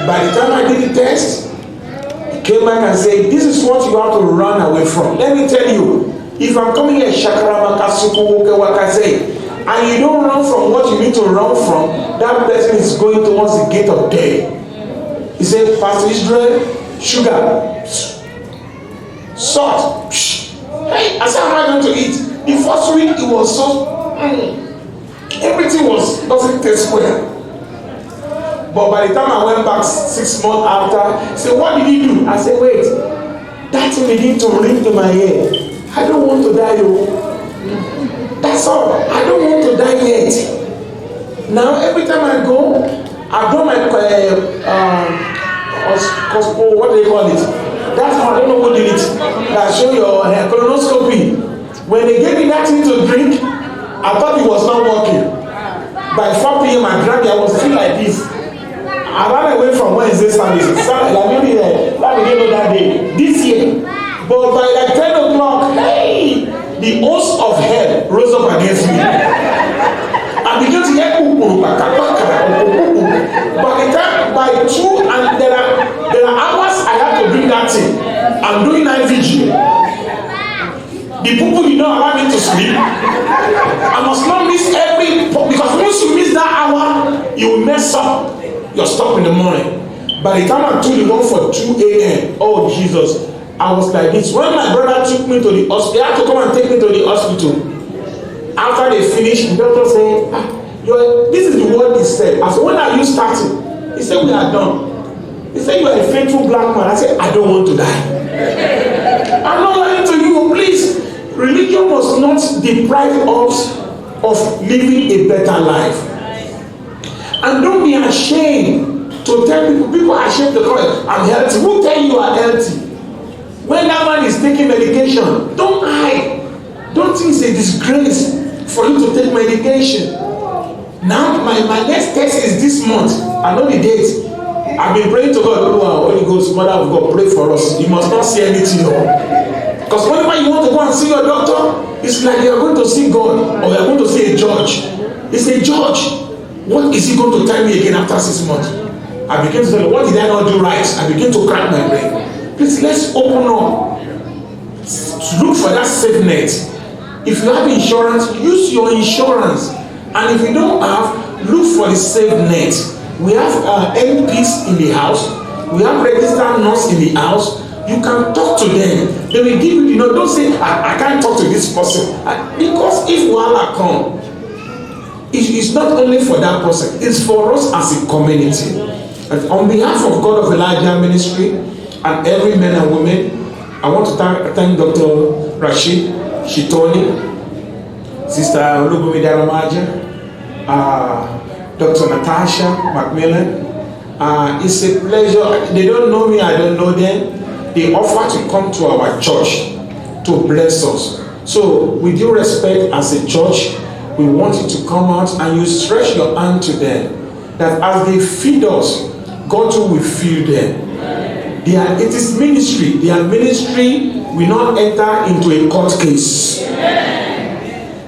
By the time I did the test, he came back and said, this is what you have to run away from. Let me tell you, if I'm coming here, and you don't run from what you need to run from, that person is going towards the gate of death. He said, Pastor Israel, sugar, salt. Hey, I said, how am I going to eat? The first week, it was so, everything doesn't taste well. But by the time I went back 6 months after, he said, what did you do? I said, wait, that thing began to ring to my ear. I don't want to die, yo. That's all. I don't want to die yet. Now, every time I go, I've done my, what do they call it? That's how I don't know who did it. I show your colonoscopy. When they gave me that thing to drink, I thought it was not working. By 4 p.m. I drank it, I was feeling like this. I ran away from Wednesday service. Maybe didn't know that day. This year. But by like 10 o'clock, hey, the host of hell rose up against me. I began to hear by the time, by 2, and there are hours I have to bring that thing. I'm doing night vigil. The people did not allow me to sleep. I must not miss because once you miss that hour, you will mess up your stuff in the morning. By the time I took the one for 2 a.m., oh Jesus, I was like this. When my brother took me to the hospital, they had to come and take me to the hospital. After they finished, the doctor said, this is the word he said. I said, when are you starting? He said, we are done. He said, you are a faithful black man. I said, I don't want to die. I'm not lying to you, please. Religion must not deprive us of living a better life. And don't be ashamed to tell people are ashamed to call it, I'm healthy. Who tell you are healthy? When that man is taking medication, don't hide. Don't think it's a disgrace for you to take medication. Now, my next test is this month. I know the date. I've been praying to God, oh, Holy Ghost, Mother of God, pray for us. You must not see anything. Because whenever you want to go and see your doctor, it's like you are going to see God or you are going to see a judge. It's a judge. What is he going to tell me again after 6 months? I begin to tell you, what did I not do right? I begin to crack my brain. Please, let's open up. Look for that safe net. If you have insurance, use your insurance. And if you don't have, look for the safe net. We have NPs in the house. We have registered nurse in the house. You can talk to them. They will give you, don't say, I can't talk to this person. Because if wahala come, it's not only for that person, it's for us as a community. And on behalf of God of Elijah Ministry and every man and woman, I want to thank Dr. Rashid Shitoni, Sister Olubumi Daramaja, Dr. Natasha Macmillan. It's a pleasure. They don't know me, I don't know them. They offer to come to our church to bless us. So with due respect as a church, we want you to come out and you stretch your hand to them. That as they feed us, God too will feed them. It is ministry. Their ministry will not enter into a court case.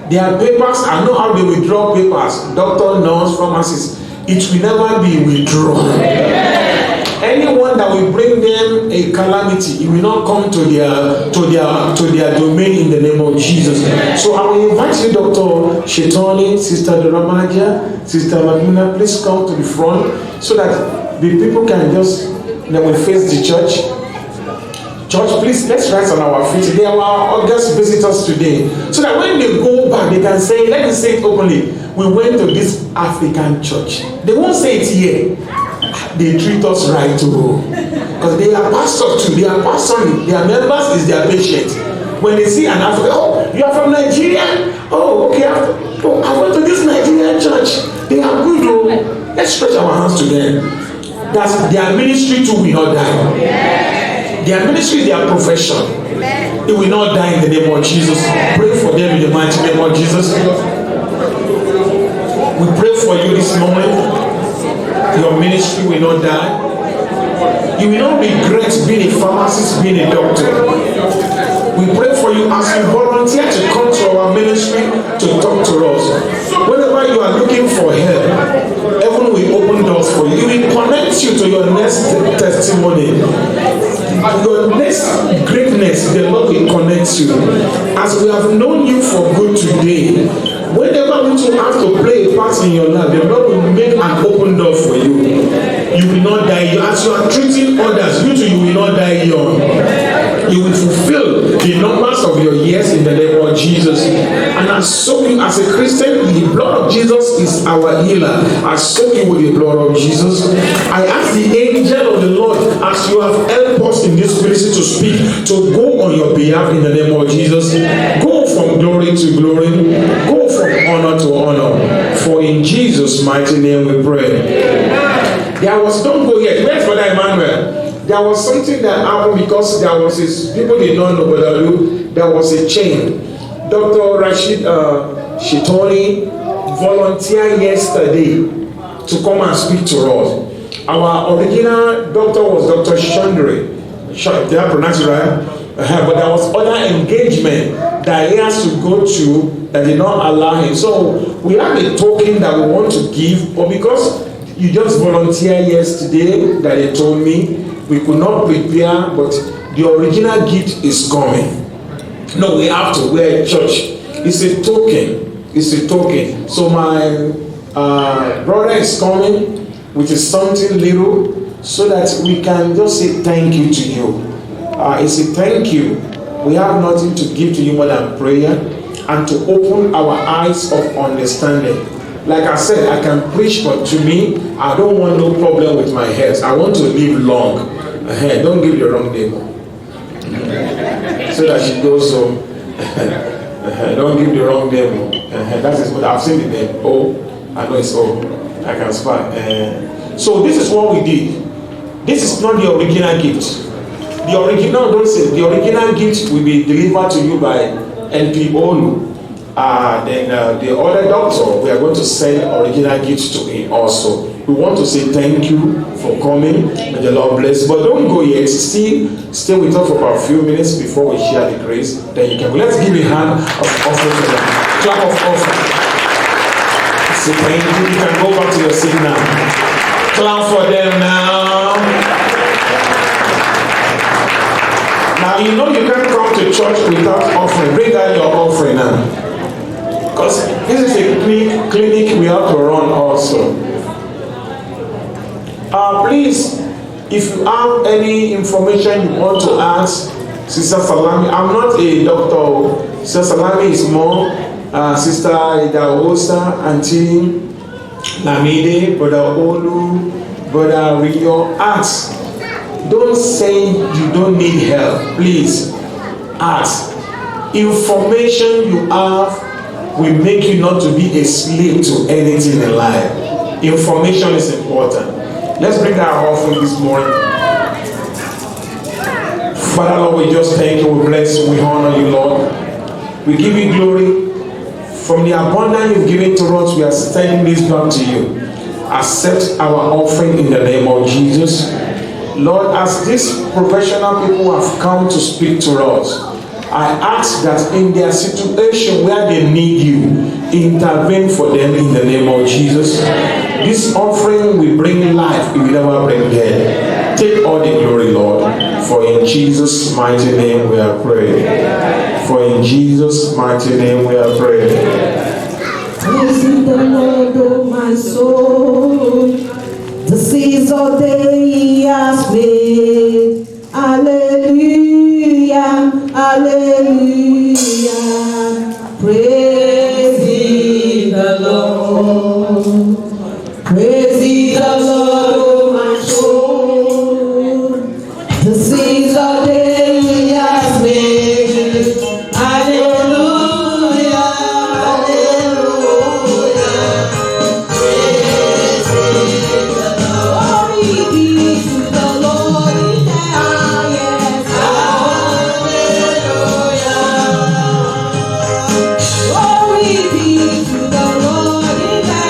Their papers, I know how they withdraw papers. Doctor, nurse, pharmacist. It will never be withdrawn. Anyone that will bring them a calamity, it will not come to their domain in the name of Jesus. So I will invite you, Dr. Shetoni, Sister Doramaja, Sister Maguna, please come to the front so that the people can just, they will face the church. Church, please, let's rise on our feet. They are our August visitors today. So that when they go back, they can say, let me say it openly, we went to this African church. They won't say it here. They treat us right too. Because they are pastors too. They are pastoring. Their members is their patient. When they see an African, oh, you are from Nigeria? Oh, okay. I went to this Nigerian church. They are good. Oh. Let's stretch our hands to them. That's their ministry too will not die. Their ministry, their profession. It will not die in the name of Jesus. Pray for them in the mighty name of Jesus. We pray for you this moment. Your ministry will not die. You will not regret being a pharmacist, being a doctor. We pray for you as you volunteer to come to our ministry to talk to us. Whenever you are looking for help, heaven will open doors for you. It will connect you to your next testimony. Your next greatness, the Lord will connect you. As we have known you for good today, whenever we have to play a part in your life, the Lord will make an open door for you. You will not die. As you are treating others, you will not die young. You will fulfill the numbers of your years in the name of Jesus. And I soak you as a Christian, the blood of Jesus is our healer. I soak you with the blood of Jesus. I ask the angel of the Lord, as you have helped us in this ministry to speak, to go on your behalf in the name of Jesus. Go from glory to glory. Go from honor to honor. For in Jesus' mighty name we pray. Don't go yet. Where's Brother Emmanuel? There was something that happened because there was people did not know, but there was a chain. Dr. Rashid Shitoni volunteered yesterday to come and speak to us. Our original doctor was Dr. Chandra. Did I pronounce it right? But there was other engagement that he has to go to that did not allow him. So we have a token that we want to give, but because you just volunteered yesterday that they told me, we could not prepare, but the original gift is coming. No, we have to wear church. It's a token. It's a token. So my brother is coming with something little so that we can just say thank you to you. It's a thank you. We have nothing to give to you more than prayer and to open our eyes of understanding. Like I said, I can preach, but to me, I don't want no problem with my health. I want to live long. Don't give the wrong name. So that she goes home. Don't give the wrong name. That is what I've seen the name. Oh, I know it's O. I can spy. So this is what we did. This is not the original gift. The original, don't say, the original gift will be delivered to you by NP Olu. Then the other doctor, we are going to send original gifts to him also. We want to say thank you for coming. May the Lord bless. But don't go yet. Stay with us for about a few minutes before we share the grace. Then you can go. Let's give a hand of offering to them. Clap of offering. Say thank you. You can go back to your seat now. Clap for them now. Now you know you can't come to church without offering. Bring out your offering now. Because this is a clinic we have to run also. Please, if you have any information you want to ask Sister Salami, I'm not a doctor. Sister Salami is more Sister Idaosa, Auntie Lamide, Brother Olu, Brother Rio. Ask. Don't say you don't need help. Please, ask. Information you have will make you not to be a slave to anything in life. Information is important. Let's bring our offering this morning. Father, Lord, we just thank you, we bless you, we honor you, Lord. We give you glory. From the abundance you've given to us, we are sending this back to you. Accept our offering in the name of Jesus. Lord, as these professional people have come to speak to us, I ask that in their situation where they need you, intervene for them in the name of Jesus. This offering will bring life, it will never bring death. Take all the glory, Lord. For in Jesus' mighty name we are praying. For in Jesus' mighty name we are praying. Praise the Lord, oh my soul. The seas of day he has made. Hallelujah, hallelujah. Praise ye the Lord. Praise ye the Lord, oh my soul. The seas of day he has made. Hallelujah, hallelujah. Praise ye the Lord. Glory be to the Lord in the highest. Hallelujah. Glory be to the Lord in the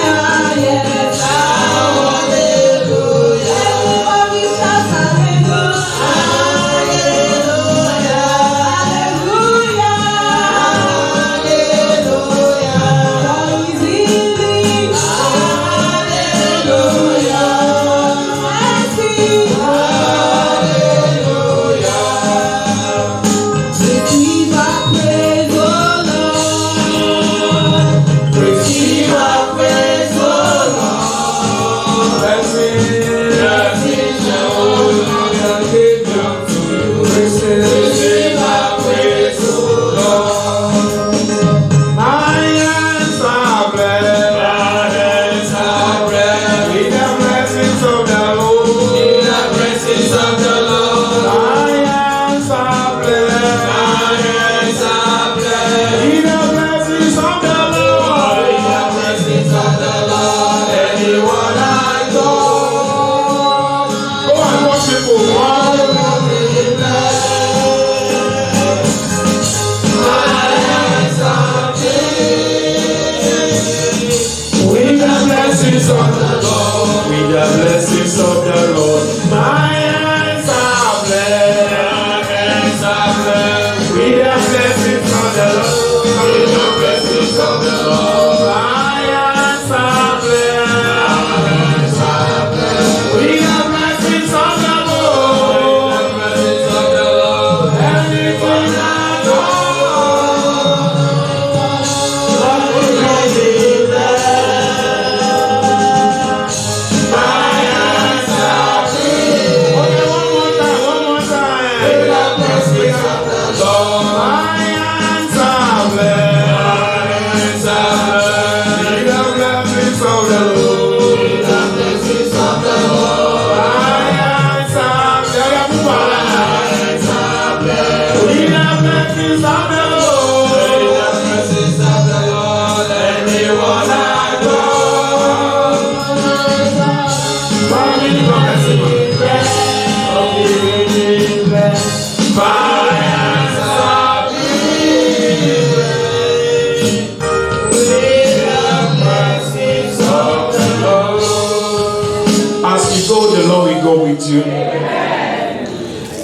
blessings of the Lord. With the blessings of the Lord. My hands are blessed. My hands are blessed. With the blessings of the Lord. With the blessings of the Lord. My hands are blessed. My hands are blessed. With the blessings of the Lord. With the blessings of the Lord. Everything I know.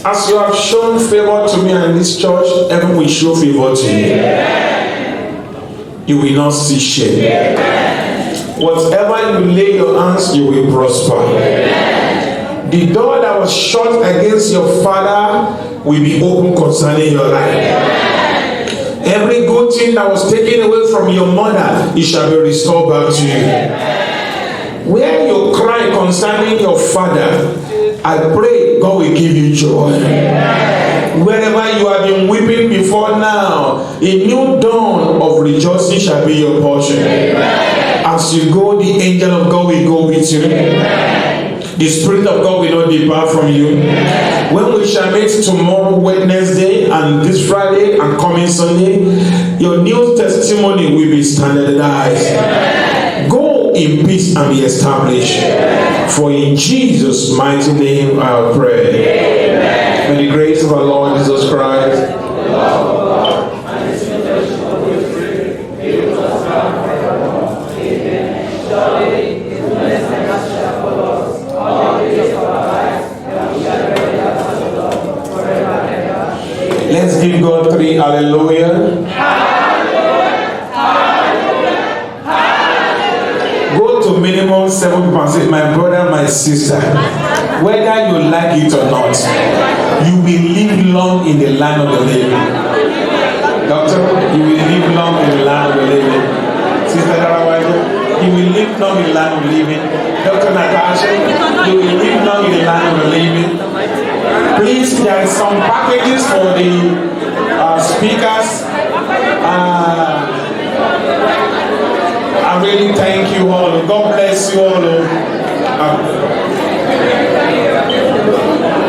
As you have shown favor to me and this church, heaven will show favor to you. You will not see shame. Whatever you lay your hands, you will prosper. The door that was shut against your father will be open concerning your life. Every good thing that was taken away from your mother, it shall be restored back to you. Where you cry concerning your father, I pray God will give you joy. Wherever you have been weeping before now, a new dawn of rejoicing shall be your portion. As you go, the angel of God will go with you. The Spirit of God will not depart from you. When we shall meet tomorrow, Wednesday, and this Friday, and coming Sunday, your new testimony will be standardized. Go in peace and be established. For in Jesus' mighty name I pray. Amen. May the grace of our Lord Jesus Christ, the love of God, and the sweet fellowship of the Holy Spirit be with us now and forevermore. Amen. Surely His goodness and mercy shall follow us all the days of our lives, and we shall dwell in the house of the Lord forever and ever. Let's give God 3 hallelujah. To minimum 7%, my brother, my sister, whether you like it or not, you will live long in the land of the living. Doctor, you will live long in the land of the living. Sister Darawayo, you will live long in the land of the living. Dr. Natasha, you will live long in the land of the living. Please, there are some packages for the speakers.